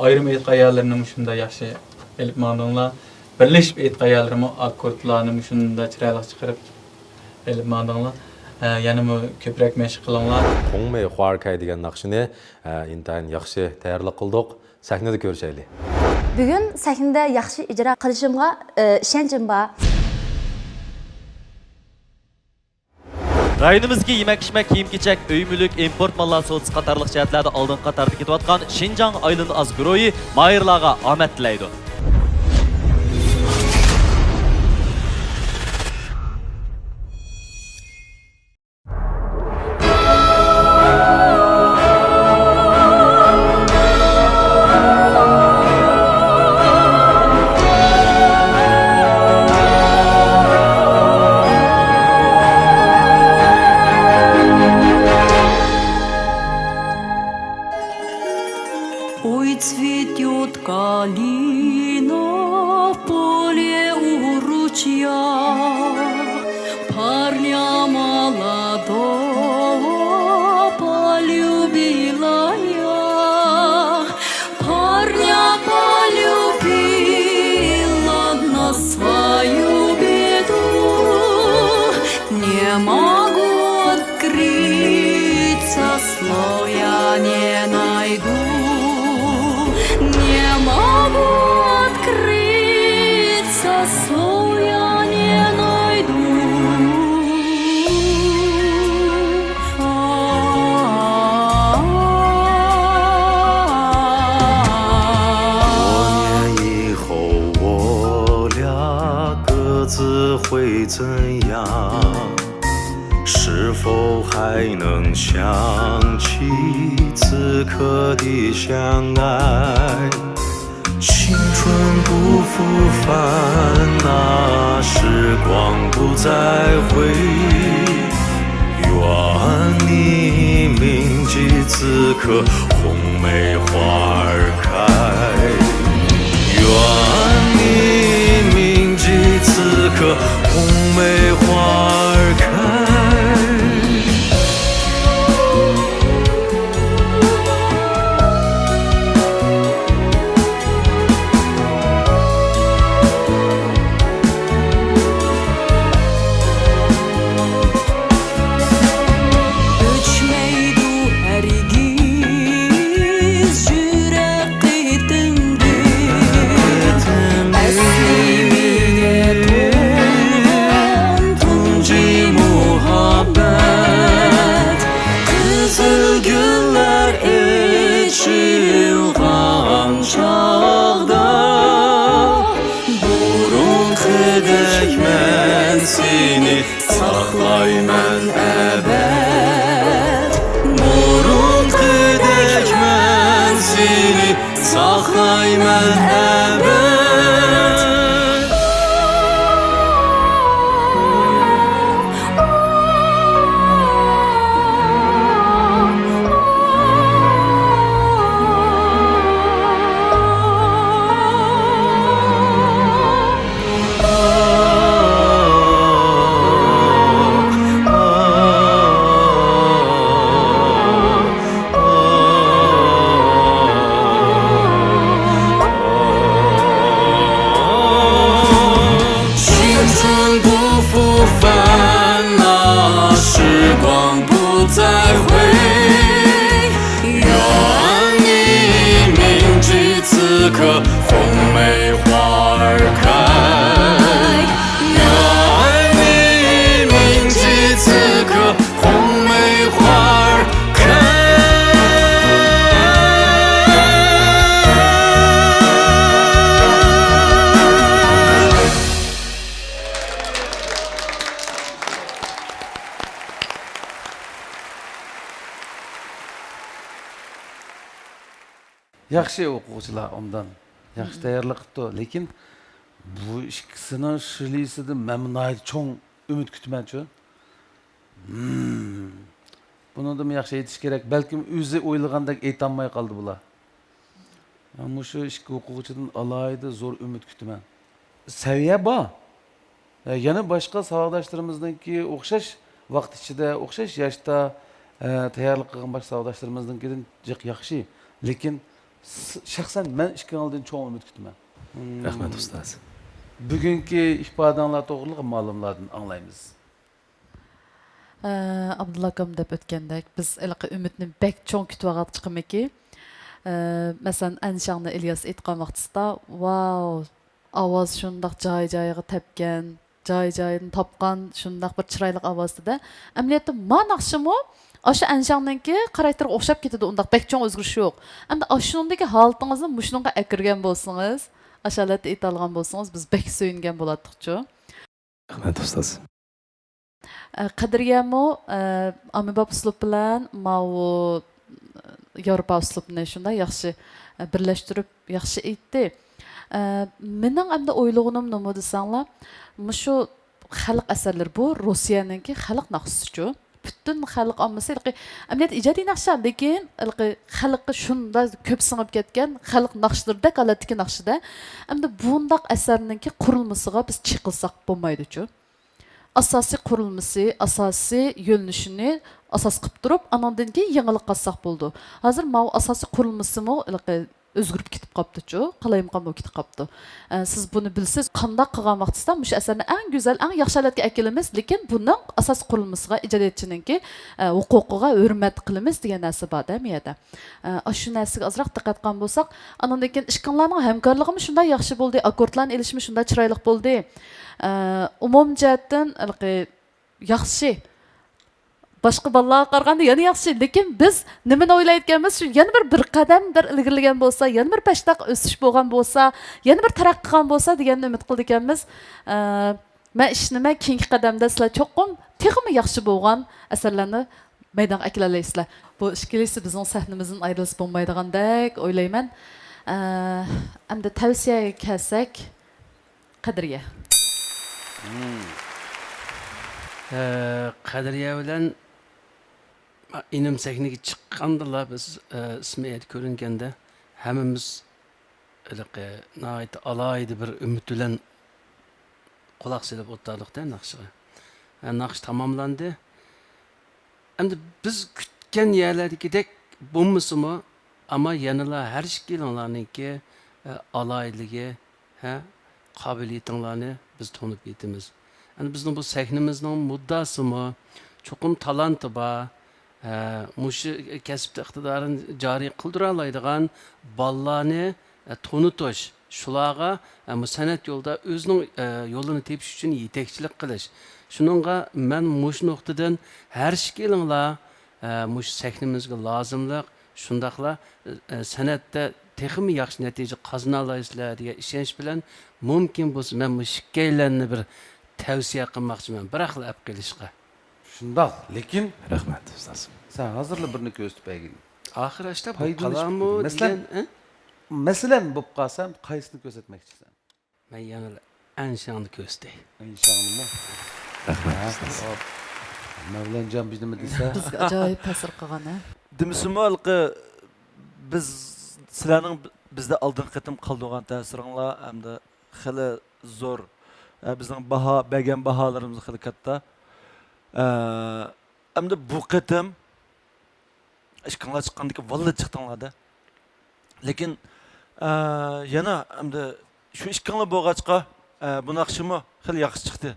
ayrim aytqanlarni shunda yaxshi elib mangdinglar. Birlashib aytqanlarni akkordlarni shunda chiroyli chiqarib elib mangdinglar. Yana ko'proq mashq qilinglar. Qo'ngmay Xuarkay degan naqshini intayin yaxshi tayyorlab qildik. Sahnada ko'rishaylik. Bugun sahnada yaxshi ijro qilishimga ishonchim bor. Rayonimizga yemek-içmek, kiyim-kechak, uy-mulk, import mallar so'tsi qatorliq jihatlarda oldin qatorda ketayotgan Xinjiang Aylin Az guruhi mayirlarga omad tilaydi. Ой, цветет калина в поле у ручья, парня молодого полюбила я, парня полюбила на свою беду, не могу открыться, слов я не найду. Не могу открыться, слов я не найду. 子会怎样？是否还能想起此刻的相爱？青春不复返，那时光不再回。愿你铭记此刻，红梅花儿开。愿你铭记此刻，红梅花儿开。Seni saklayman ebed Burunqidek men seni saklayman ebed Yaxshi o'quvchilar ondan yaxshi tayyorlik qildi, lekin bu ikkisining shirlisidan men cho'ng umid kutmanchi. Buni da yaxshi aytish kerak. Balkim o'zi o'ylagandek aytolmay qoldi bular. Men shu ikki o'quvchidan alayda zo'r umid kutaman. Saviya bor. Yana boshqa savodoshlarimizdanki o'xshash vaqt ichida, o'xshash yoshda tayyorlik qilgan boshqa savodoshlarimizdankidan jiq yaxshi, lekin shaxsan men ikkiningizdan cho'ng umid kutaman. Rahmat ustoz. Bugungi ifodanglar to'g'riliq ma'lumotlardan anglaymiz. Abdulla akam deb o'tgandek, biz iliqi umidni bek cho'ng kutib chiqimiki. Masalan, Anshangni İlyas aytgan vaqtida, "Wow, ovoz shundoq joy-joyiga tepgan, joy-joyini topgan, shundoq bir chiroyli ovozda." Amaliyotda ma'noshimi Aşı Anshangninki xarakterga o'xshab ketadi, undaq bek cho'ng o'zgarish yo'q. Endi ashundagi holatingizni mushunga akirgan bo'lsangiz, ashalatda aytolgan bo'lsangiz, biz bek so'yingan bo'ladiqchu. Rahmat ustoz. Qadriyamo amibab uslub bilan mau Yevropa uslubini shunday yaxshi birlashtirib yaxshi aytdi. Mening endi o'ylag'anim nima desanglar, mushu xalq asarlar bu Rossiyaninki xalq naqshichu. Bütün xalq ammasi amaliyat ijodiy naqsha, lekin xalqqa shunda ko'p singib ketgan xalq naqshlarida qalatdagi naqshida. Endi bundaq asarninki qurilmasiga biz chiqilsak bo'lmaydi-chu. Asosiy qurilmasi, asosiy yo'lnishini asos qilib turib, anandan keyin yangilik qilsak bo'ldi. Hozir mana asosiy qurilmasimi o'zgarib ketib qopdi-chu, qalayimqan bo'lib ketib qopdi. Siz buni bilsiz, qanday qilgan vaqtda mush asarni eng go'zal, eng yaxshi holatga kelamiz, lekin buning asosiy qurilmasiga ijodchininki huquqiga hurmat qilamiz degan narsa bor-da miyada. Shu narsaga ozroq diqqat qilgan bo'lsak, anandan keyin ishqinlarning hamkorligimi shunday yaxshi bo'ldi, akkordlarni elishimi shunday chiroyli bo'ldi. Umum jihatdan yaxshi. Boshqa bolalarga qaraganda yana yaxshi, lekin biz nimani o'ylayotganmiz, shu yana bir qadam bir ilgirlagan bo'lsa, yana bir pashtoq o'sish bo'lgan bo'lsa, yana bir taraqqiy qilgan bo'lsa deganni umid qildik ekanmiz. Men ishniman keyingi qadamda sizlar cho'qim texmi yaxshi bo'lgan asarlarni maydonga aklalaysizlar. Bu ishkilisi bizning sahnimizdan ayrilib bo'lmaydigandek o'ylayman. Endi tavsiyaga kelsak, Qadriya. Qadriya bilan inim sahnaga chiqqandilar biz ismi ko'ringanda hammamiz nihoyat alohida bir umid bilan quloq solib o'tirdik-da naqshga. Naqsh tamomlandi. Endi biz kutgan yerlardagidek bo'lmasimi, ammo yanala har ikkalanglarniki alohidligi, qobiliyatinglarni biz to'nib yetamiz. Endi bizning bu sahnamizning muddasimi, cho'qim talanti bor. Mushu kasb iqtidorini joriy qildira oladigan bolalarni to'nitish, shularga san'at yo'lida o'zining yo'lini tepish uchun yetakchilik qilish. Shuningga men mush nuqtadan har ikkalanglar mush sahnamizga lozimlik, shundaqla san'atda texmi yaxshi natija qozona olasizlar degan ishonch bilan mumkin bo'lsa men mush ikkalanni bir tavsiya qilmoqchiman, biroqla olib kelishga. Shundoq, lekin rahmat ustoz. Sen hazırla birini ko'zitib aygin. Oxir ashta bu qalammu degan, masalan bo'lib qolsam, qaysini ko'rsatmoqchisan? Men yana anshani ko'rsatay. Anshanimi? Rahmat. Mavlanjon biz nima desa? Bizga ajoyib ta'sir qilgan, ha. Dimsimolqi biz sizlarning bizda oldin qatim qildigan ta'siringlar hamda xili zo'r. Bizning bergan baholarimiz xili katta. Hamda bu qatim ishqinlar chiqqandiki valla chiqdinglarda. Lekin yana hamda shu ishqinlar bo'lg'achqa bu naqshimi xili yaxshi chiqdi.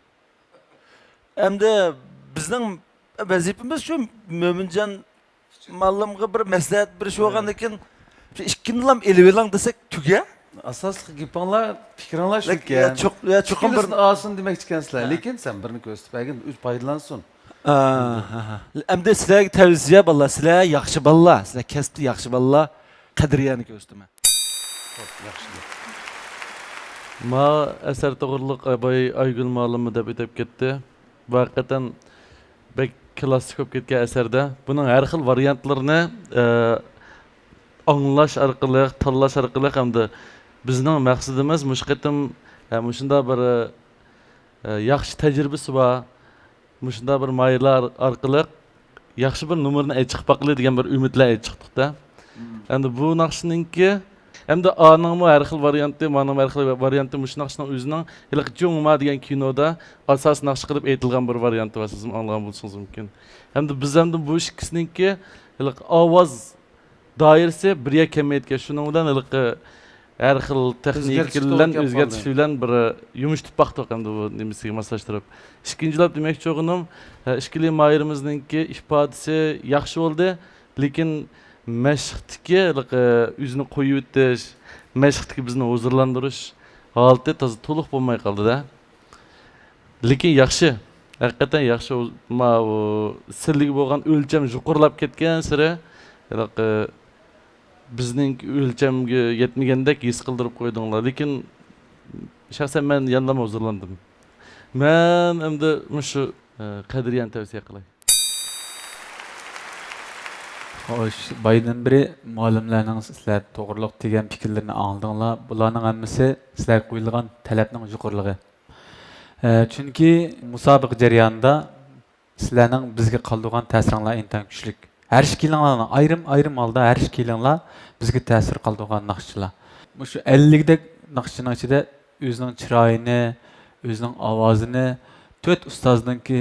Hamda bizning vazifamiz shu Mo'minjon mallamga bir maslahat berish bo'lgandan keyin shu ishqinni ham elib elang desak tuga. Asosli gapinglar, fikringlar shu ekan. Cho'qim bir olsin demoqchi ekansizlar, lekin sen birini ko'rsatib aygin, o'z foydalansin. Endi sizlarga tavsiya bolalar, sizlar yaxshi bolalar, sizlar kasbda yaxshi bolalar, Qadriyani ko'rsataman. Xo'p, yaxshi. Ma asar to'g'riliq Abay Aygul ma'lumi deb aytib ketdi. Bu haqiqatan bek klassik bo'lib ketgan asarda buning har xil variantlarini anglash orqali, tanlash orqali hamda bizning maqsadimiz mush qatim shunda bir yaxshi tajribasi bor, shunda bir maylar orqali yaxshi bir nomerni chiqib baqili degan bir umidlar chiqdik-da. Endi bu naqshninki hamda aningmi har xil varianti, mening har xil varianti mush naqshning o'zining iliq Jungma degan kinoda asos naqsh qilib aytilgan bir varianti va siz anglagan bo'lsangiz mumkin. Hamda biz hamda bu ikkisininki iliq ovoz doirasi birga kamaytgan. Shuning bilan iliq har xil texnik bilan o'zgartish bilan bir yumshatib baqdik hamda bu nimasiga moslashtirib. Ikkinchilab demoqchi o'g'lim, ishkili mayrimizninki ifodasi yaxshi bo'ldi, lekin mashqdagi o'zini qo'yib o'tish, mashqdagi bizni huzurlantirish holati toza to'liq bo'lmay qoldi-da. Lekin yaxshi, haqiqatan yaxshi. Ma sirlik bo'lgan o'lcham yuqorilab ketgan sira bizning o'lchamga yetmagandek his qildirib qo'ydinglar. Lekin shaxsan men yanlama huzurlandim. Men endi shu Qadriyani tavsiya qilay. Xo'sh, baydan biri muallimlarning sizlar to'g'riliq degan fikrlarini angladinglar. Bularning hammasi sizlar qo'yilgan talabning yuqoriligi. Chunki musobaqa jarayonida sizlarning bizga qoldirgan ta'siringlar intan kuchli. Her ikkilanlarning ayrim holda har ikkilanglar bizga ta'sir qildirgan naqshchilar. Shu 50 dek naqshchining ichida o'zining chiroyini, o'zining ovozini 4 ustozningki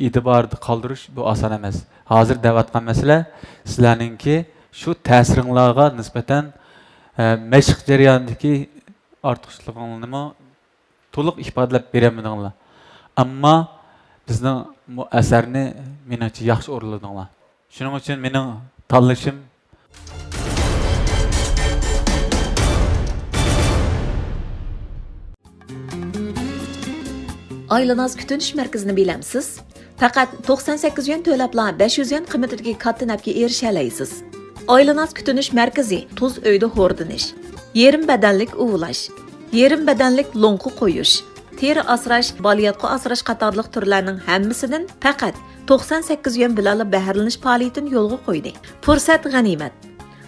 e'tiborda qoldirish bu oson emas. Hozir da'vatgan masala sizlarningki shu ta'siringlarga nisbatan mashq jarayonidagi ortiqchiligini to'liq ifodalab bermadinglar. Ammo bizning bu asarni menimcha yaxshi o'rladinglar. Shuning uchun mening tanlashim Aylanaz kütünüş merkezini bilemsiz. Fakat 98 yuan tölepla 500 yuan kıymetideki katta napki erişeleysiz. Aylanaz kütünüş merkezi tuz öyde hordiniş, yerim bedenlik uğulaş, yerim bedenlik lonku koyuş, teri asrash, baliyatqı asrash qatorliq turlarning hammasidan faqat 98 yuan bilan bahralanish faoliyatini yo'lga qo'ydi. Fursat g'animat.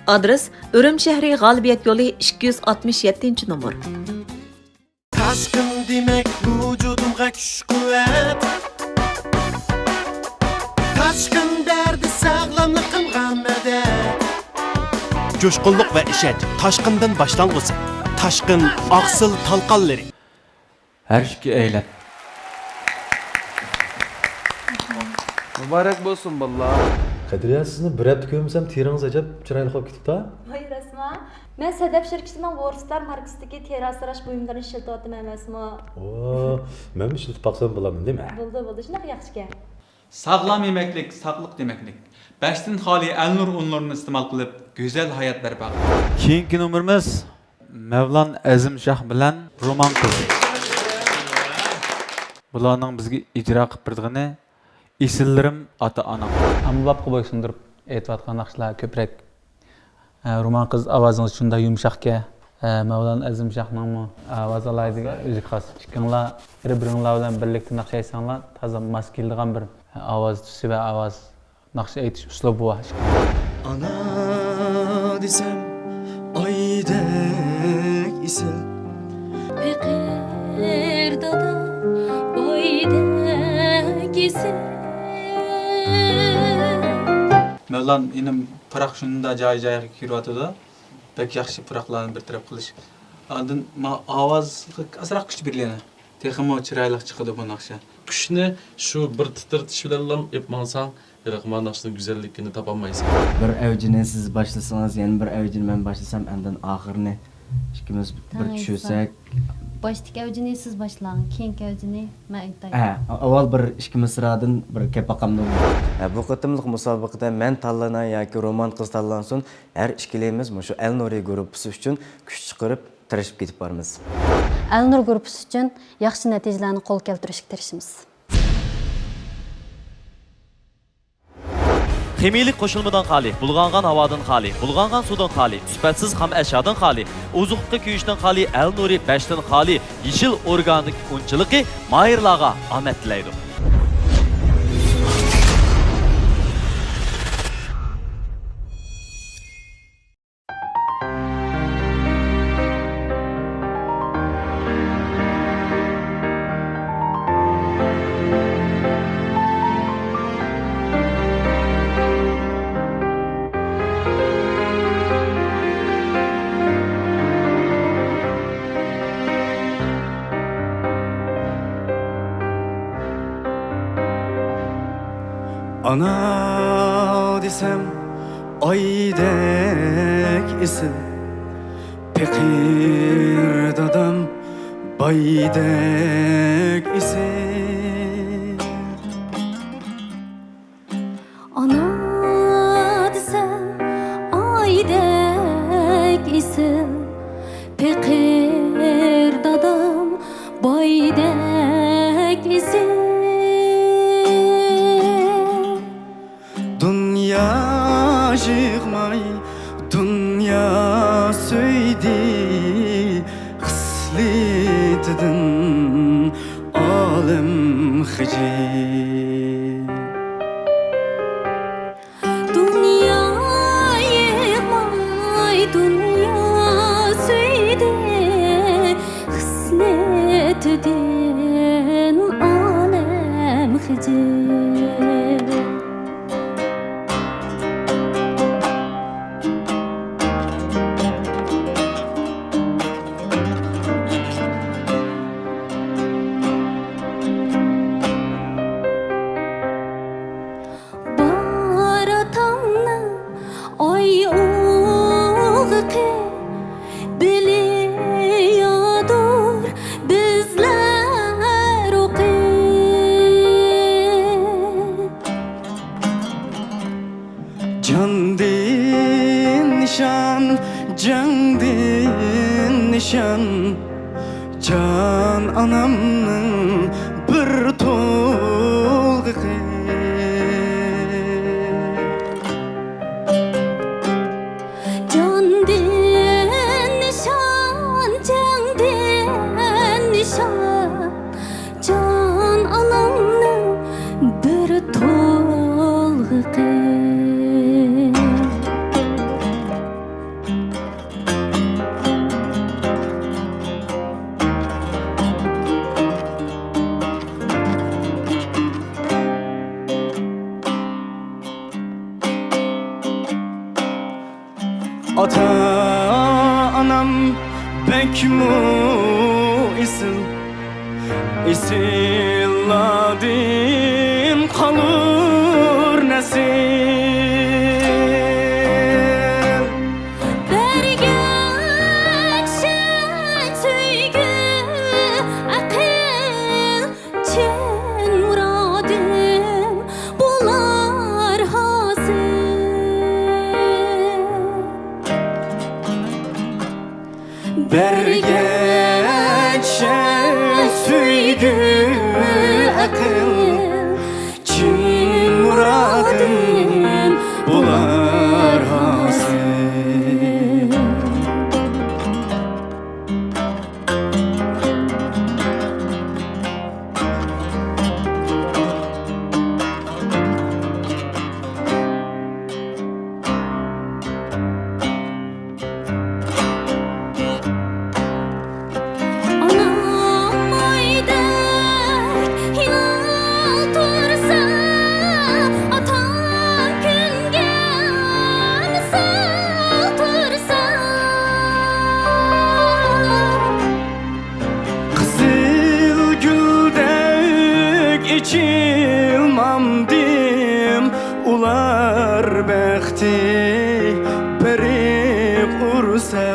Adres Urumchi shahri G'olibiyat yo'li 267-numur. Taşkın demek vücudumga kuch kuvvet. Taşkın derdi sağlamlıkımga medet. Coşkunluk ve işet taşkından başlangıcı. Taşkın aksıl talqanları. Her şey eğlen. Mübarek bo'lsin balla. Qadriya sizni bir hafta ko'rmasam teringiz ajab chiroyli qolib ketibdi. Hayır Asma. Ben Sedef şirketining Warstar markasidagi teri asrash buyumlarini ishlatyapman emasmi? Oo, men ishlatib baqsam bo'ladimi, deymi? Bo'ldi, shunaqa yaxshi. Sağlam yemeklik, sağlık demeklik. Beşten hali elnur unlarını istemal kılıp güzel hayat berpa. Keyingi numarimiz Mevlan Azimshah bilan Roman Kız. Bularning bizga ijro qilib berdigani esillerim ata-onam. Amlabqa bo'ysundirib aytayotgan naqshlar ko'proq. Roman Kız ovozingiz shunday yumshoqga, Mevlan Azimshahning ovozi alaydigan o'zi xos. Ikkinlar bir-biringlar bilan birlikda naqsh aytsanglar, toza mos keladigan bir ovoz tusi va ovoz naqsh aytish uslubi bor. Ana desem aydek isim. Pekir dada boydek isim. Mevlan inim pırak şunda cay kirvatıda. Pek yaxşı pıraklarını bir taraf kılış. Andın ma avaz asrak güç birliğine. Teximo çıraylık çıkıdı bu nakşa. Kushni shu bir titritish bilan yapmasan, yaqman naqshning go'zalligini topolmaysan. Bir avjini siz başlasanız, yani bir avjini men başlasam, ondan oxirini ikimiz bir tushirsak. Baştaki avjini siz başlang, keyingi avjini men aytay. Avval bir ikki misradan bir kepaqamni. Bu qatimliq musobaqada men tanlanan yoki Roman Kız tanlansin, har ikkilayimiz shu Elnuri guruhi uchun kuch chiqarib tirishib ketib boramiz. Elnur grupi uchun yaxshi natijalarni qo'l keltirishga tirishamiz. Ximilik qo'shilmadan xali, bulg'angan havodan xali, bulg'angan suvdan xali, sifatsiz ham ashyodan xali, ozuqqa kuyishdan xali, El Nuri 5dan xali, yeshil organik unchiligi mayirlarga omad tilaydi. Ana desem aydek isim. Pekir dadam baydek isim. Ana desem aydek isim. Pekir dadam baydek isim. Dünya yıkmay, dünya söydi. Kısletidin alem hicil. Dünya yıkmay, dünya söyde. Kısletidin alem hicil. Candin nişan, candin nişan. Can anamның bir tolgıqı. Candin nişan, candin nişan. Kimu isil isilladim kalır nesil Bergençe süydü akıl Çin muradım bular hasıl İçilmamdim ular bekti beri kursa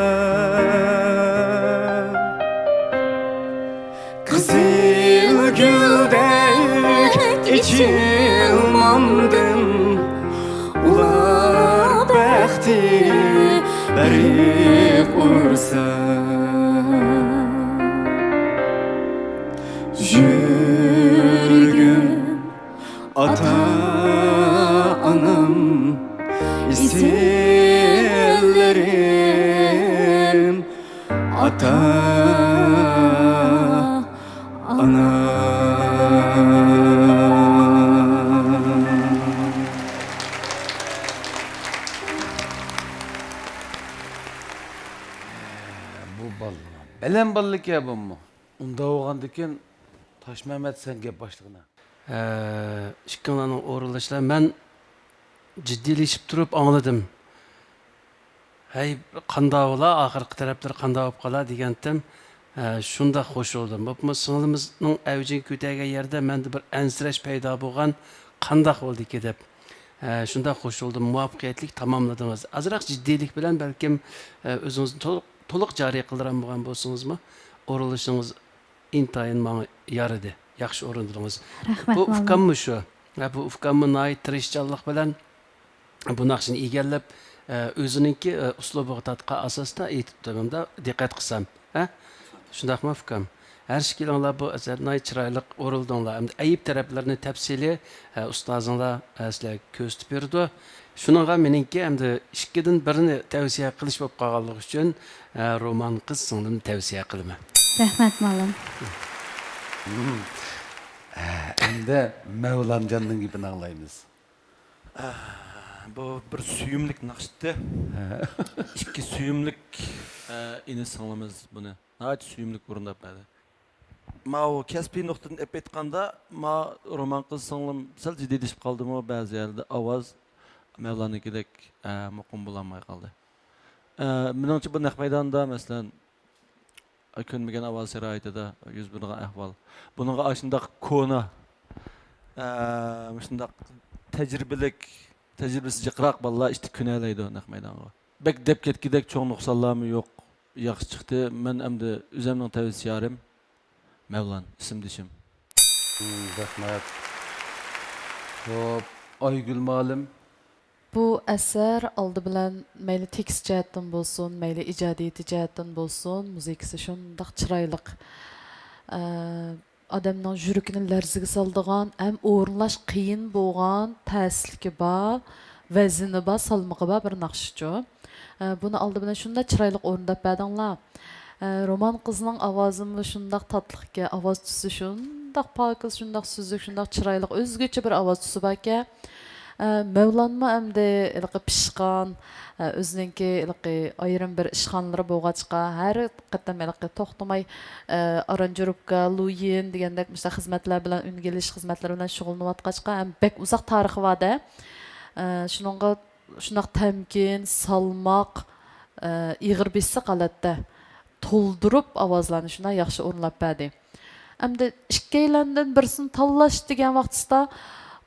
Kızıl güldek içilmamdim ular bekti beri kursa Ata anam isimlerim Ata anam Bu bal. Belen ballık ya bu mu? Unda oğandıkken Taş Mehmet sen gep başlığına. Ikkinlarning o'rinlashlari man jiddiylashib turib angladim. Hey qanday bo'la, oxirgi taraflar qanday bo'lib qolar degandim. Shunda xush bo'ldim. Bu singlimizning avjiga ko'targan yerda menda bir ansirash paydo bo'lgan qanday bo'ldi deb. Shunda xush bo'ldim. Muvaffaqiyatli tamomladingiz. Azroq jiddiylik bilan balkim o'zingizni to'liq joriy qildiran bo'lgan bo'lsangizmi, o'rinlashingiz intayin menga yaradi. Yaxshi o'rindingiz. Bu ufqammi shu? Bu ufqammi noit tirishchanlik bilan bu naqshni egallab o'zininki uslubiga tatqa asosda aytibdi-da diqqat qilsam. Shundaqmi ufqam? Her shekilinglar bu asarni chiroyli o'rildinglar. Endi ayib taraflarini tafsiliy ustozinglar sizlarga ko'rsatib berdi. Shuningga meningki endi ikkidan birini tavsiya qilish bo'lib qolganligi uchun roman qiz singlimni tavsiya qilaman. Rahmat ma'lum. Endi Mevlamcan'ın gibi ağlayınız. Bu bir suyumlik naqshdi. İki suyumlik ini singlimimiz buni. Nəhayət suyumlik o'rindab berdi. Ma o kasbiy nuqtadan ep aytganda, ma roman qiz singlim sal jiddiylashib qoldimi ba'zi yerda ovoz Mevlanikidek muqim bo'lolmay qoldi. Menimcha bu naq maydonda masalan ko'nmagan ovoz sharoitida yuz bergan ahvol. Buningga shundoq kona shundoq tajribasi jiqroq bolalar ishni ko'nalaydi naq maydonga. Bek deb ketgidek cho'ng nuqsonlarmi yo'q. Yaxshi chiqdi. Men endi o'zimning tavsiyarim Mevlan ismdishim. Rahmat. Xo'p, Aygül Malim. Bu əsər aldı bilan məyli tekst cəhətdən bolsun, məyli icadiyyəti cəhətdən bolsun, muzikası şundaq çiraylıq. Adamның жүрегini ләрзіге салдыған, әм орынлаш қиын болған, тәсілкі бар, вәзіні бар, салмығы бар бір нақшычу. Bunu aldı bilan şunda çiraylıq orundab bədіңlar. Roman qızının avazımı şundaq tatlıq ki, avaz tüsü şundaq pakız, şundaq süzük, şundaq çiraylıq, özgüçü bir avaz tüsü var ki. Mevlanma əmdə pişqan, özününki ayrım bir işxanları boğaçqa, hər qəddəm toxtamay aranjurubka, luyin degəndək xizmətlər bilən, üngeliş xizmətlər bilən şuğulunu vatqaçqa, bək uzaq tarixi var da. Şunaq təmkin, salmaq, iğir bilsə qalətdə. to'ldirib ovozlarni shunday yaxshi o'rnab berdi. Hamda ikkilandan birisini tanlash degan vaqtda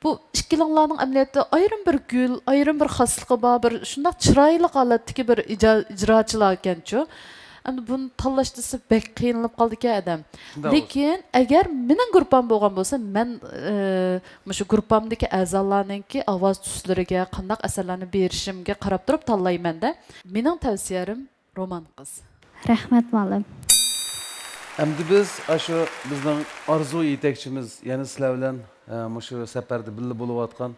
bu ikkilanlarning amaliyotda ayrim bir gul, ayrim bir xasligi bor, bir shunday chiroyli holatdagi bir ijrochilar ekan-ku. Endi buni tanlash desa bek qiynalib qoldi ekan adam. Lekin agar mening gruppam bo'lgan bo'lsa, men shu gruppamdagi a'zolarningki ovoz tuslariga, qanday asarlarni berishimga qarab turib tanlayman-da. Mening tavsiyam roman qiz. Rahmat muallim. Endi biz shu bizning orzu yetakchimiz, ya'ni sizlar bilan shu safarda birga bo'layotgan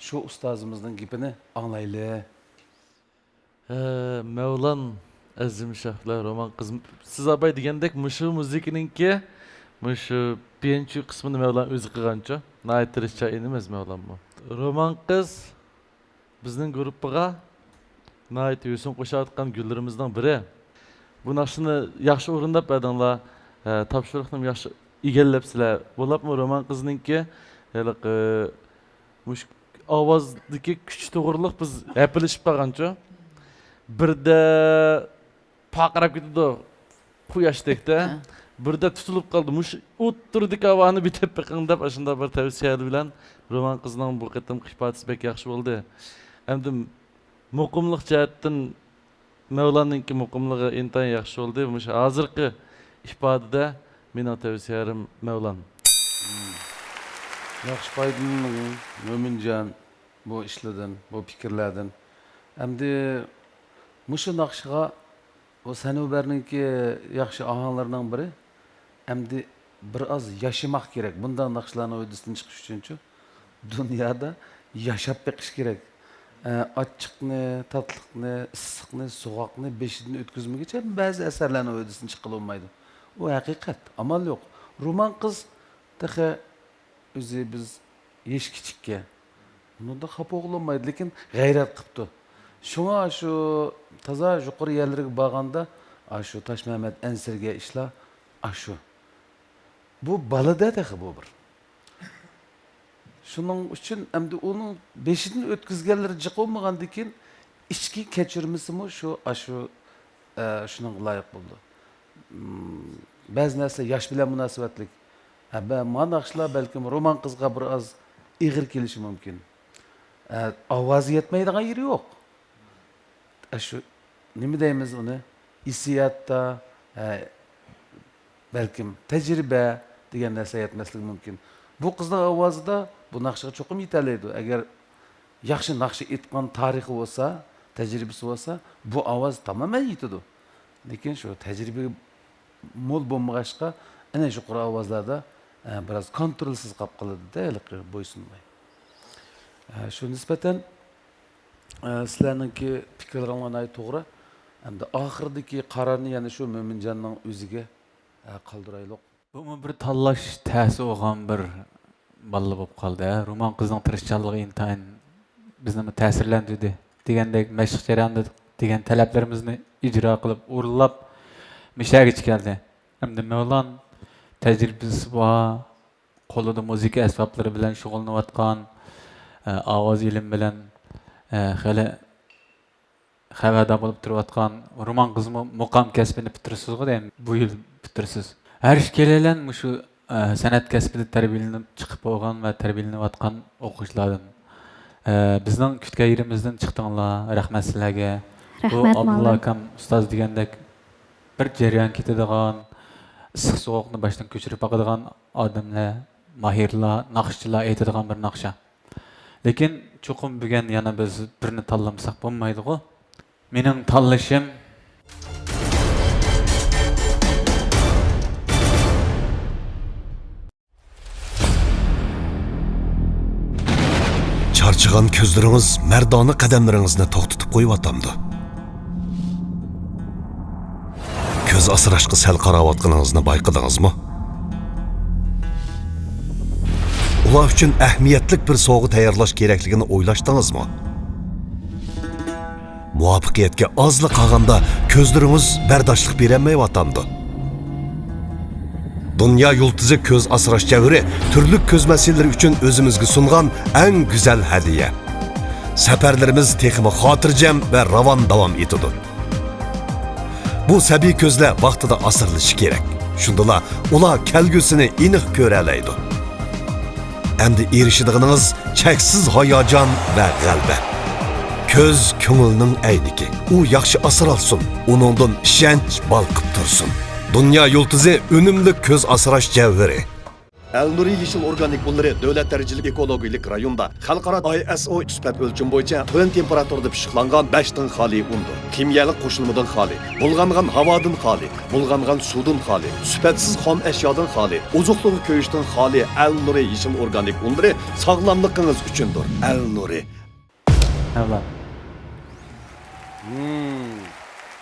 shu ustozimizning gapini anglaylik. Mevlan azim şahlar roman kız. Siz abay degandek mushu muzikininki mushu birinchi qismini Mevlan o'zi qilgancha, naytirishcha emas Mevlan bu. Roman kız bizning gruppaga nayt yo'sin qo'shayotgan gullarimizdan biri. Bu naqshni yaxshi o'rindab berdinglar. Topshiriqni yaxshi egallabsizlar. Bo'labmi roman qizninki mush ovozdagi kuch to'g'riliq biz yapilishib qolgancha. Birda paqirab ketdi quyoshdekda, birda tutilib qoldi. Mush o'ttirdik havoni bitib biqingdab shunda bir tavsiya bilan roman qizning bu qatam qifotisi bek yaxshi bo'ldi. Endi muqimlik jihatdan Mevlan'ninki muqimligi intayin yaxshi bo'ldi. Mush hozirgi ifodada mening tavsiyalarim Mevlan. Yaxshi foydalangan Mo'minjon bu ishlardan, bu fikrlardan. Endi mushu naqshga o Sanobarninki yaxshi ohanglarning biri. Endi biroz yashamoq kerak. Bunday naqshlarni o'ydidan chiqish uchun dunyoda yashab beqish kerak. Achchiqni, tatliqni, issiqni, so'g'oqni beshidan o'tkazmaguncha ba'zi asarlarni o'ydidan chiqib olmaydi. O haqiqat, amal yo'q. Roman qiz taqa o'zi biz yesh kichikka bunda xafa bo'lmaydi, lekin g'ayrat qilibdi. Shunga shu toza yuqori yerlarga borganda, shu Toshmahmad Ansirga ishlar shu. Bu balada taqa bu bir. Shuning uchun endi uning beshidan o'tkazganlari jiqolmagandan keyin ichki kechirmisimi shu shuning loyiq bo'ldi. Ba'zi narsa yosh bilan munosabatlik. Manaqshlar balkim roman qizga biroz ig'ir kelishi mumkin. Ovozi yetmaydigan yeri yo'q. Shu nima deymiz uni? Hissiyotda, balkim tajriba degan narsa yetmasligi mumkin. Bu qizning ovozida bu naqshga cho'qim yetarli. Agar yaxshi naqsh etgan tarixi bo'lsa, tajribasi bo'lsa, bu ovoz tamoman yetadi. Lekin shu tajriba mo'l bo'lmag'achqa ana shu qora ovozlarda biraz kontrolsiz qolib qoladi-da, bo'ysunmay. Shu nisbatan sizlarningki fikrlaringlar to'g'ri. Endi oxirdagi qarorni yana shu Mo'minjonning o'ziga qoldiraylik. Bu bir tanlash ta'sir olgan bir balla bo'lib qoldi. Roman qizning tirishchanligi intayin bizni ta'sirlantirdi. Degandek mashq jarayonida degan talablarimizni ijro qilib, o'rlab mishaga chiqardi. Endi Mevlan tajribasi bor, qo'lida muzika asboblari bilan shug'ullanayotgan, ovoz ilm bilan hali xabardor bo'lib turayotgan roman qizmi muqam kasbini bitirsiz-ku deyman. Bu yil bitirsiz. Har ikkalalan shu san'at kasbida tarbiyalanib chiqib bo'lgan va tarbiyalanayotgan o'quvchilardan. Bizning kutgan yerimizdan chiqdinglar. Rahmat sizlarga. Bu Abdulla akam ustoz degandek bir jarayon ketadigan, issiq sovuqni boshdan ko'chirib boqadigan odamlar, mahirlar, naqshchilar aytadigan bir naqsha. Lekin cho'qim bugun yana biz birini tanlamasak bo'lmaydi-ku. Mening tanlashim Charchagan ko'zlaringiz mardona qadamlaringizni to'xtatib qo'yib Ko'z asrashqa sal qarayotganingizni bayqadingizmi? Ular uchun ahamiyatli bir sovg'a tayyorlash kerakligini o'ylashdingizmi? Muvaffaqiyatga ozlik qolganda ko'zlaringiz bardoshlik berolmayotgandi. Dünya yulduzi ko'z asrash javri turli ko'z masalalar uchun o'zimizga sungan eng go'zal hadiya. Safarlarimiz texmi xotirjam va ravon davom etadi. bu səbiy közlər vaxtida asırılışı kerak. Şundala ular kelgüsünü iniq görəlaydı. Endi erişidiginiz cheksiz hayajon va g'alaba. Ko'z ko'ngilning ayniki. U yaxshi asralsin, uningdan ishonch balqib tursin. Dünya yulduzi önümlü ko'z asrash javhari. Elnuri Yeşil Organik Bunları Devlet Dereceli Ekologik Rayonda Xalqaro ISO süpat ölçüm boyunca tön temperaturda pişiqlangan 5 tın xali undur. Kimyalik qo'shilmadan xali, bulg'angan havodan xali, bulg'angan suvdan xali, süpatsiz xom eşyadan xali, ozuqluğu ko'yishdan xali Elnuri Yeşil Organik Bunları sağlamlığınız üçündür. Elnuri. Avla.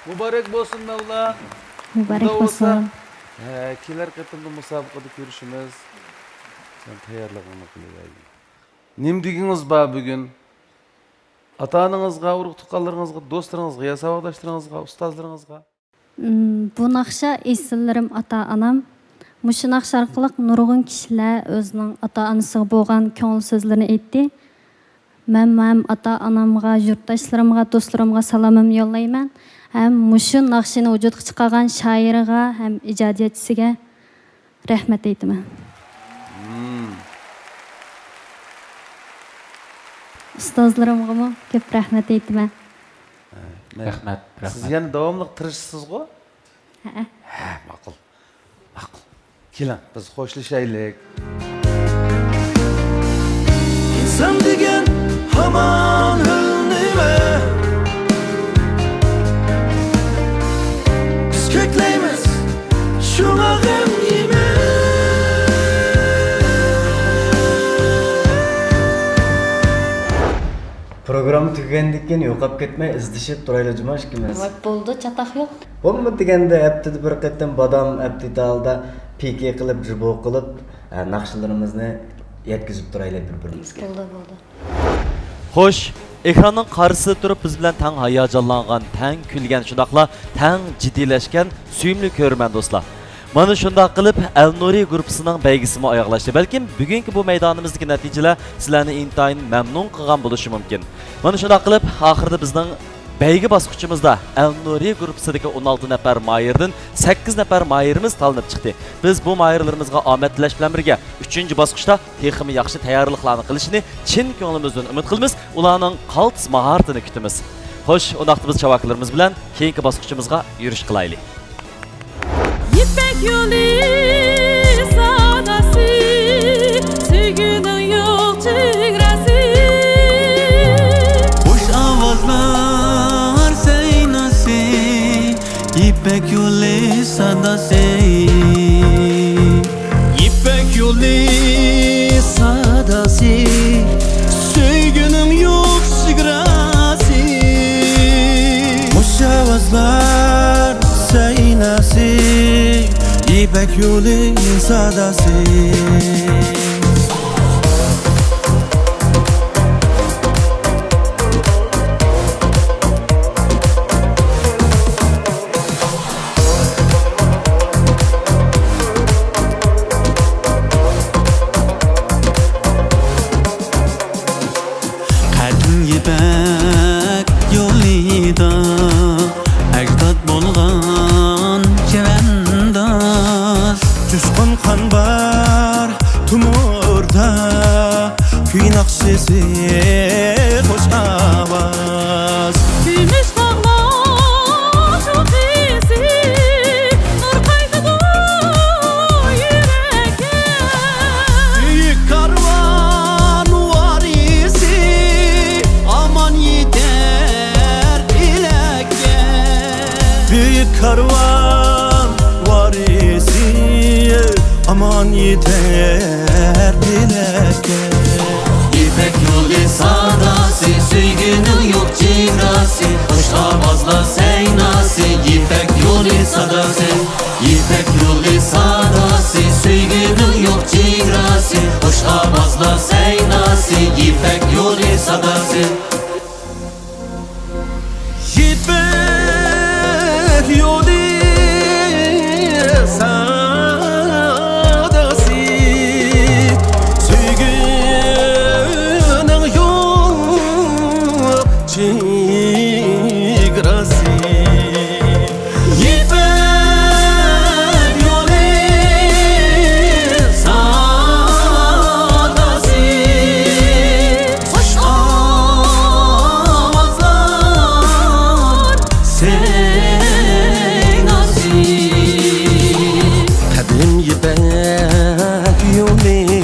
Mübarek olsun Mevla. Mübarek olsun. Keler katıldı musabakada görüşümüz. Sen tayyorlig'ini qilaylik. Nim deginiz ba bugün? Ata-anangizga, urug'-tuqqanlaringizga, do'stlaringizga, ya savodoshlaringizga, ustozlaringizga. Bu naqsha esinlarim ata-anam. Mushu naqsh orqali nurg'un kishilar o'zining ata-onasiga bo'lgan ko'ngil so'zlarini aytdi. Men ham ata-onamga, yurtdoshlarimga, do'stlarimga salomim yo'llayman. Hem mushu naqshini vujudga chiqargan shoiriga ham ijodiyotchisiga rahmat aytaman. Ustozlarimga ko'p rahmat aytaman. Rahmat. Siz yana davomli tirishsiz-ku? Ha, ma'qul. Ma'qul. Keling, biz xo'shlashaylik. İnsan degan hamon nima? Biz ko'klaymiz shunga g'am yema. Programı tükendik keyin yo'qolib ketmay izdishib turaylik jumash ikimiz. Bo'ldi, chataq yo'q. Bo'lmi deganda haftada bir qatam badam aptitalda pike qilib, jibo qilib, naqshlarimizni yetkazib turaylik bir-birimizga. Bo'ldi. Xo'sh, ekranning qarshisida turib biz bilan tang hayajonlangan, tang kulgan, shundaqla tang jiddiylashgan suyimli ko'rman do'stlar. Mana shunday qilib Elnuri gruppasining baygisini oyoqlashdi. Balkim bugungi bu maydonimizdagi natijalar sizlarni intayin mamnun qilgan bo'lishi mumkin. Mana shunday qilib oxirida bizning baygi bosqichimizda Elnuri gruppasidagi 16 nafar mayirdan 8 nafar mayirimiz tanlanib chiqdi. Biz bu mayirlarimizga omad tilash bilan birga 3-bosqichda texmi yaxshi tayyorliklarni qilishini chin ko'nglimizdan umid qilamiz. Ularning qaltis mahoratini kutamiz. Xo'sh, undaqda biz chavaklarimiz bilan keyingi bosqichimizga yurish qilaylik. İpek yolu sadası, sevginin yok çigresi. Boş avazlar seynası, İpek yolu sadası. İpek yolu sadası, sevginin yok çigresi. Boş avazlar seynası, İpek yolu sadası. Qadim İpek yolida ecdad bo'lgan chavandoz. Jushqun qon bar tumurda, kuy naqshisi xush ovoz. Gümüş dağlar çok iyisi, nur qaytadi yüreğe. Büyük karvan varisi, aman yeter dilekке. Büyük karvan varisi, aman yeter dilekке. İpek yolu sadası, sevginin yok çigrası. Hoş avazlar seynası, İpek yolu sadası. İpek yolu sadası, sevginin yok çigrası. Hoş avazlar seynası, İpek yolu sadası. İpek yolu sadası, sevginin yok çigrası.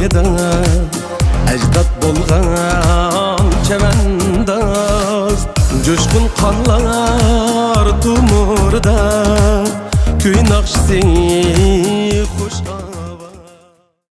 eda ajdod bo'lgan chavandoz jo'shqin qonlar tumurda kuy naqshi